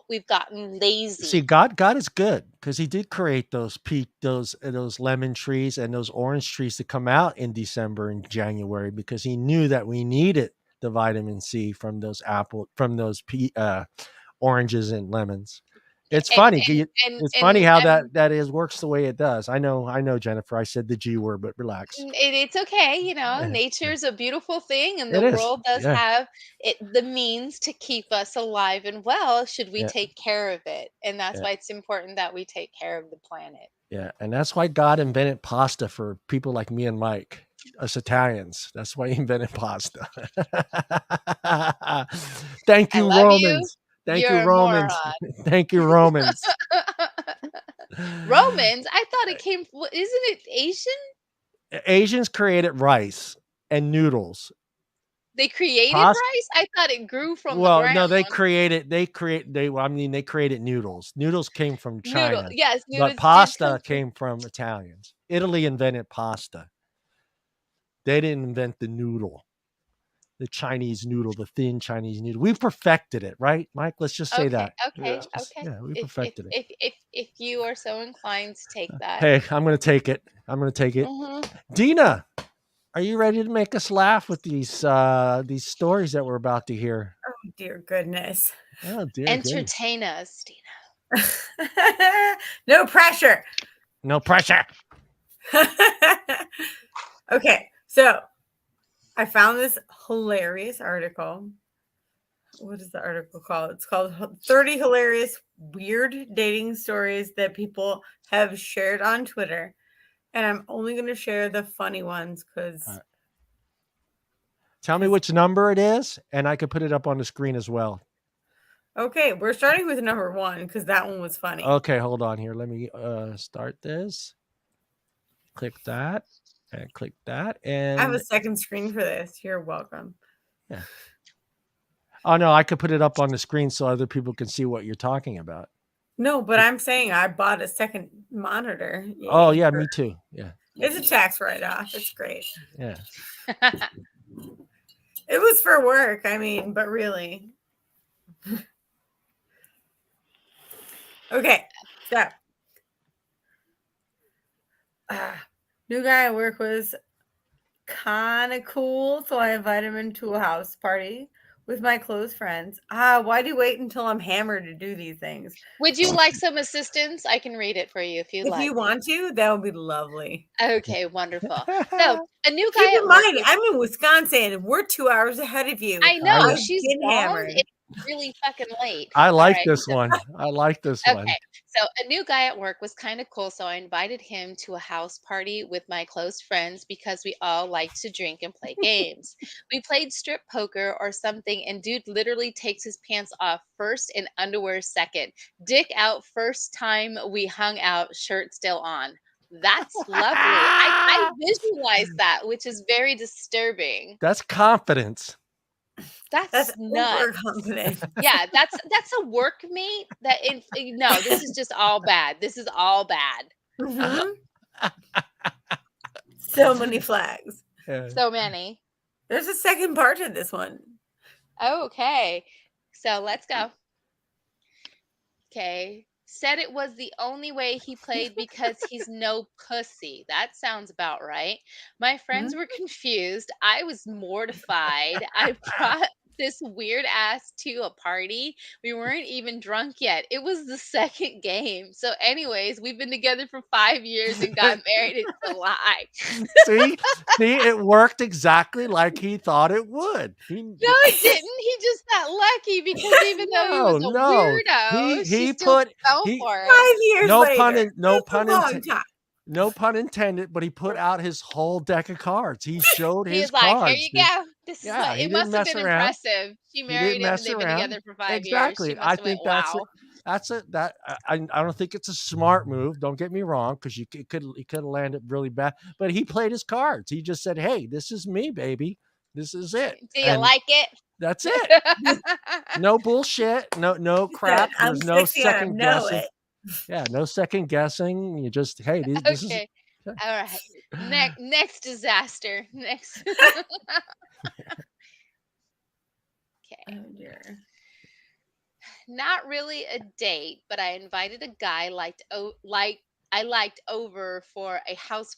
Speaker 3: we've gotten lazy.
Speaker 1: See, God is good because He did create those those lemon trees and those orange trees to come out in December and January because He knew that we needed the vitamin C from those oranges and lemons. It's funny. It's funny how that is works the way it does. I know, Jennifer. I said the G word, but relax.
Speaker 3: It's okay. Nature's a beautiful thing, and
Speaker 1: It
Speaker 3: the
Speaker 1: is.
Speaker 3: world does
Speaker 1: Yeah.
Speaker 3: have the means to keep us alive and well should we
Speaker 1: Yeah.
Speaker 3: take care of it. And that's
Speaker 1: Yeah.
Speaker 3: why it's important that we take care of the planet.
Speaker 1: Yeah, and that's why God invented pasta for people like me and Mike, us Italians. That's why He invented pasta. Thank
Speaker 3: I
Speaker 1: you,
Speaker 3: love you.
Speaker 1: Romans. Thank you,
Speaker 3: You're a
Speaker 1: Romans.
Speaker 3: moron.
Speaker 1: Thank you, Romans.
Speaker 3: Romans? I thought it came. Isn't it Asian?
Speaker 1: Asians created rice and noodles.
Speaker 3: They created
Speaker 1: Pasta.
Speaker 3: rice? I thought it grew from the
Speaker 1: Well,
Speaker 3: ground.
Speaker 1: no, they created noodles. Noodles came from China.
Speaker 3: Yes, noodles
Speaker 1: But
Speaker 3: did
Speaker 1: pasta
Speaker 3: come from.
Speaker 1: came from Italians. Italy invented pasta. They didn't invent the noodle. The Chinese noodle, the thin Chinese noodle. We perfected it, right, Mike? Let's just say that.
Speaker 3: Okay.
Speaker 1: Yeah, we
Speaker 3: If
Speaker 1: perfected it.
Speaker 3: if you are so inclined to take that.
Speaker 1: Hey, I'm going to take it.
Speaker 3: Mhm.
Speaker 1: Deana, are you ready to make us laugh with these stories that we're about to hear?
Speaker 2: Oh, dear goodness.
Speaker 1: Oh, dear
Speaker 3: Entertain us,
Speaker 2: Deana. No pressure.
Speaker 1: No pressure.
Speaker 2: Okay, so I found this hilarious article. What is the article called? It's called 30 Hilarious Weird Dating Stories That People Have Shared on Twitter. And I'm only going to share the funny ones because...
Speaker 1: Tell me which number it is, and I could put it up on the screen as well.
Speaker 2: Okay, we're starting with number 1 because that one was funny.
Speaker 1: Okay, hold on here. Let me start this. Click that, and click that. And
Speaker 2: I have a second screen for this. You're welcome.
Speaker 1: Yeah. Oh, no, I could put it up on the screen so other people can see what you're talking about.
Speaker 2: No, but I'm saying I bought a second monitor.
Speaker 1: Oh, yeah, me too. Yeah.
Speaker 2: It's a tax write-off. It's great.
Speaker 1: Yeah.
Speaker 2: It was for work, but really. Okay, so new guy at work was kind of cool, so I invited him to a house party with my close friends. Why do you wait until I'm hammered to do these things?
Speaker 3: Would you like some assistance? I can read it for you if you'd like.
Speaker 2: If you want to, that would be lovely.
Speaker 3: Okay, wonderful. So a new guy.
Speaker 2: Keep in mind, I'm in Wisconsin. We're 2 hours ahead of you.
Speaker 3: I know. She's hammered. It's really fucking late.
Speaker 1: I like this one. I like this one.
Speaker 3: Okay, so a new guy at work was kind of cool, so I invited him to a house party with my close friends because we all like to drink and play games. We played strip poker or something, and dude literally takes his pants off first and underwear second. Dick out first time we hung out, shirt still on. That's lovely. I visualize that, which is very disturbing.
Speaker 1: That's confidence.
Speaker 3: That's nuts.
Speaker 2: Overconfident.
Speaker 3: Yeah, that's a workmate no, this is just all bad. This is all bad.
Speaker 2: Mm-hmm. So many flags.
Speaker 1: Yeah.
Speaker 3: So many.
Speaker 2: There's a second part to this one.
Speaker 3: Okay. So let's go. Okay. Said it was the only way he played because he's no pussy. That sounds about right. My friends were confused. I was mortified. I brought this weird ass to a party. We weren't even drunk yet. It was the second game. So anyways, we've been together for 5 years and got married in July.
Speaker 1: See, it worked exactly like he thought it would.
Speaker 3: No, it didn't. He just got lucky because even though he was a weirdo,
Speaker 1: he
Speaker 3: still
Speaker 1: put
Speaker 3: fell for it.
Speaker 2: 5 years later.
Speaker 1: No pun intended, but he put out his whole deck of cards. He showed his
Speaker 3: was like,
Speaker 1: cards.
Speaker 3: here you go. This
Speaker 1: Yeah,
Speaker 3: is
Speaker 1: he
Speaker 3: it
Speaker 1: didn't
Speaker 3: must have
Speaker 1: mess
Speaker 3: been
Speaker 1: around.
Speaker 3: impressive. She married him and they've been together for 5 years.
Speaker 1: Exactly.
Speaker 3: She must have went, wow.
Speaker 1: That's it. That I don't think it's a smart move. Don't get me wrong, because he could have landed really bad. But he played his cards. He just said, "Hey, this is me, baby. This is it."
Speaker 3: Do you
Speaker 1: And
Speaker 3: like it?
Speaker 1: that's it. No bullshit. No crap.
Speaker 2: I'm
Speaker 1: There's no
Speaker 2: sexy and I
Speaker 1: second
Speaker 2: know
Speaker 1: guessing.
Speaker 2: it.
Speaker 1: Yeah, no second guessing. You just, hey, this is.
Speaker 3: Okay. All right. Next disaster. Next. Okay.
Speaker 2: Oh dear.
Speaker 3: Not really a date, but I invited a guy I liked over for a house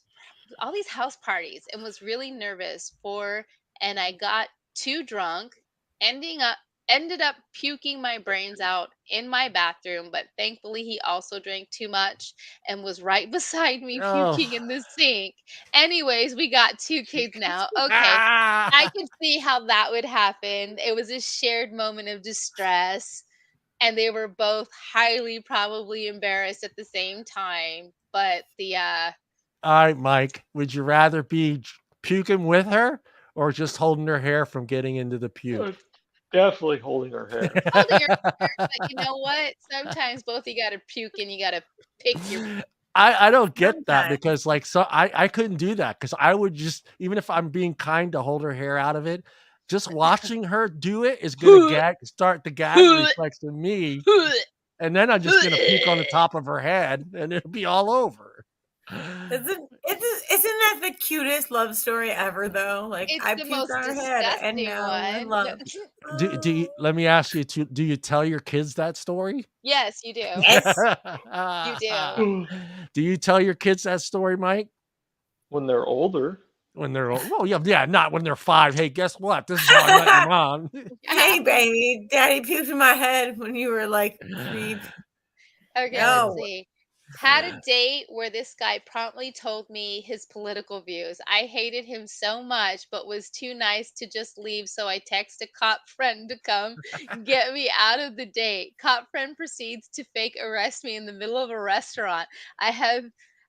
Speaker 3: all these house parties and was really nervous for and I got too drunk, ending up ended up puking my brains out in my bathroom, but thankfully he also drank too much and was right beside me
Speaker 1: Oh.
Speaker 3: puking in the sink. Anyways, we got 2 kids now. Okay.
Speaker 1: Ah!
Speaker 3: I could see how that would happen. It was a shared moment of distress and they were both highly probably embarrassed at the same time. But
Speaker 1: All right, Mike. Would you rather be puking with her or just holding her hair from getting into the puke?
Speaker 4: Definitely holding her hair.
Speaker 3: holding your hair, but you know what? Sometimes both you gotta puke and you gotta pick your
Speaker 1: I don't get that,
Speaker 2: Sometimes.
Speaker 1: because like, so I couldn't do that, because I would just, even if I'm being kind to hold her hair out of it, just watching her do it is gonna start the gag reflex in me, and then I'm just gonna puke on the top of her head and it'll be all over.
Speaker 2: Isn't that the cutest love story ever though? Like
Speaker 3: It's
Speaker 2: I
Speaker 3: the
Speaker 2: puked
Speaker 3: most
Speaker 2: on her head and
Speaker 3: disgusting
Speaker 2: now we're in
Speaker 3: one.
Speaker 2: love.
Speaker 1: Do you, let me ask you, do you tell your kids that story?
Speaker 3: Yes, you do.
Speaker 2: Yes.
Speaker 3: You do.
Speaker 1: Do you tell your kids that story, Mike?
Speaker 4: When they're older.
Speaker 1: When they're old? Well, yeah, not when they're 5. Hey, guess what? This is how I met your mom.
Speaker 2: Hey baby, daddy puked in my head when you were like 3.
Speaker 3: Okay,
Speaker 2: No.
Speaker 3: let's see. Had a date where this guy promptly told me his political views. I hated him so much, but was too nice to just leave. So I text a cop friend to come get me out of the date. Cop friend proceeds to fake arrest me in the middle of a restaurant. I have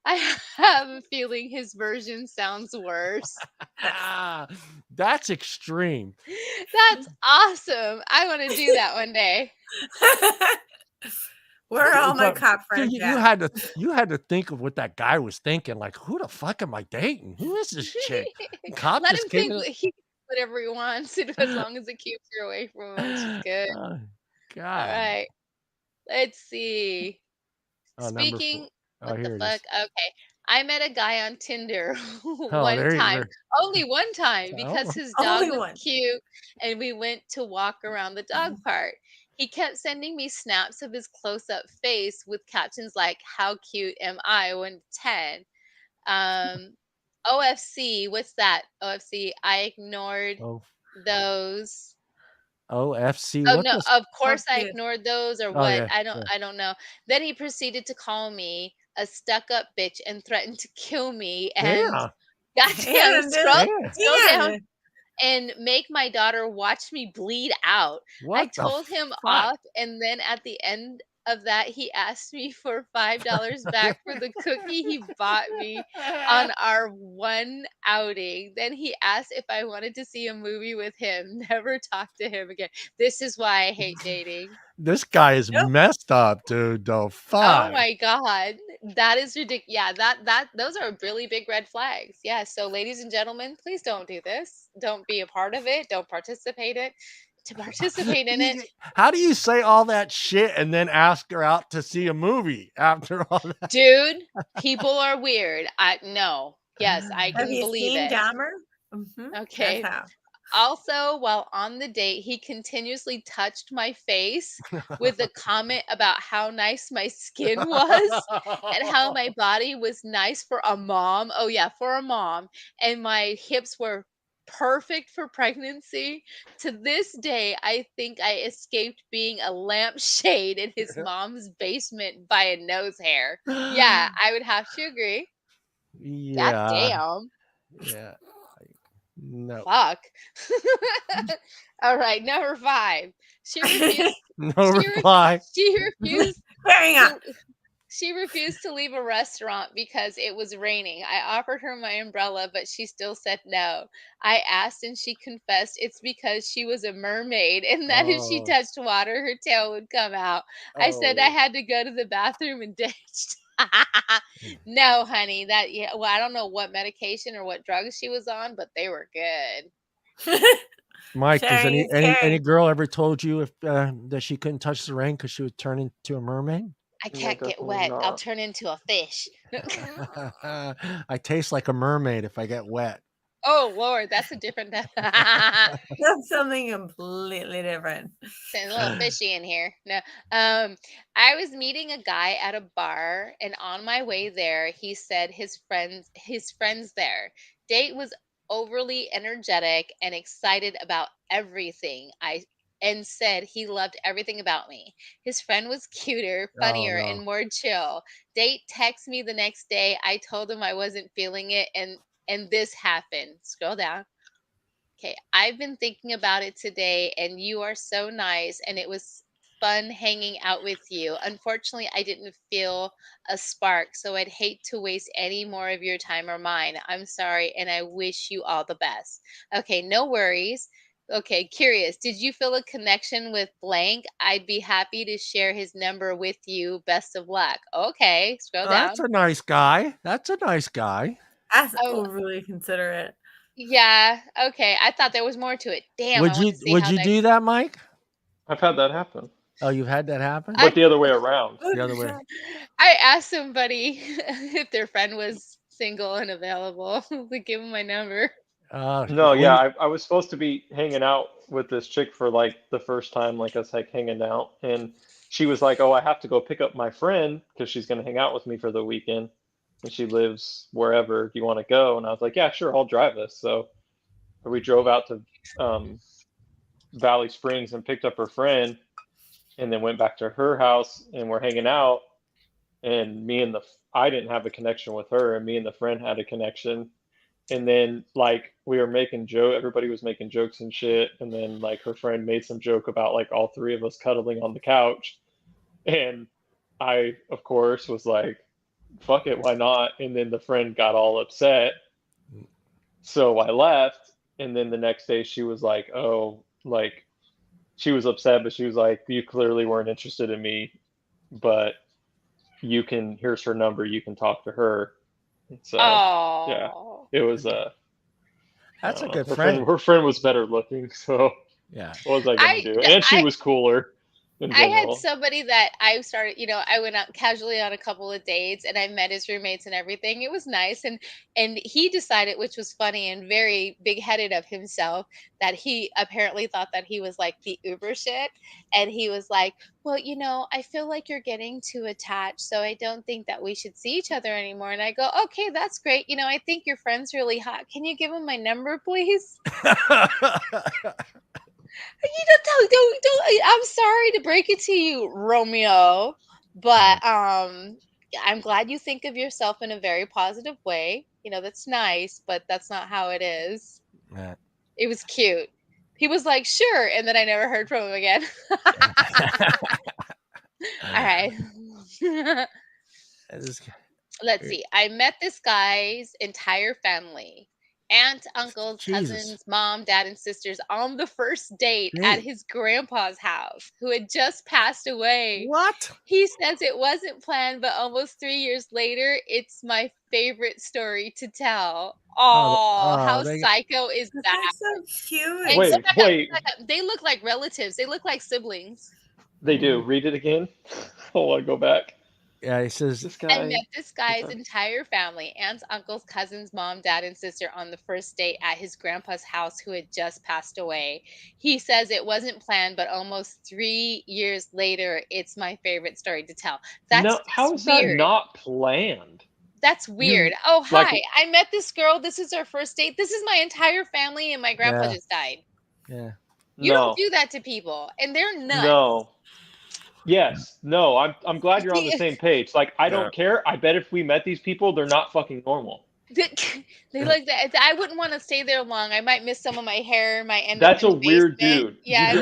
Speaker 3: I have a feeling his version sounds worse.
Speaker 1: That's extreme.
Speaker 3: That's awesome. I want to do that one day.
Speaker 2: Where are all my
Speaker 1: But,
Speaker 2: cop
Speaker 1: dude,
Speaker 2: friends
Speaker 1: you
Speaker 2: at?
Speaker 1: had to think of what that guy was thinking. Like, who the fuck am I dating? Who is this chick? Cop
Speaker 3: Let
Speaker 1: just
Speaker 3: him
Speaker 1: came
Speaker 3: think
Speaker 1: in.
Speaker 3: he can do whatever he wants as long as it keeps her away from him, which is good.
Speaker 1: Oh,
Speaker 3: All
Speaker 1: God.
Speaker 3: right. Let's see.
Speaker 1: Oh, number 4.
Speaker 3: Speaking,
Speaker 1: Oh,
Speaker 3: what the
Speaker 1: here it
Speaker 3: fuck?
Speaker 1: is.
Speaker 3: Okay. I met a guy on Tinder
Speaker 1: Oh,
Speaker 3: one
Speaker 1: there you
Speaker 3: time,
Speaker 1: go.
Speaker 3: only one time, because
Speaker 1: Oh.
Speaker 3: his dog
Speaker 2: Only
Speaker 3: was
Speaker 2: one.
Speaker 3: cute and we went to walk around the dog park. He kept sending me snaps of his close up face with captions like, "How cute am I?" 1 to 10. OFC, what's that? OFC, I ignored
Speaker 1: Oh,
Speaker 3: those.
Speaker 1: OFC.
Speaker 3: Oh
Speaker 1: What
Speaker 3: no,
Speaker 1: this?
Speaker 3: of course I
Speaker 2: OFC.
Speaker 3: ignored those or
Speaker 1: Oh,
Speaker 3: what.
Speaker 1: yeah.
Speaker 3: I don't know. Then he proceeded to call me a stuck up bitch and threatened to kill me and
Speaker 1: Yeah.
Speaker 3: goddamn
Speaker 2: And
Speaker 3: scroll down
Speaker 2: and
Speaker 3: and make my daughter watch me bleed out. I
Speaker 1: What the
Speaker 3: told him
Speaker 1: fuck?
Speaker 3: off, and then at the end of that, he asked me for $5 back for the cookie he bought me on our one outing. Then he asked if I wanted to see a movie with him. Never talk to him again. This is why I hate dating.
Speaker 1: This guy is
Speaker 2: Nope.
Speaker 1: messed up, dude. The
Speaker 3: Oh
Speaker 1: fuck.
Speaker 3: my god. That is ridiculous. Yeah, that those are really big red flags. Yeah, so ladies and gentlemen, please don't do this. Don't be a part of it. Don't participate it. To participate in it,
Speaker 1: How do you say all that shit and then ask her out to see a movie after all that?
Speaker 3: dude, people are weird. I no. Yes, I
Speaker 2: have
Speaker 3: can
Speaker 2: you
Speaker 3: believe
Speaker 2: seen
Speaker 3: it.
Speaker 2: Dahmer? That's
Speaker 3: Okay.
Speaker 2: how.
Speaker 3: Also, while on the date, he continuously touched my face with a comment about how nice my skin was and how my body was nice for a mom. Oh, yeah, for a mom. And my hips were perfect for pregnancy. To this day, I think I escaped being a lampshade in his mom's basement by a nose hair. Yeah, I would have to agree. God
Speaker 1: Yeah.
Speaker 3: damn.
Speaker 1: Yeah. No.
Speaker 3: Fuck. All right, number 5. She refused.
Speaker 1: No
Speaker 3: She, re-
Speaker 1: reply.
Speaker 3: she refused.
Speaker 2: Hang on.
Speaker 3: To, She refused to leave a restaurant because it was raining. I offered her my umbrella, but she still said no. I asked and she confessed it's because she was a mermaid and that if she
Speaker 1: Oh,
Speaker 3: touched water, her tail would come out. I said I
Speaker 1: oh.
Speaker 3: had to go to the bathroom and ditched. No, honey, well, I don't know what medication or what drugs she was on, but they were good.
Speaker 1: Mike, does
Speaker 2: Sharing is
Speaker 1: any
Speaker 2: caring.
Speaker 1: girl ever told you if that she couldn't touch the rain because she would turn into a mermaid?
Speaker 3: I
Speaker 4: No,
Speaker 3: can't get
Speaker 4: definitely
Speaker 3: wet. I'll
Speaker 4: not.
Speaker 3: turn into a fish.
Speaker 1: I taste like a mermaid if I get wet.
Speaker 3: Oh Lord, that's a different.
Speaker 2: That's something completely different.
Speaker 3: It's a little fishy in here. No, I was meeting a guy at a bar, and on my way there, he said his friends there. Date was overly energetic and excited about everything. And said he loved everything about me. His friend was cuter,
Speaker 1: Oh
Speaker 3: funnier,
Speaker 1: no.
Speaker 3: and more chill. Date texted me the next day. I told him I wasn't feeling it, and this happened. Scroll down. Okay, I've been thinking about it today, and you are so nice, and it was fun hanging out with you. Unfortunately, I didn't feel a spark, so I'd hate to waste any more of your time or mine. I'm sorry, and I wish you all the best. Okay, no worries. Okay, curious. Did you feel a connection with blank? I'd be happy to share his number with you. Best of luck. Okay, scroll
Speaker 1: That's
Speaker 3: down.
Speaker 1: a nice guy. That's a nice guy.
Speaker 2: That's
Speaker 3: Oh,
Speaker 2: overly considerate.
Speaker 3: yeah. Okay, I thought there was more to it. Damn, I want to see
Speaker 1: Would
Speaker 3: how
Speaker 1: you
Speaker 3: that.
Speaker 1: do that, Mike?
Speaker 4: I've had that happen,
Speaker 1: Oh, you've had that happen?
Speaker 3: I
Speaker 4: but the other way around.
Speaker 1: The other way.
Speaker 3: I asked somebody if their friend was single and available to give them my number.
Speaker 4: No,
Speaker 1: When
Speaker 4: yeah, I was supposed to be hanging out with this chick for like the first time, like us like hanging out, and she was like, "Oh, I have to go pick up my friend because she's gonna hang out with me for the weekend, and she lives wherever. Do you want to go?" And I was like, "Yeah, sure, I'll drive us." So we drove out to um, Valley Springs and picked up her friend, and then went back to her house, and we're hanging out. And I didn't have a connection with her, and me and the friend had a connection. And then like we were making joke, everybody was making jokes and shit. And then like her friend made some joke about like all three of us cuddling on the couch, and I of course was like, "Fuck it, why not?" And then the friend got all upset, so I left. And then the next day she was like, "Oh, like." She was upset, but she was like, "You clearly weren't interested in me, but here's her number, you can talk to her." And so yeah,
Speaker 3: Oh,
Speaker 4: it was I
Speaker 1: that's a
Speaker 4: don't know.
Speaker 1: good friend.
Speaker 4: Her friend was better looking, so
Speaker 1: Yeah.
Speaker 4: what was I gonna
Speaker 3: I
Speaker 4: do? And she
Speaker 3: I
Speaker 4: was cooler in
Speaker 3: I had
Speaker 4: general.
Speaker 3: somebody that I started, I went out casually on a couple of dates and I met his roommates and everything. It was nice, and he decided, which was funny and very big-headed of himself, that he apparently thought that he was like the uber shit. And he was like, "Well, I feel like you're getting too attached, so I don't think that we should see each other anymore." And I go, "Okay, that's great. I think your friend's really hot. Can you give him my number, please?" I'm sorry to break it to you, Romeo, but I'm glad you think of yourself in a very positive way. That's nice, but that's not how it is.
Speaker 1: Yeah.
Speaker 3: It was cute. He was like, "Sure," and then I never heard from him again. All right.
Speaker 1: This-
Speaker 3: Let's see. I met this guy's entire family. Aunt, uncles,
Speaker 1: Jesus.
Speaker 3: cousins, mom, dad, and sisters on the first date at
Speaker 1: Hey,
Speaker 3: his grandpa's house, who had just passed away.
Speaker 1: what?
Speaker 3: He says it wasn't planned, but almost 3 years later, it's my favorite story to tell. Oh, how
Speaker 1: They
Speaker 3: psycho is
Speaker 2: This
Speaker 3: that?
Speaker 2: is so
Speaker 3: And
Speaker 2: cute.
Speaker 3: go
Speaker 4: Wait,
Speaker 3: back up,
Speaker 4: wait,
Speaker 3: go back up. They look like relatives. They look like siblings.
Speaker 4: they do. Read it again. Hold on, go back.
Speaker 1: Yeah, he says
Speaker 4: This
Speaker 3: I
Speaker 4: guy.
Speaker 3: met this
Speaker 4: I'm
Speaker 3: guy's
Speaker 4: sorry.
Speaker 3: entire family, aunts, uncles, cousins, mom, dad, and sister on the first date at his grandpa's house, who had just passed away. He says it wasn't planned, but almost 3 years later, it's my favorite story to tell. That's
Speaker 4: No, how
Speaker 3: just
Speaker 4: is that
Speaker 3: weird.
Speaker 4: not planned?
Speaker 3: That's weird.
Speaker 4: You
Speaker 3: Oh,
Speaker 4: like
Speaker 3: hi. I met this girl. This is our first date. This is my entire family, and my grandpa
Speaker 1: yeah,
Speaker 3: just died.
Speaker 1: yeah.
Speaker 3: You don't
Speaker 4: no,
Speaker 3: do that to people, and they're nuts.
Speaker 4: no. Yes, no. I'm glad you're on the
Speaker 3: See,
Speaker 4: same page. Like I
Speaker 1: Yeah.
Speaker 4: don't care. I bet if we met these people, they're not fucking normal.
Speaker 3: they like that. I wouldn't want to stay there long. I might miss some of my hair. Might end up
Speaker 4: That's
Speaker 3: in
Speaker 4: a
Speaker 3: the
Speaker 4: weird
Speaker 3: basement.
Speaker 4: dude.
Speaker 3: Yeah,
Speaker 4: You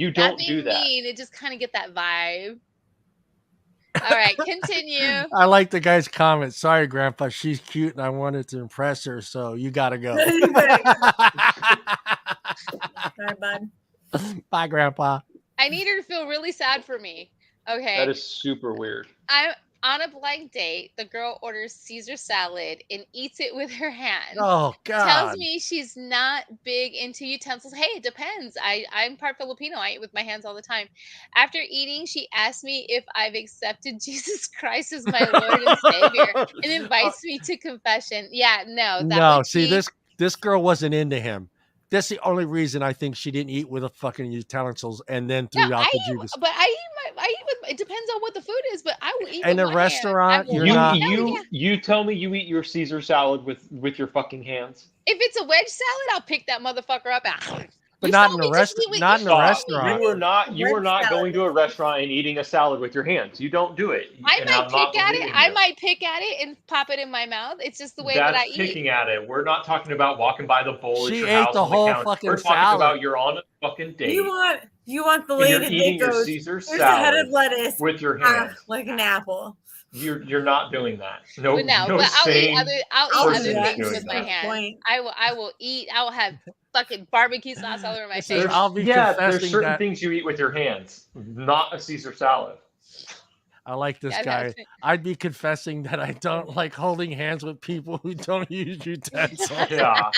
Speaker 3: not
Speaker 4: don't do
Speaker 3: being
Speaker 4: that.
Speaker 3: mean. It just kind of get that vibe. All right, continue.
Speaker 1: I like the guy's comment. Sorry, Grandpa, she's cute and I wanted to impress her, so you gotta go.
Speaker 2: You better Sorry, bud.
Speaker 1: Bye, Grandpa.
Speaker 3: I need her to feel really sad for me. Okay.
Speaker 4: That is super weird.
Speaker 3: I'm on a blind date. The girl orders Caesar salad and eats it with her hand.
Speaker 1: Oh
Speaker 3: Tells
Speaker 1: God.
Speaker 3: me she's not big into utensils. Hey, it depends. I'm part Filipino. I eat with my hands all the time. After eating, she asked me if I've accepted Jesus Christ as my Lord and Savior and invites me to confession. Yeah, no, that
Speaker 1: No,
Speaker 3: would
Speaker 1: see
Speaker 3: be
Speaker 1: this girl wasn't into him. That's the only reason I think she didn't eat with a fucking utensils and then
Speaker 3: no.
Speaker 1: threw out the Judas.
Speaker 3: But I eat with. It depends on what the food is, but I will eat
Speaker 1: In
Speaker 3: with
Speaker 1: a
Speaker 3: my
Speaker 1: restaurant,
Speaker 3: hand. I will
Speaker 1: you're
Speaker 3: walk-
Speaker 1: not.
Speaker 3: No, yeah.
Speaker 4: You tell me you eat your Caesar salad with your fucking hands.
Speaker 3: If it's a wedge salad, I'll pick that motherfucker up. And
Speaker 1: But
Speaker 3: you
Speaker 1: not
Speaker 3: saw
Speaker 1: in a
Speaker 3: me just
Speaker 1: restaurant.
Speaker 3: eat with-
Speaker 1: Not
Speaker 3: you
Speaker 1: in a
Speaker 3: saw me
Speaker 1: restaurant.
Speaker 4: You were not going to a restaurant and eating a salad with your hands. You don't do it.
Speaker 3: I
Speaker 4: and
Speaker 3: might
Speaker 4: I'm not
Speaker 3: pick at it.
Speaker 4: believing
Speaker 3: I
Speaker 4: you.
Speaker 3: might pick at it and pop it in my mouth. It's just the way that I
Speaker 4: That's
Speaker 3: eat.
Speaker 4: picking at it. We're not talking about walking by the bowl at
Speaker 1: She
Speaker 4: your
Speaker 1: ate
Speaker 4: house
Speaker 1: the
Speaker 4: on the
Speaker 1: whole
Speaker 4: counter.
Speaker 1: fucking
Speaker 4: We're talking
Speaker 1: salad.
Speaker 4: about you're on a fucking date.
Speaker 2: You want the
Speaker 4: and you're
Speaker 2: lady
Speaker 4: eating
Speaker 2: that
Speaker 4: your
Speaker 2: goes,
Speaker 4: Caesar
Speaker 2: here's a head
Speaker 4: salad
Speaker 2: of lettuce
Speaker 4: with your hands.
Speaker 2: like an apple.
Speaker 4: You're not doing that. No,
Speaker 3: But no,
Speaker 4: no
Speaker 3: but I'll eat
Speaker 4: sane
Speaker 3: I'll eat
Speaker 4: person
Speaker 3: other
Speaker 4: is
Speaker 3: things
Speaker 4: doing
Speaker 3: with my
Speaker 4: that.
Speaker 3: hands. I will eat. I will have fucking barbecue sauce all over my
Speaker 1: This
Speaker 3: face.
Speaker 1: is- I'll be
Speaker 4: There's
Speaker 1: confessing
Speaker 4: certain
Speaker 1: that
Speaker 4: things you eat with your hands, not a Caesar salad.
Speaker 1: I like this
Speaker 3: Yeah,
Speaker 1: guy.
Speaker 3: that's-
Speaker 1: I'd be confessing that I don't like holding hands with people who don't use utensils.
Speaker 4: Yeah,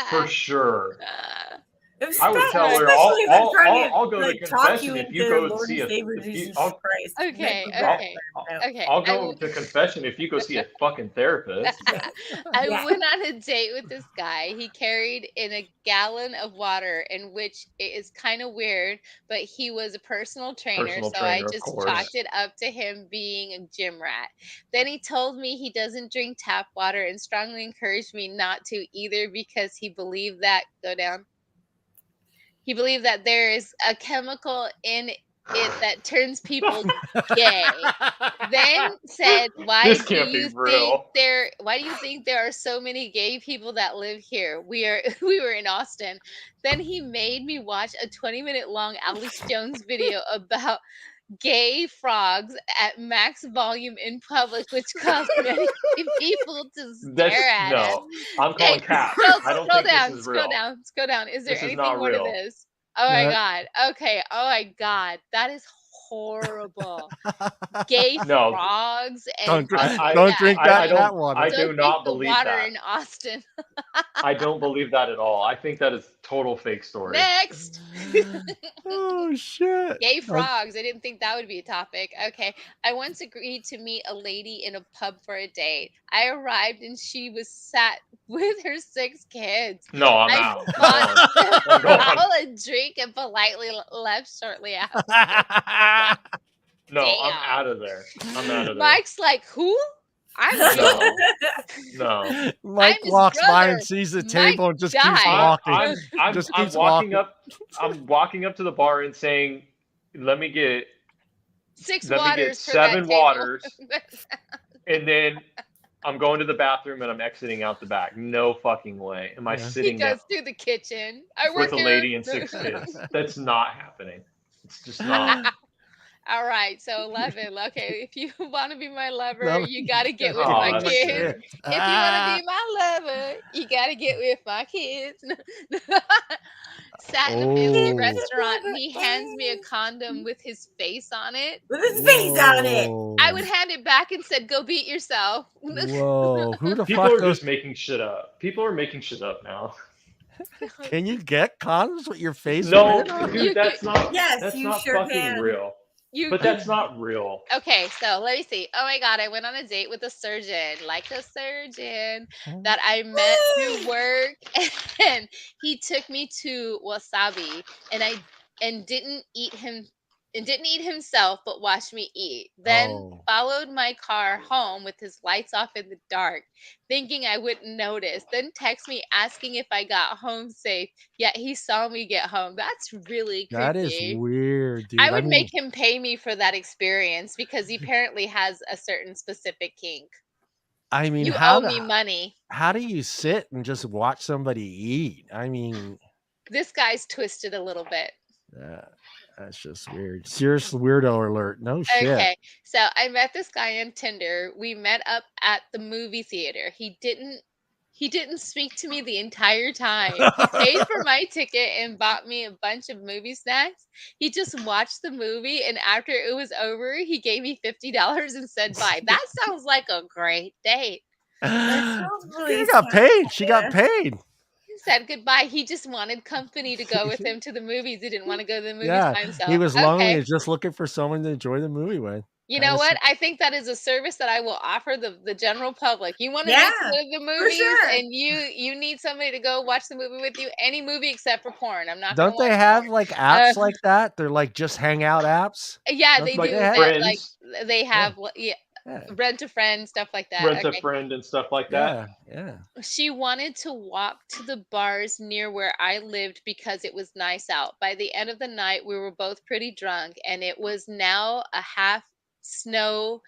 Speaker 4: for sure.
Speaker 2: Especially
Speaker 4: I would tell her,
Speaker 2: especially if I'm trying to
Speaker 4: I'll go to
Speaker 2: like talk you
Speaker 4: confession if you
Speaker 2: into
Speaker 4: go and
Speaker 2: Lord
Speaker 4: see
Speaker 2: and
Speaker 4: a.
Speaker 2: Savior
Speaker 4: If you,
Speaker 2: Jesus
Speaker 4: I'll,
Speaker 2: Christ.
Speaker 3: Okay,
Speaker 2: Like,
Speaker 3: okay. Okay.
Speaker 4: I'll
Speaker 3: I
Speaker 4: go
Speaker 3: will-
Speaker 4: to confession if you go see a fucking therapist.
Speaker 3: I
Speaker 2: Yeah.
Speaker 3: went on a date with this guy. He carried in a gallon of water, in which it is kind of weird, but he was a personal trainer, so I
Speaker 4: Of
Speaker 3: just
Speaker 4: course.
Speaker 3: chalked it up to him being a gym rat. Then he told me he doesn't drink tap water and strongly encouraged me not to either because he believed that he believed that there is a chemical in it that turns people gay. Then said,
Speaker 4: This can't be real.
Speaker 3: why do you think there are so many gay people that live here? We were in Austin. Then he made me watch a 20-minute long Alex Jones video about gay frogs at max volume in public, which caused many people to stare at it.
Speaker 4: I'm calling cap. I don't think this is real.
Speaker 3: Scroll down. Is there
Speaker 4: This is
Speaker 3: anything
Speaker 4: not
Speaker 3: more to
Speaker 4: real.
Speaker 3: this? Oh my
Speaker 1: Yeah.
Speaker 3: God. Okay. Oh my God. That is horrible. Gay
Speaker 4: No.
Speaker 3: frogs and
Speaker 1: Don't drink,
Speaker 4: I-
Speaker 1: don't drink that
Speaker 4: don't-
Speaker 1: cat water.
Speaker 4: I
Speaker 3: don't
Speaker 4: do
Speaker 3: drink
Speaker 4: not
Speaker 3: the
Speaker 4: believe
Speaker 3: water
Speaker 4: that.
Speaker 3: in Austin.
Speaker 4: I don't believe that at all. I think that is total fake story.
Speaker 3: Next.
Speaker 1: Oh shit.
Speaker 3: Gay frogs. I didn't think that would be a topic. Okay. I once agreed to meet a lady in a pub for a date. I arrived and she was sat with her 6 kids.
Speaker 4: No, I'm
Speaker 3: I
Speaker 4: out.
Speaker 3: bought
Speaker 4: I'm gone.
Speaker 3: a drink and politely left shortly after.
Speaker 4: No,
Speaker 3: Damn.
Speaker 4: I'm out of there. I'm out of there.
Speaker 3: Mike's like, who? I'm
Speaker 4: No.
Speaker 3: Joe.
Speaker 4: No.
Speaker 1: Mike
Speaker 3: I'm his
Speaker 1: walks by
Speaker 3: brother.
Speaker 1: and sees the
Speaker 3: Mike
Speaker 1: table and just keeps
Speaker 3: died.
Speaker 1: walking.
Speaker 4: I'm
Speaker 1: Just
Speaker 4: I'm
Speaker 1: keeps
Speaker 4: walking
Speaker 1: walking.
Speaker 4: up. I'm walking up to the bar and saying, "Let me get
Speaker 3: 6
Speaker 4: let me get
Speaker 3: waters for that
Speaker 4: 7
Speaker 3: table.
Speaker 4: waters," and then I'm going to the bathroom and I'm exiting out the back. No fucking way. Am I
Speaker 1: Yeah.
Speaker 3: He
Speaker 4: sitting down
Speaker 3: goes through the kitchen. I work
Speaker 4: with a
Speaker 3: here.
Speaker 4: lady and 6 kids? That's not happening. It's just not.
Speaker 3: All right, so 11. Okay, if you want to be my lover,
Speaker 1: No,
Speaker 3: you got to get with
Speaker 4: Oh,
Speaker 3: my
Speaker 4: that's
Speaker 3: kids.
Speaker 4: good.
Speaker 3: If you want to be my lover, you got to get with my kids. Sat in a fancy
Speaker 1: Oh.
Speaker 3: restaurant. He hands me a condom with his face on it.
Speaker 2: With his face on it.
Speaker 3: I would hand it back and said, "Go beat yourself."
Speaker 1: Whoa. Who the
Speaker 4: People
Speaker 1: fuck
Speaker 4: are
Speaker 1: goes?
Speaker 4: just making shit up. People are making shit up now.
Speaker 1: Can you get condoms with your face?
Speaker 4: No,
Speaker 1: written on it?
Speaker 4: dude, that's not.
Speaker 2: Yes,
Speaker 4: that's
Speaker 2: you
Speaker 4: not
Speaker 2: sure
Speaker 4: fucking
Speaker 2: can.
Speaker 4: real.
Speaker 3: You-
Speaker 4: But that's not real.
Speaker 3: Okay, so let me see. Oh my God, I went on a date with a surgeon, like a surgeon that I met through work, and he took me to Wasabi, and didn't eat himself, but watched me eat. Then
Speaker 1: Oh.
Speaker 3: followed my car home with his lights off in the dark, thinking I wouldn't notice. Then text me asking if I got home safe. Yet he saw me get home. That's really creepy.
Speaker 1: That is weird, dude.
Speaker 3: I would
Speaker 1: mean,
Speaker 3: make him pay me for that experience because he apparently has a certain specific kink.
Speaker 1: I mean,
Speaker 3: You
Speaker 1: how
Speaker 3: owe me money.
Speaker 1: how do you sit and just watch somebody eat? I mean,
Speaker 3: This guy's twisted a little bit.
Speaker 1: That's just weird. Serious weirdo alert. No shit.
Speaker 3: Okay, so I met this guy on Tinder. We met up at the movie theater. He didn't speak to me the entire time. He paid for my ticket and bought me a bunch of movie snacks. He just watched the movie, and after it was over, he gave me $50 and said bye. That sounds like a great date.
Speaker 2: That sounds really
Speaker 1: She got
Speaker 2: sweet.
Speaker 1: paid. She got paid.
Speaker 3: He said goodbye. He just wanted company to go with him to the movies. He didn't want to go to the movies
Speaker 1: Yeah,
Speaker 3: by himself.
Speaker 1: he was lonely
Speaker 3: Okay.
Speaker 1: and just looking for someone to enjoy the movie with.
Speaker 3: You
Speaker 1: Kinda
Speaker 3: know what? I think that is a service that I will offer the general public. You want to
Speaker 2: Yeah,
Speaker 3: go to the
Speaker 2: for
Speaker 3: movies
Speaker 2: sure.
Speaker 3: and you need somebody to go watch the movie with you. Any movie except for porn. I'm not going to
Speaker 1: Don't they
Speaker 3: watch
Speaker 1: have
Speaker 3: porn.
Speaker 1: like apps like that? They're like just hangout apps.
Speaker 3: Yeah,
Speaker 1: Don't
Speaker 3: they
Speaker 4: Like
Speaker 3: do.
Speaker 1: have-
Speaker 3: Like
Speaker 4: Friends,
Speaker 3: they
Speaker 1: Yeah.
Speaker 3: have yeah,
Speaker 1: Yeah,
Speaker 3: rent a friend stuff like that.
Speaker 4: Rent a
Speaker 3: Okay.
Speaker 4: Friend and stuff like that.
Speaker 1: yeah.
Speaker 3: She wanted to walk to the bars near where I lived because it was nice out. By the end of the night, we were both pretty drunk, and it was now a half snow.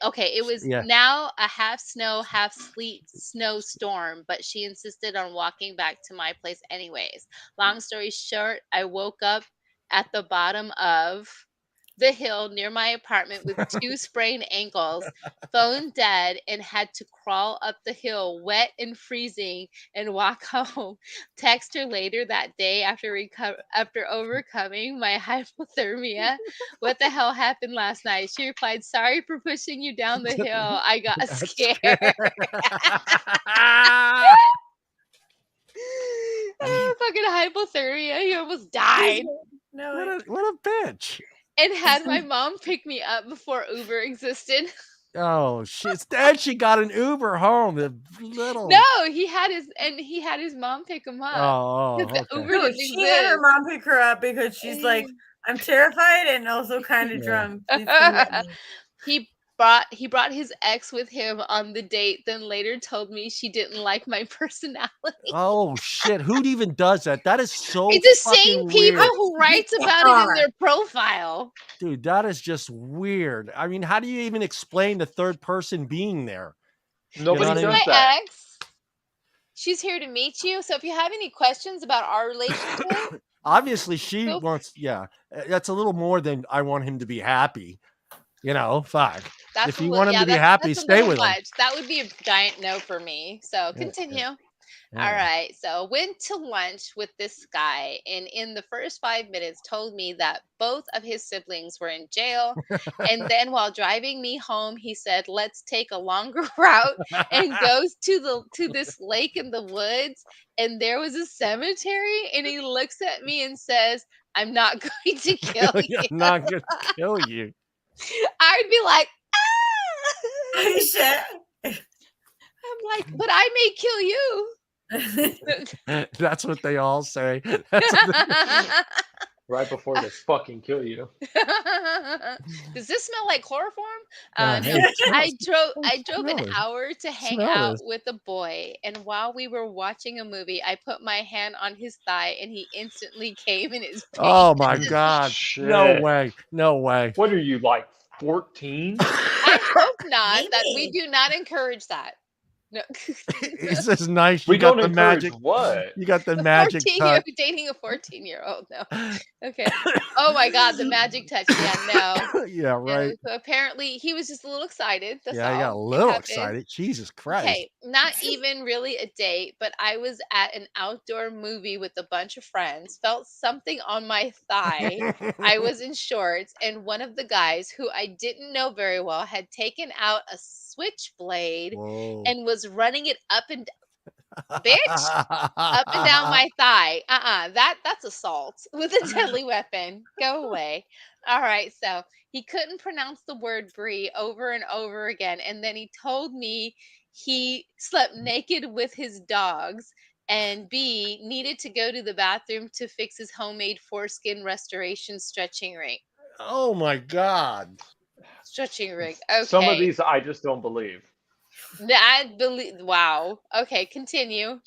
Speaker 3: Okay, it was
Speaker 1: Yeah.
Speaker 3: now a half snow, half sleet snowstorm, but she insisted on walking back to my place anyways. Long story short, I woke up at the bottom of the hill near my apartment with two sprained ankles, phone dead, and had to crawl up the hill wet and freezing and walk home. Text her later that day after overcoming my hypothermia. What the hell happened last night? She replied, "Sorry for pushing you down the hill. I got
Speaker 1: That's
Speaker 3: scared." Fucking hypothermia. You almost died.
Speaker 2: No,
Speaker 1: what a bitch.
Speaker 3: And had my mom pick me up before Uber existed.
Speaker 1: Oh, she got an Uber home. The little
Speaker 3: No, he had his mom pick him up.
Speaker 1: Oh,
Speaker 3: Because the
Speaker 1: okay.
Speaker 3: Uber
Speaker 2: no,
Speaker 3: didn't
Speaker 2: she had her
Speaker 3: exist.
Speaker 2: mom pick her up because she's like, I'm terrified and also kind of
Speaker 1: Yeah.
Speaker 2: drunk. Please come get me.
Speaker 3: He brought his ex with him on the date, then later told me she didn't like my personality.
Speaker 1: Oh shit! Who even does that? That is so
Speaker 3: It's the
Speaker 1: fucking
Speaker 3: same people
Speaker 1: weird,
Speaker 3: who writes about it in their profile.
Speaker 1: dude. That is just weird. I mean, how do you even explain the third person being there?
Speaker 4: Nobody
Speaker 1: what I
Speaker 4: does
Speaker 1: mean?
Speaker 3: My
Speaker 4: that.
Speaker 3: ex, she's here to meet you. So if you have any questions about our relationship,
Speaker 1: Obviously, she
Speaker 3: Go-
Speaker 1: wants. Yeah, that's a little more than I want him to be happy. Fuck.
Speaker 3: that's
Speaker 1: If
Speaker 3: a
Speaker 1: you
Speaker 3: little,
Speaker 1: want him
Speaker 3: yeah,
Speaker 1: to be
Speaker 3: that's,
Speaker 1: happy,
Speaker 3: that's a
Speaker 1: stay
Speaker 3: little
Speaker 1: with him.
Speaker 3: much. That would be a giant no for me. So continue. All right. So went to lunch with this guy, and in the first 5 minutes, told me that both of his siblings were in jail. And then while driving me home, he said, "Let's take a longer route," and goes to this lake in the woods. And there was a cemetery, and he looks at me and says, "I'm not going to kill you."
Speaker 1: I'm not gonna kill you.
Speaker 3: I'd be like,
Speaker 2: Holy shit.
Speaker 3: I'm like, but I may kill you.
Speaker 1: That's what they all say.
Speaker 4: Right before they fucking kill you.
Speaker 3: Does this smell like chloroform?
Speaker 1: Hey,
Speaker 3: No, I drove
Speaker 1: smell
Speaker 3: an
Speaker 1: it.
Speaker 3: hour to hang
Speaker 1: Smell
Speaker 3: out
Speaker 1: this.
Speaker 3: with a boy, and while we were watching a movie, I put my hand on his thigh, and he instantly came in his pain.
Speaker 1: Oh my god! No
Speaker 4: Shit.
Speaker 1: way! No way!
Speaker 4: What are you, like 14?
Speaker 3: I hope not. That we
Speaker 2: Maybe.
Speaker 3: do not encourage that. No.
Speaker 1: It's just nice. You
Speaker 4: We
Speaker 1: got
Speaker 4: don't
Speaker 1: the
Speaker 4: encourage
Speaker 1: magic.
Speaker 4: what?
Speaker 1: You got the magic
Speaker 3: 14
Speaker 1: touch.
Speaker 3: dating a 14-year-old. No. Okay. Oh my god, the magic touch. Yeah, no.
Speaker 1: Yeah, right.
Speaker 3: So apparently he was just a little excited. That's
Speaker 1: Yeah, I got a
Speaker 3: all. It
Speaker 1: little
Speaker 3: happened.
Speaker 1: excited. Jesus Christ!
Speaker 3: Okay, not even really a date, but I was at an outdoor movie with a bunch of friends, felt something on my thigh. I was in shorts, and one of the guys who I didn't know very well had taken out a switchblade
Speaker 1: Whoa!
Speaker 3: and was running it up and down my thigh. That's assault with a deadly weapon. Go away. All right, so he couldn't pronounce the word brie over and over again, and then he told me he slept naked with his dogs, and B needed to go to the bathroom to fix his homemade foreskin restoration stretching rig.
Speaker 1: Oh my god!
Speaker 3: Stretching rig.
Speaker 4: Some of
Speaker 3: Okay.
Speaker 4: these I just don't believe.
Speaker 3: I believe. Wow. Okay, continue.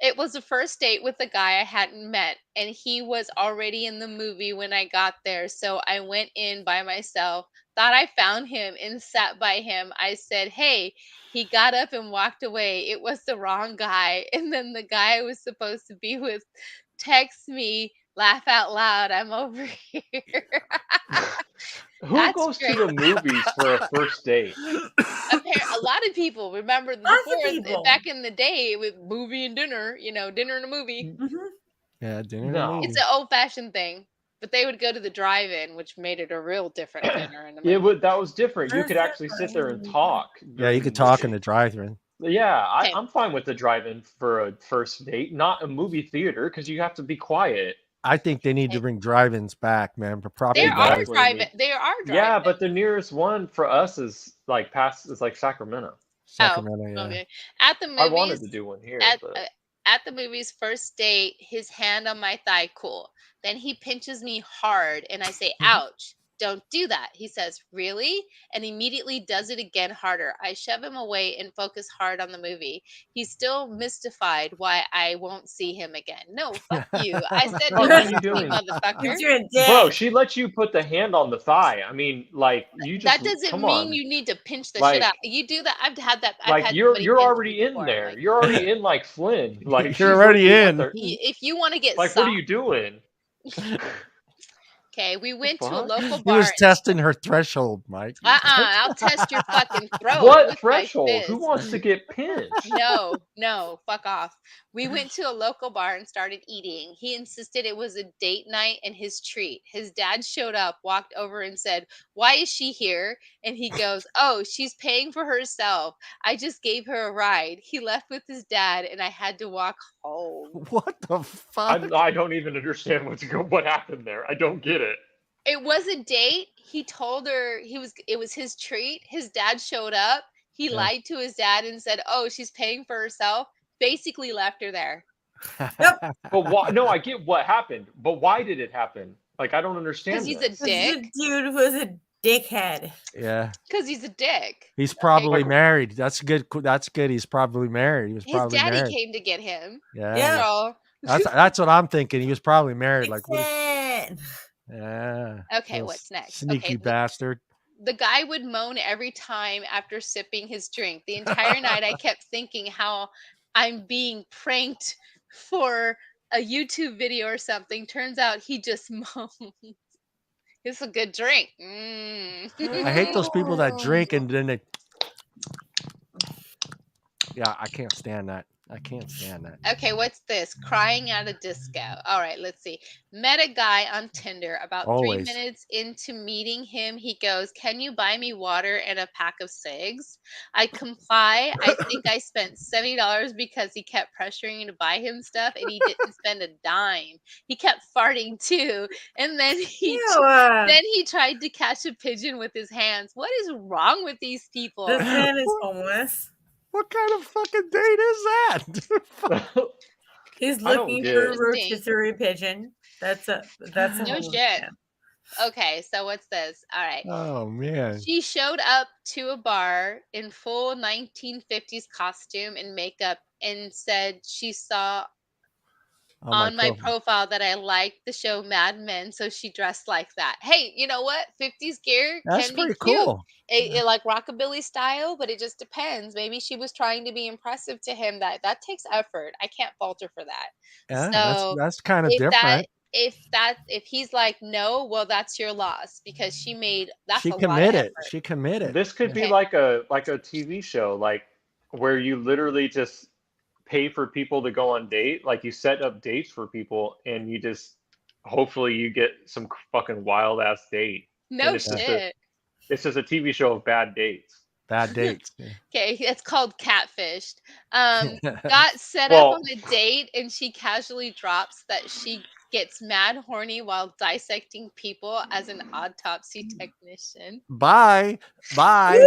Speaker 3: It was the first date with a guy I hadn't met, and he was already in the movie when I got there. So I went in by myself, thought I found him, and sat by him. I said, "Hey." He got up and walked away. It was the wrong guy. And then the guy I was supposed to be with texts me Laugh out loud. I'm over here.
Speaker 4: Who
Speaker 3: That's
Speaker 4: goes
Speaker 3: great.
Speaker 4: to the movies for a first date?
Speaker 3: A lot of people remember back in the day with movie and dinner, dinner and a movie.
Speaker 2: Mm-hmm.
Speaker 1: Yeah, dinner.
Speaker 4: No.
Speaker 3: It's an old-fashioned thing, but they would go to the drive-in, which made it a real different dinner and a
Speaker 4: Yeah,
Speaker 3: movie.
Speaker 4: but that was different. You could actually sit there and talk.
Speaker 1: Yeah, you could talk in the drive-in.
Speaker 4: Yeah,
Speaker 3: Okay.
Speaker 4: I'm fine with the drive-in for a first date, not a movie theater, because you have to be quiet.
Speaker 1: I think they need to bring drive-ins back, man. For property
Speaker 3: There are
Speaker 4: Exactly.
Speaker 3: drive-in. There are drive-in.
Speaker 4: Yeah, but the nearest one for us is like Sacramento.
Speaker 1: Sacramento, yeah.
Speaker 3: Okay. At the movies,
Speaker 4: I wanted to do one here, but
Speaker 3: at the movies, first date, his hand on my thigh, cool. Then he pinches me hard, and I say, "Ouch! Don't do that." He says, "Really?" and immediately does it again harder. I shove him away and focus hard on the movie. He's still mystified why I won't see him again. No, fuck you. I said,
Speaker 4: What
Speaker 3: "You
Speaker 4: are you
Speaker 3: pinch me,
Speaker 4: doing?
Speaker 3: motherfucker."
Speaker 2: You're a dick.
Speaker 4: Bro, she let you put the hand on the thigh. I mean, like you just
Speaker 3: That doesn't
Speaker 4: come
Speaker 3: mean
Speaker 4: on.
Speaker 3: you need to pinch the
Speaker 4: Like-
Speaker 3: shit out. You do that. I've had that. I've
Speaker 4: Like
Speaker 3: had
Speaker 4: you're
Speaker 3: somebody pinch me
Speaker 4: already in
Speaker 3: before,
Speaker 4: there.
Speaker 3: like-
Speaker 4: You're already in like Flynn. Like
Speaker 1: You're
Speaker 4: she's
Speaker 1: already
Speaker 4: literally got
Speaker 1: in.
Speaker 4: their-
Speaker 3: If you want to get
Speaker 4: like,
Speaker 3: soft,
Speaker 4: what are you doing?
Speaker 3: okay, we went to a
Speaker 4: fuck?
Speaker 3: local
Speaker 1: He
Speaker 3: bar.
Speaker 1: was testing her threshold, Mike.
Speaker 3: I'll test your fucking throat.
Speaker 4: What
Speaker 3: with my
Speaker 4: threshold? Who
Speaker 3: fist.
Speaker 4: wants to get pinched?
Speaker 3: No, fuck off. We went to a local bar and started eating. He insisted it was a date night and his treat. His dad showed up, walked over and said, "Why is she here?" And he goes, "Oh, she's paying for herself. I just gave her a ride." He left with his dad and I had to walk home.
Speaker 1: What the fuck?
Speaker 4: I don't even understand what happened there. I don't get it.
Speaker 3: It was a date. He told her it was his treat. His dad showed up. He lied to his dad and said, "Oh, she's paying for herself." Basically left her there.
Speaker 4: But why? No, I get what happened, but why did it happen? Like I don't understand.
Speaker 3: Because he's a
Speaker 4: this.
Speaker 3: dick.
Speaker 2: Dude who was a dickhead.
Speaker 1: Yeah.
Speaker 3: Because he's a dick.
Speaker 1: He's probably married. That's good. That's good. He's probably married. He was
Speaker 3: His
Speaker 1: probably
Speaker 3: daddy
Speaker 1: married.
Speaker 3: came to get him.
Speaker 2: Yeah.
Speaker 3: So,
Speaker 1: That's what I'm thinking. He was probably married. Like, what?
Speaker 2: Listen.
Speaker 1: Yeah.
Speaker 3: okay,
Speaker 1: Little
Speaker 3: what's next?
Speaker 1: Sneaky
Speaker 3: Okay,
Speaker 1: bastard.
Speaker 3: the guy would moan every time after sipping his drink. The entire night I kept thinking how I'm being pranked for a YouTube video or something. Turns out he just moans. It's a good drink.
Speaker 1: I hate those people that drink and then they. Yeah, I can't stand that. I can't stand that.
Speaker 3: Okay, what's this? Crying at a disco. All right, let's see. Met a guy on Tinder. About
Speaker 1: Always.
Speaker 3: 3 minutes into meeting him, he goes, "Can you buy me water and a pack of cigs?" I comply. I think I spent $70 because he kept pressuring me to buy him stuff and he didn't spend a dime. He kept farting too. And then then he tried to catch a pigeon with his hands. What is wrong with these people?
Speaker 2: This man is homeless.
Speaker 1: What kind of fucking date is that?
Speaker 2: He's
Speaker 4: I don't
Speaker 2: looking
Speaker 4: get
Speaker 2: for a
Speaker 4: it.
Speaker 2: rotisserie pigeon. That's a
Speaker 3: No
Speaker 2: homeless
Speaker 3: shit.
Speaker 2: man.
Speaker 3: Okay, so what's this? All right.
Speaker 1: Oh man.
Speaker 3: She showed up to a bar in full 1950s costume and makeup and said she saw on my profile that I liked the show Mad Men, so she dressed like that. Hey, you know what? 50s gear
Speaker 1: That's
Speaker 3: can be
Speaker 1: pretty
Speaker 3: cute.
Speaker 1: cool.
Speaker 3: It like rockabilly style, but it just depends. Maybe she was trying to be impressive to him. That takes effort. I can't fault her for that.
Speaker 1: Yeah,
Speaker 3: So
Speaker 1: that's kind of
Speaker 3: if
Speaker 1: different.
Speaker 3: if he's like no, well that's your loss because she made that's
Speaker 1: She
Speaker 3: a lot of
Speaker 1: committed.
Speaker 3: effort.
Speaker 1: She committed.
Speaker 4: This could be
Speaker 3: Okay.
Speaker 4: like a TV show, like where you literally just pay for people to go on date. Like you set up dates for people, and you just hopefully you get some fucking wild ass date.
Speaker 3: No
Speaker 4: it's just
Speaker 3: shit.
Speaker 4: It's just a TV show of bad dates.
Speaker 1: Bad dates.
Speaker 3: Okay, it's called Catfished. Got set
Speaker 4: Well-
Speaker 3: up on a date and she casually drops that she gets mad horny while dissecting people as an autopsy technician.
Speaker 1: Bye. Bye.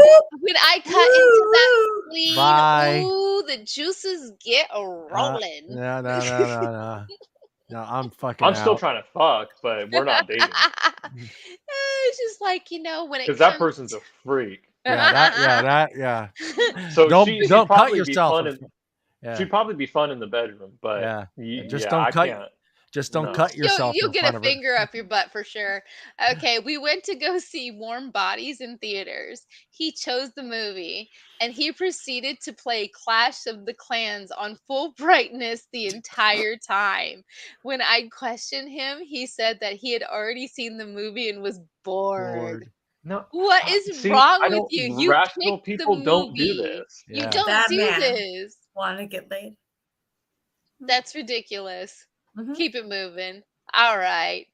Speaker 3: When I cut into that scene,
Speaker 1: Bye.
Speaker 3: ooh, the juices get rolling.
Speaker 1: No. No, I'm fucking
Speaker 4: I'm still
Speaker 1: out.
Speaker 4: trying to fuck, but we're not dating
Speaker 3: It's just like, when it
Speaker 4: because that
Speaker 3: comes
Speaker 4: person's a freak.
Speaker 1: Yeah.
Speaker 4: So
Speaker 1: Don't
Speaker 4: she'd
Speaker 1: cut
Speaker 4: probably be
Speaker 1: yourself.
Speaker 4: fun in-
Speaker 1: Yeah.
Speaker 4: She'd probably be fun in the bedroom, but
Speaker 1: Yeah.
Speaker 4: yeah,
Speaker 1: Just
Speaker 4: yeah,
Speaker 1: don't
Speaker 4: I
Speaker 1: cut-
Speaker 4: can't.
Speaker 1: Just don't
Speaker 4: No.
Speaker 1: cut yourself
Speaker 3: You'll
Speaker 1: in
Speaker 3: get
Speaker 1: front
Speaker 3: a
Speaker 1: of her.
Speaker 3: finger up your butt for sure. Okay, we went to go see Warm Bodies in theaters. He chose the movie and he proceeded to play Clash of the Clans on full brightness the entire time. When I questioned him, he said that he had already seen the movie and was bored.
Speaker 4: No.
Speaker 3: What is
Speaker 4: See,
Speaker 3: wrong
Speaker 4: I
Speaker 3: with
Speaker 4: don't.
Speaker 3: you? You
Speaker 4: Rational
Speaker 3: picked the
Speaker 4: people don't do
Speaker 3: movie.
Speaker 4: this.
Speaker 3: You
Speaker 1: Yeah.
Speaker 3: don't
Speaker 2: That
Speaker 3: do
Speaker 2: man.
Speaker 3: this.
Speaker 2: Want to get laid?
Speaker 3: That's ridiculous.
Speaker 2: Mhm.
Speaker 3: Keep it moving. All right.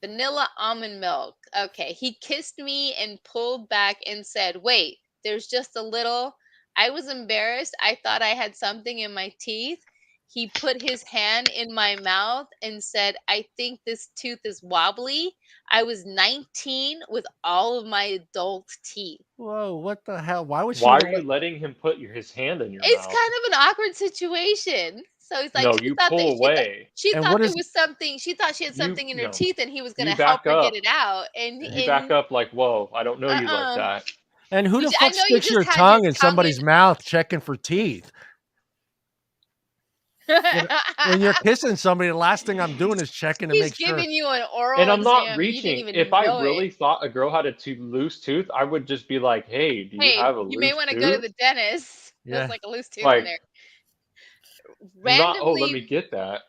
Speaker 3: Vanilla almond milk. Okay. He kissed me and pulled back and said, "Wait, there's just a little." I was embarrassed. I thought I had something in my teeth. He put his hand in my mouth and said, "I think this tooth is wobbly." I was 19 with all of my adult teeth.
Speaker 1: Whoa, what the hell? Why would she
Speaker 4: Why are
Speaker 1: even
Speaker 4: you letting him put his hand in your
Speaker 3: It's
Speaker 4: mouth?
Speaker 3: kind of an awkward situation. So he's like,
Speaker 4: No, you pull away.
Speaker 3: she
Speaker 1: And
Speaker 3: thought
Speaker 1: what
Speaker 3: there
Speaker 1: is
Speaker 3: was something. She thought she had
Speaker 4: You
Speaker 3: something in her
Speaker 4: no.
Speaker 3: teeth, and he was gonna
Speaker 4: You
Speaker 3: help
Speaker 4: back
Speaker 3: her get
Speaker 4: up.
Speaker 3: it out.
Speaker 4: You back up like, whoa, I don't know you like
Speaker 3: Uh-uh.
Speaker 4: that.
Speaker 1: and who the
Speaker 3: I
Speaker 1: fuck
Speaker 3: know you
Speaker 1: sticks
Speaker 3: just
Speaker 1: your
Speaker 3: had your
Speaker 1: tongue in
Speaker 3: tongue
Speaker 1: somebody's mouth checking for teeth? When you're kissing somebody, the last thing I'm doing is checking to
Speaker 3: He's
Speaker 1: make sure.
Speaker 3: giving you an oral
Speaker 4: And I'm not
Speaker 3: exam. You didn't
Speaker 4: reaching.
Speaker 3: even
Speaker 4: If I
Speaker 3: know it.
Speaker 4: really thought a girl had a loose tooth, I would just be like, hey, do you
Speaker 3: Hey,
Speaker 4: have a
Speaker 3: you may
Speaker 4: loose
Speaker 3: want to go to
Speaker 4: tooth?
Speaker 3: the dentist. Feels
Speaker 1: Yeah.
Speaker 3: like a loose tooth in
Speaker 4: Like,
Speaker 3: there.
Speaker 4: not, oh, let me
Speaker 3: Randomly,
Speaker 4: get that.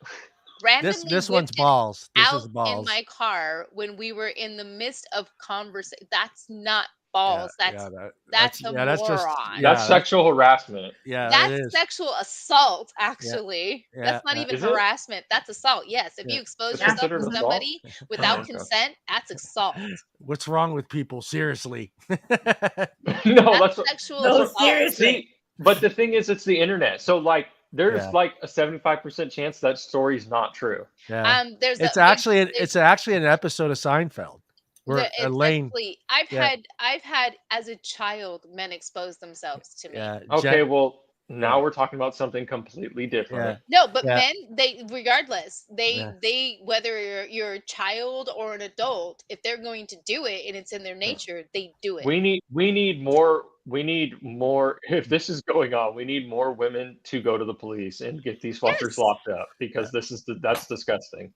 Speaker 3: randomly
Speaker 1: This one's
Speaker 3: whipped it
Speaker 1: balls. This
Speaker 3: out
Speaker 1: is
Speaker 3: in
Speaker 1: balls.
Speaker 3: my car when we were in the midst of conversation. That's not
Speaker 1: Yeah,
Speaker 3: balls. That's
Speaker 1: that's
Speaker 3: a
Speaker 1: that's just
Speaker 3: moron.
Speaker 4: That's sexual harassment.
Speaker 1: yeah, it
Speaker 3: That's
Speaker 1: is.
Speaker 3: sexual assault, actually.
Speaker 1: Yeah,
Speaker 3: That's not even
Speaker 4: Is it?
Speaker 3: harassment. That's assault. Yes. If
Speaker 1: Yeah.
Speaker 3: you expose
Speaker 4: It's
Speaker 2: Yeah.
Speaker 3: yourself
Speaker 4: considered
Speaker 3: to
Speaker 2: Mhm.
Speaker 4: assault?
Speaker 3: somebody
Speaker 4: Oh,
Speaker 3: without
Speaker 4: okay.
Speaker 3: consent, that's assault.
Speaker 1: What's wrong with people? Seriously.
Speaker 4: No,
Speaker 3: That's
Speaker 4: that's
Speaker 3: sexual
Speaker 2: No,
Speaker 3: assault.
Speaker 2: seriously.
Speaker 4: see, but the thing is, it's the internet. So like, there's
Speaker 1: Yeah.
Speaker 4: like a 75% chance that story's not true.
Speaker 1: Yeah.
Speaker 3: There's
Speaker 1: It's
Speaker 3: a
Speaker 1: actually
Speaker 3: there's
Speaker 1: an episode of Seinfeld where
Speaker 3: it's
Speaker 1: Elaine,
Speaker 3: actually
Speaker 1: yeah,
Speaker 3: I've had as a child men expose themselves to me.
Speaker 1: yeah,
Speaker 4: Okay, well, now
Speaker 1: yeah.
Speaker 4: we're talking about something completely different.
Speaker 3: No, but
Speaker 1: Yeah.
Speaker 3: men, they regardless,
Speaker 1: Yeah.
Speaker 3: they whether you're a child or an adult, if they're going to do it and it's in their nature, they do it.
Speaker 4: We need more. We need more. If this is going on, we need more women to go to the police and get these fuckers
Speaker 3: Yes.
Speaker 4: locked up because that's disgusting.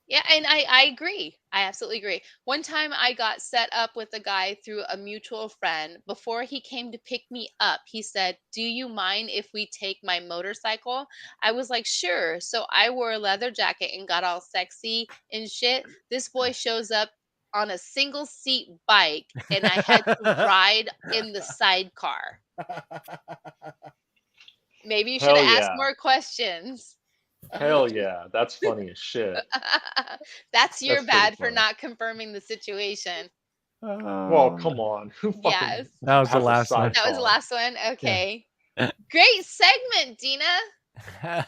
Speaker 3: Yeah, and I agree. I absolutely agree. One time I got set up with a guy through a mutual friend. Before he came to pick me up, he said, "Do you mind if we take my motorcycle?" I was like, "Sure." So I wore a leather jacket and got all sexy and shit. This boy shows up on a single seat bike and I had to ride in the sidecar. Maybe you should
Speaker 4: Hell
Speaker 3: have asked
Speaker 4: yeah.
Speaker 3: more questions.
Speaker 4: Hell yeah, that's funny as shit.
Speaker 3: That's your
Speaker 4: That's pretty
Speaker 3: bad for
Speaker 4: funny.
Speaker 3: not confirming the situation.
Speaker 4: Well, come on. Who fucking
Speaker 3: Yes.
Speaker 1: That was the
Speaker 4: has a
Speaker 1: last one.
Speaker 3: That was the
Speaker 4: sidecar?
Speaker 3: last one. Okay. Great segment, Deana.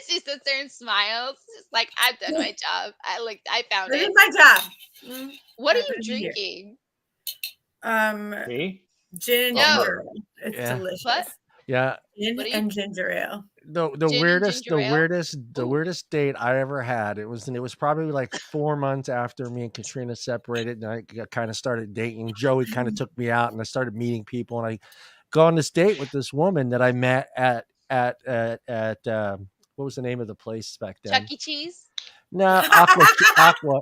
Speaker 3: She sits there and smiles. She's like, I've done my job. I found
Speaker 2: This
Speaker 3: it.
Speaker 2: is my job.
Speaker 3: What are
Speaker 2: I've
Speaker 3: you
Speaker 2: been here.
Speaker 3: drinking?
Speaker 4: Me?
Speaker 2: Gin and
Speaker 3: No.
Speaker 2: ginger ale. It's
Speaker 1: Yeah.
Speaker 2: delicious.
Speaker 3: What?
Speaker 1: Yeah.
Speaker 2: Gin
Speaker 3: What are you-
Speaker 2: and ginger ale.
Speaker 1: The
Speaker 3: Gin and
Speaker 1: weirdest
Speaker 3: ginger ale? Ooh.
Speaker 1: weirdest date I ever had. It was probably like 4 months after me and Katrina separated, and I kind of started dating. Joey kind of took me out, and I started meeting people, and I go on this date with this woman that I met at what was the name of the place back then?
Speaker 3: Chuck E. Cheese?
Speaker 1: No,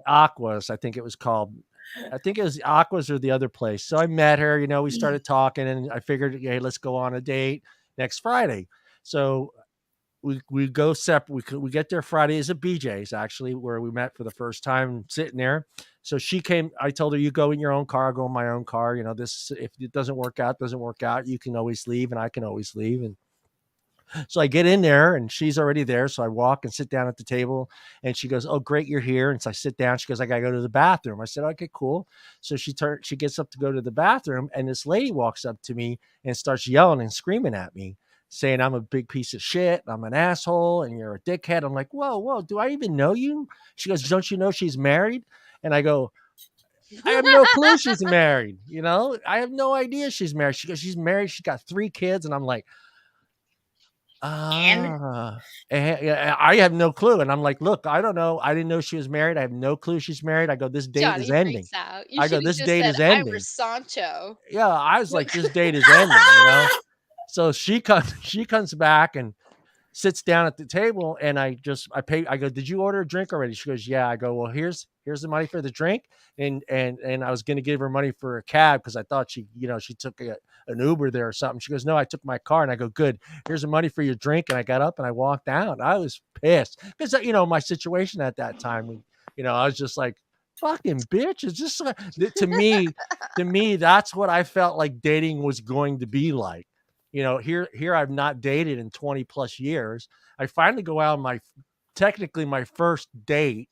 Speaker 1: Aquas, I think it was called. I think it was Aquas or the other place. So I met her, we started talking, and I figured, hey, let's go on a date next Friday. So we go separate. We get there Friday is at BJ's, actually, where we met for the first time, sitting there. So she came. I told her, you go in your own car, I'll go in my own car. This, if it doesn't work out, you can always leave, and I can always leave. And so I get in there, and she's already there. So I walk and sit down at the table, and she goes, "Oh, great, you're here." And so I sit down. She goes, "I gotta go to the bathroom." I said, "Okay, cool." So she gets up to go to the bathroom, and this lady walks up to me and starts yelling and screaming at me, saying I'm a big piece of shit, I'm an asshole, and you're a dickhead. I'm like, whoa, do I even know you? She goes, "Don't you know she's married?" And I go, "I have no clue she's married. I have no idea she's married." She goes, "She's married. She's got 3 kids." And I'm like, I have no clue. And I'm like, "Look, I don't know. I didn't know she was married. I have no clue she's married." I go, "This date
Speaker 3: Johnny
Speaker 1: is ending."
Speaker 3: freaks out. You
Speaker 1: I go,
Speaker 3: should have
Speaker 1: "This
Speaker 3: just
Speaker 1: date
Speaker 3: said,
Speaker 1: is
Speaker 3: "I
Speaker 1: ending."
Speaker 3: was Sancho.
Speaker 1: Yeah, I was like, "This date is ending." So she comes back, and sits down at the table, and I pay. I go, "Did you order a drink already?" She goes, "Yeah." I go, "Well, here's the money for the drink," and I was going to give her money for a cab because I thought she took an Uber there or something. She goes, "No, I took my car." And I go, "Good. Here's the money for your drink." And I got up and I walked out. I was pissed because my situation at that time. I was just like, "Fucking bitch!" It's just to me, that's what I felt like dating was going to be like. Here I've not dated in 20 plus years. I finally go out on technically my first date,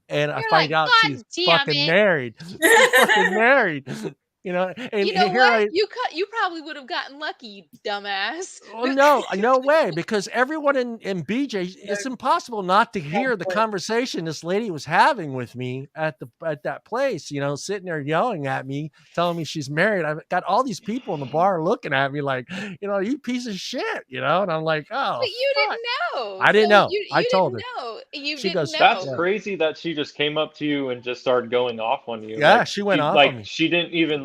Speaker 1: and I
Speaker 3: You're
Speaker 1: find
Speaker 3: like,
Speaker 1: out
Speaker 3: God
Speaker 1: she's
Speaker 3: damn
Speaker 1: fucking
Speaker 3: it.
Speaker 1: married. She's fucking married. And
Speaker 3: You know
Speaker 1: here
Speaker 3: what? You probably would have gotten lucky, you dumbass.
Speaker 1: Oh no way! Because everyone in BJ, it's impossible not to hear the conversation this lady was having with me at that place. Sitting there yelling at me, telling me she's married. I've got all these people in the bar looking at me like, you piece of shit. And I'm like, oh
Speaker 3: But you
Speaker 1: fuck,
Speaker 3: didn't know.
Speaker 1: I didn't
Speaker 3: So
Speaker 1: know. I
Speaker 3: you
Speaker 1: told
Speaker 3: didn't
Speaker 1: her.
Speaker 3: know. You
Speaker 1: She
Speaker 3: didn't
Speaker 1: goes,
Speaker 4: That's
Speaker 3: know.
Speaker 4: crazy that she just came up to you and just started going off on you.
Speaker 1: Yeah, she went off on me.
Speaker 4: She didn't even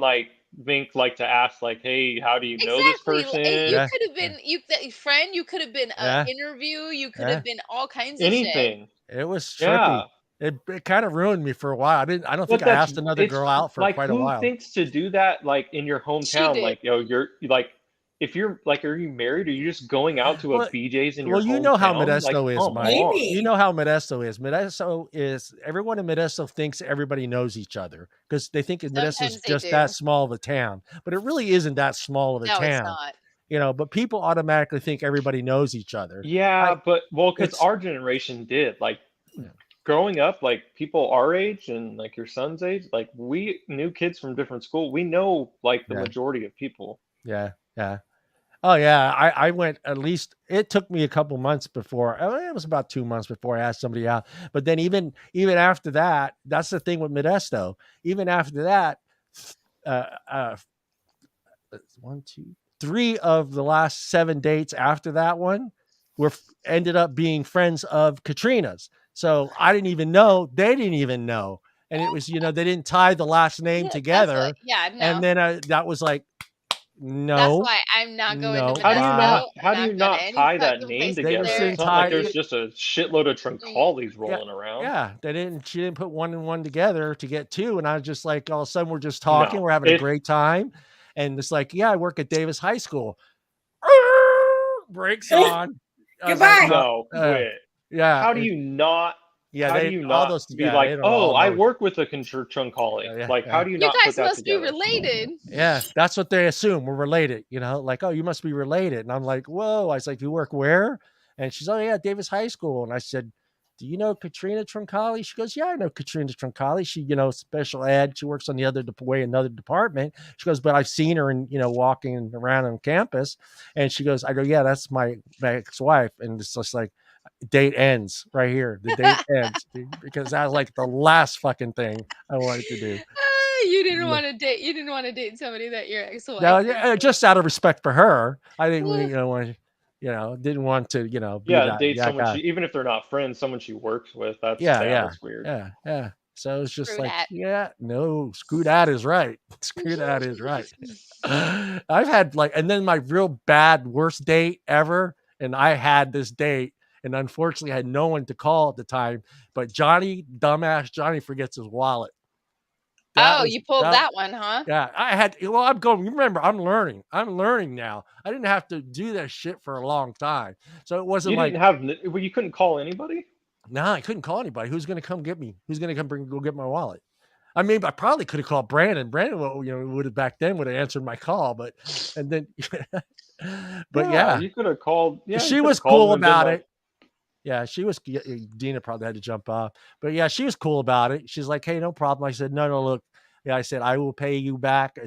Speaker 4: think to ask like, hey, how do you know this
Speaker 3: Exactly. You
Speaker 4: person?
Speaker 1: Yeah,
Speaker 3: could have been friend, you could have been
Speaker 1: yeah,
Speaker 3: interview, you could
Speaker 1: yeah.
Speaker 3: have been all kinds of shit.
Speaker 4: Anything.
Speaker 1: It was
Speaker 4: Yeah.
Speaker 1: trippy. It kind of ruined me for a while. I don't think
Speaker 4: But
Speaker 1: I asked another
Speaker 4: it's
Speaker 1: girl out for
Speaker 4: like,
Speaker 1: quite a
Speaker 4: who
Speaker 1: while.
Speaker 4: thinks to do that like in your
Speaker 3: She
Speaker 4: hometown?
Speaker 3: did.
Speaker 4: Like, you're like, if you're like, are you married? Are you just going out to a
Speaker 1: Well,
Speaker 4: BJ's in your
Speaker 1: well, you know how
Speaker 4: hometown? Like,
Speaker 1: Modesto is,
Speaker 4: come
Speaker 1: Mike.
Speaker 4: on.
Speaker 1: You know how Modesto is. Modesto is everyone in Modesto thinks everybody knows each other because they think Modesto is
Speaker 3: Sometimes they
Speaker 1: just
Speaker 3: do.
Speaker 1: that small of a town, but it really isn't that small of a
Speaker 3: No, it's
Speaker 1: town.
Speaker 3: not.
Speaker 1: But people automatically think everybody knows each other.
Speaker 4: Yeah, but because
Speaker 1: It's
Speaker 4: our generation did like
Speaker 1: yeah,
Speaker 4: growing up, like people our age and like your son's age, like we knew kids from different school. We know like the
Speaker 1: yeah,
Speaker 4: majority of people.
Speaker 1: yeah, yeah. Oh yeah, I went at least. It took me a couple months before. It was about 2 months before I asked somebody out. But then even after that, that's the thing with Modesto. Even after that, uh, uh, one, two, three of the last 7 dates after that one were ended up being friends of Katrina's. So I didn't even know. They didn't even know. And it was, they didn't tie the last name
Speaker 3: Yeah, that's what,
Speaker 1: together.
Speaker 3: yeah,
Speaker 1: And
Speaker 3: no.
Speaker 1: then that was like,
Speaker 3: That's
Speaker 1: no,
Speaker 3: why I'm not going to
Speaker 1: no,
Speaker 4: How do you
Speaker 3: Modesto.
Speaker 1: bye.
Speaker 4: not
Speaker 3: I'm
Speaker 4: how do you
Speaker 3: not going to
Speaker 4: not
Speaker 3: any
Speaker 4: tie that
Speaker 3: fucking
Speaker 4: name
Speaker 3: places
Speaker 1: They just
Speaker 4: together?
Speaker 3: there.
Speaker 1: didn't
Speaker 4: It's not like
Speaker 1: tie
Speaker 4: there's
Speaker 1: it.
Speaker 4: just a shitload of
Speaker 3: Mm.
Speaker 4: Troncallis rolling around.
Speaker 1: Yeah, she didn't put one and one together to get two. And I was just like, all of a sudden we're just talking,
Speaker 4: No.
Speaker 1: we're having a great time. And it's like, yeah, I work at Davis High School. Brakes on. I was like,
Speaker 2: Goodbye.
Speaker 4: No, quit.
Speaker 1: yeah,
Speaker 4: How do you not
Speaker 1: yeah,
Speaker 4: how do
Speaker 1: they
Speaker 4: you
Speaker 1: all
Speaker 4: not
Speaker 1: those,
Speaker 4: be
Speaker 1: yeah,
Speaker 4: like,
Speaker 1: they don't
Speaker 4: oh,
Speaker 1: all
Speaker 4: I
Speaker 1: know.
Speaker 4: work with a Troncalli?
Speaker 1: Yeah,
Speaker 4: Like, how
Speaker 1: yeah,
Speaker 4: do you
Speaker 3: You
Speaker 4: not put
Speaker 3: guys
Speaker 4: that
Speaker 3: must be
Speaker 4: together?
Speaker 3: related.
Speaker 1: yeah. That's what they assume. We're related, like, oh, you must be related. And I'm like, whoa. I was like, you work where? And she's, oh yeah, Davis High School. And I said, do you know Katrina Troncalli? She goes, yeah, I know Katrina Troncalli. She, special ed. She works on the other way, another department. She goes, but I've seen her and, walking around on campus. And she goes, I go, yeah, that's my ex-wife. And it's just like, date ends right here. The date ends because that was like the last fucking thing I wanted to do.
Speaker 3: You didn't want to date. You didn't want to date somebody that your ex-wife.
Speaker 1: Now,
Speaker 3: was
Speaker 1: just out of respect for her, I didn't,
Speaker 3: with.
Speaker 1: didn't want to, be
Speaker 4: Yeah,
Speaker 1: that
Speaker 4: date someone
Speaker 1: guy.
Speaker 4: she even if they're not friends, someone she works with.
Speaker 1: Yeah.
Speaker 4: That's weird.
Speaker 1: Yeah. So it's just
Speaker 3: Screw
Speaker 1: like,
Speaker 3: that.
Speaker 1: yeah, no, screw that is right. Screw that is right. I've had and then my real bad worst date ever, and I had this date, and unfortunately I had no one to call at the time, but dumbass Johnny forgets his wallet.
Speaker 3: You pulled that one, huh?
Speaker 1: Yeah, I'm going, remember, I'm learning now. I didn't have to do that shit for a long time. So it wasn't
Speaker 4: You
Speaker 1: like,
Speaker 4: didn't have you couldn't call anybody?
Speaker 1: no, I couldn't call anybody. Who's going to come get me? Who's going to go get my wallet? I mean, I probably could have called Brandon. Brandon, would have back then would have answered my call, but yeah,
Speaker 4: You could have called. Yeah, you
Speaker 1: she
Speaker 4: could
Speaker 1: was
Speaker 4: have called
Speaker 1: cool
Speaker 4: them and been
Speaker 1: about
Speaker 4: like,
Speaker 1: it. Yeah, she was. Deana probably had to jump off, but yeah, she was cool about it. She's like, "Hey, no problem." I said, "No, look." Yeah, I said, "I will pay you back."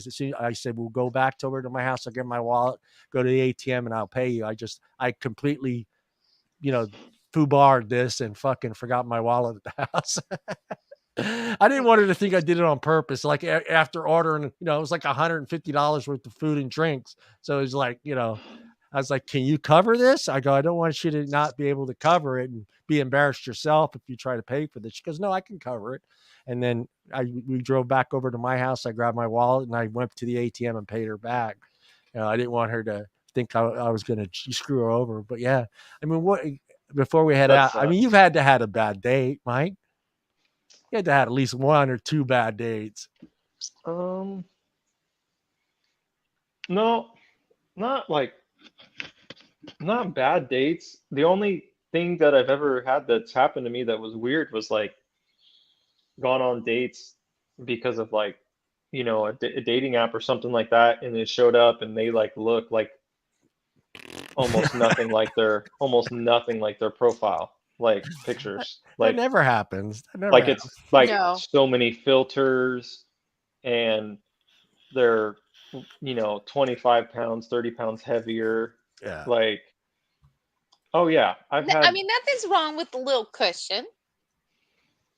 Speaker 1: I said, "We'll go back over to my house. I'll get my wallet, go to the ATM, and I'll pay you." I completely, foobarred this and fucking forgot my wallet at the house. I didn't want her to think I did it on purpose. Like after ordering, it was like $150 worth of food and drinks. So it was like, I was like, can you cover this? I go, I don't want you to not be able to cover it and be embarrassed yourself if you try to pay for this. She goes, no, I can cover it. And then we drove back over to my house. I grabbed my wallet and I went to the ATM and paid her back. I didn't want her to think I was going to screw her over. But yeah, I mean, what before we head
Speaker 4: That
Speaker 1: out? I mean,
Speaker 4: sucks.
Speaker 1: you've had to had a bad date, Mike. You had to have at least 1 or 2 bad dates.
Speaker 4: No, not not bad dates. The only thing that I've ever had that's happened to me that was weird was like gone on dates because of like, a dating app or something like that, and it showed up and they like look like almost nothing like their profile, like pictures.
Speaker 1: That never happens. That never
Speaker 4: Like
Speaker 1: happens.
Speaker 4: it's like
Speaker 3: No.
Speaker 4: so many filters, and they're 25 pounds, 30 pounds heavier.
Speaker 1: Yeah.
Speaker 4: Like, oh yeah,
Speaker 3: I mean, nothing's wrong with the little cushion.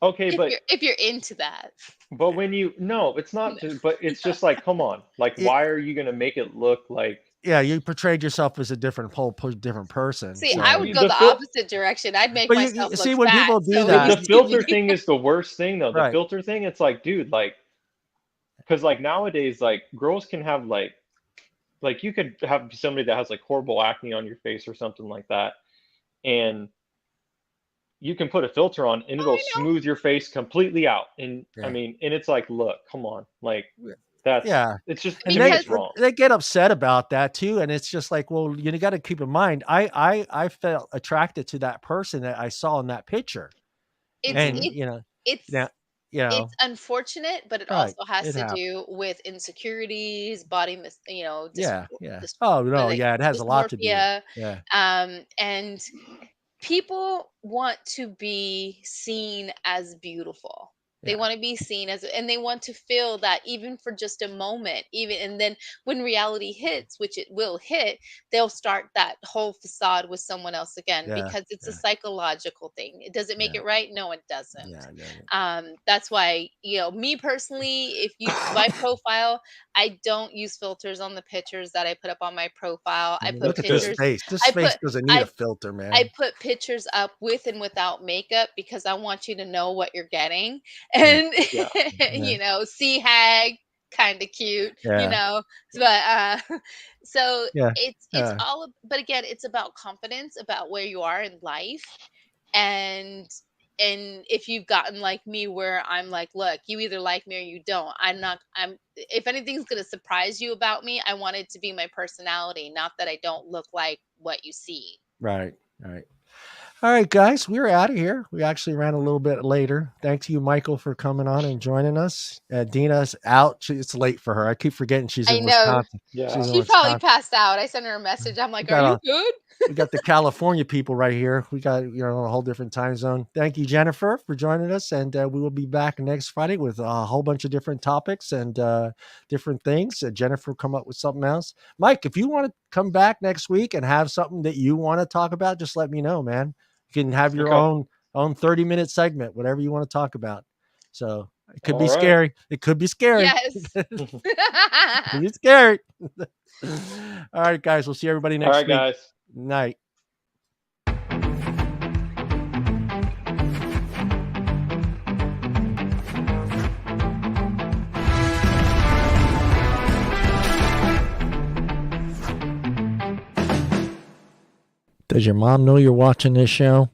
Speaker 4: Okay, but
Speaker 3: if you're into that.
Speaker 4: But when it's not. But it's just like, come on, like, why are you gonna make it look like?
Speaker 1: Yeah, you portrayed yourself as a different person.
Speaker 3: See,
Speaker 1: so.
Speaker 3: I would go the opposite direction. I'd make myself look
Speaker 1: when
Speaker 3: fat,
Speaker 1: people do that,
Speaker 4: the filter thing is the worst thing, though. The
Speaker 1: Right.
Speaker 4: filter thing, it's like, dude, like, because like nowadays, like girls can have like you could have somebody that has like horrible acne on your face or something like that, and you can put a filter on and it'll smooth your face completely out. And
Speaker 1: Yeah.
Speaker 4: I mean, and it's like, look, come on, like that's it's just wrong.
Speaker 1: They get upset about that too, and it's just like, well, you got to keep in mind, I felt attracted to that person that I saw in that picture,
Speaker 3: it's unfortunate, but it also has to
Speaker 1: happens.
Speaker 3: do with insecurities, body, it has
Speaker 1: a lot to do.
Speaker 3: And people want to be seen as beautiful. They want to be seen as, and they want to feel that even for just a moment, and then when reality hits, which it will hit, they'll start that whole facade with someone else again, because it's a psychological thing. Does it make it right? No, it doesn't. That's why, me personally, if you my profile, I don't use filters on the pictures that I put up on my profile. I put pictures.
Speaker 1: This face doesn't need a filter, man.
Speaker 3: I put pictures up with and without makeup because I want you to know what you're getting. And sea hag, kind of cute, but so it's all, but again, it's about confidence, about where you are in life. And if you've gotten like me, where I'm like, look, you either like me or you don't. If anything's going to surprise you about me, I want it to be my personality, not that I don't look like what you see.
Speaker 1: Right. All right, guys, we're out of here. We actually ran a little bit later. Thanks to you, Michael, for coming on and joining us. Deana's out. It's late for her. I keep forgetting she's in Wisconsin.
Speaker 3: Yeah. She probably passed out. I sent her a message. I'm like, are you good?
Speaker 1: We got the California people right here. We got a whole different time zone. Thank you, Jennifer, for joining us, and we will be back next Friday with a whole bunch of different topics and different things. Jennifer will come up with something else. Mike, if you want to come back next week and have something that you want to talk about, just let me know, man. You can have your own 30-minute segment, whatever you want to talk about. So it could be scary. It could be scary.
Speaker 3: Yes.
Speaker 1: It could be scary. All right, guys. We'll see everybody next week.
Speaker 4: All right, guys.
Speaker 1: Night. Does your mom know you're watching this show?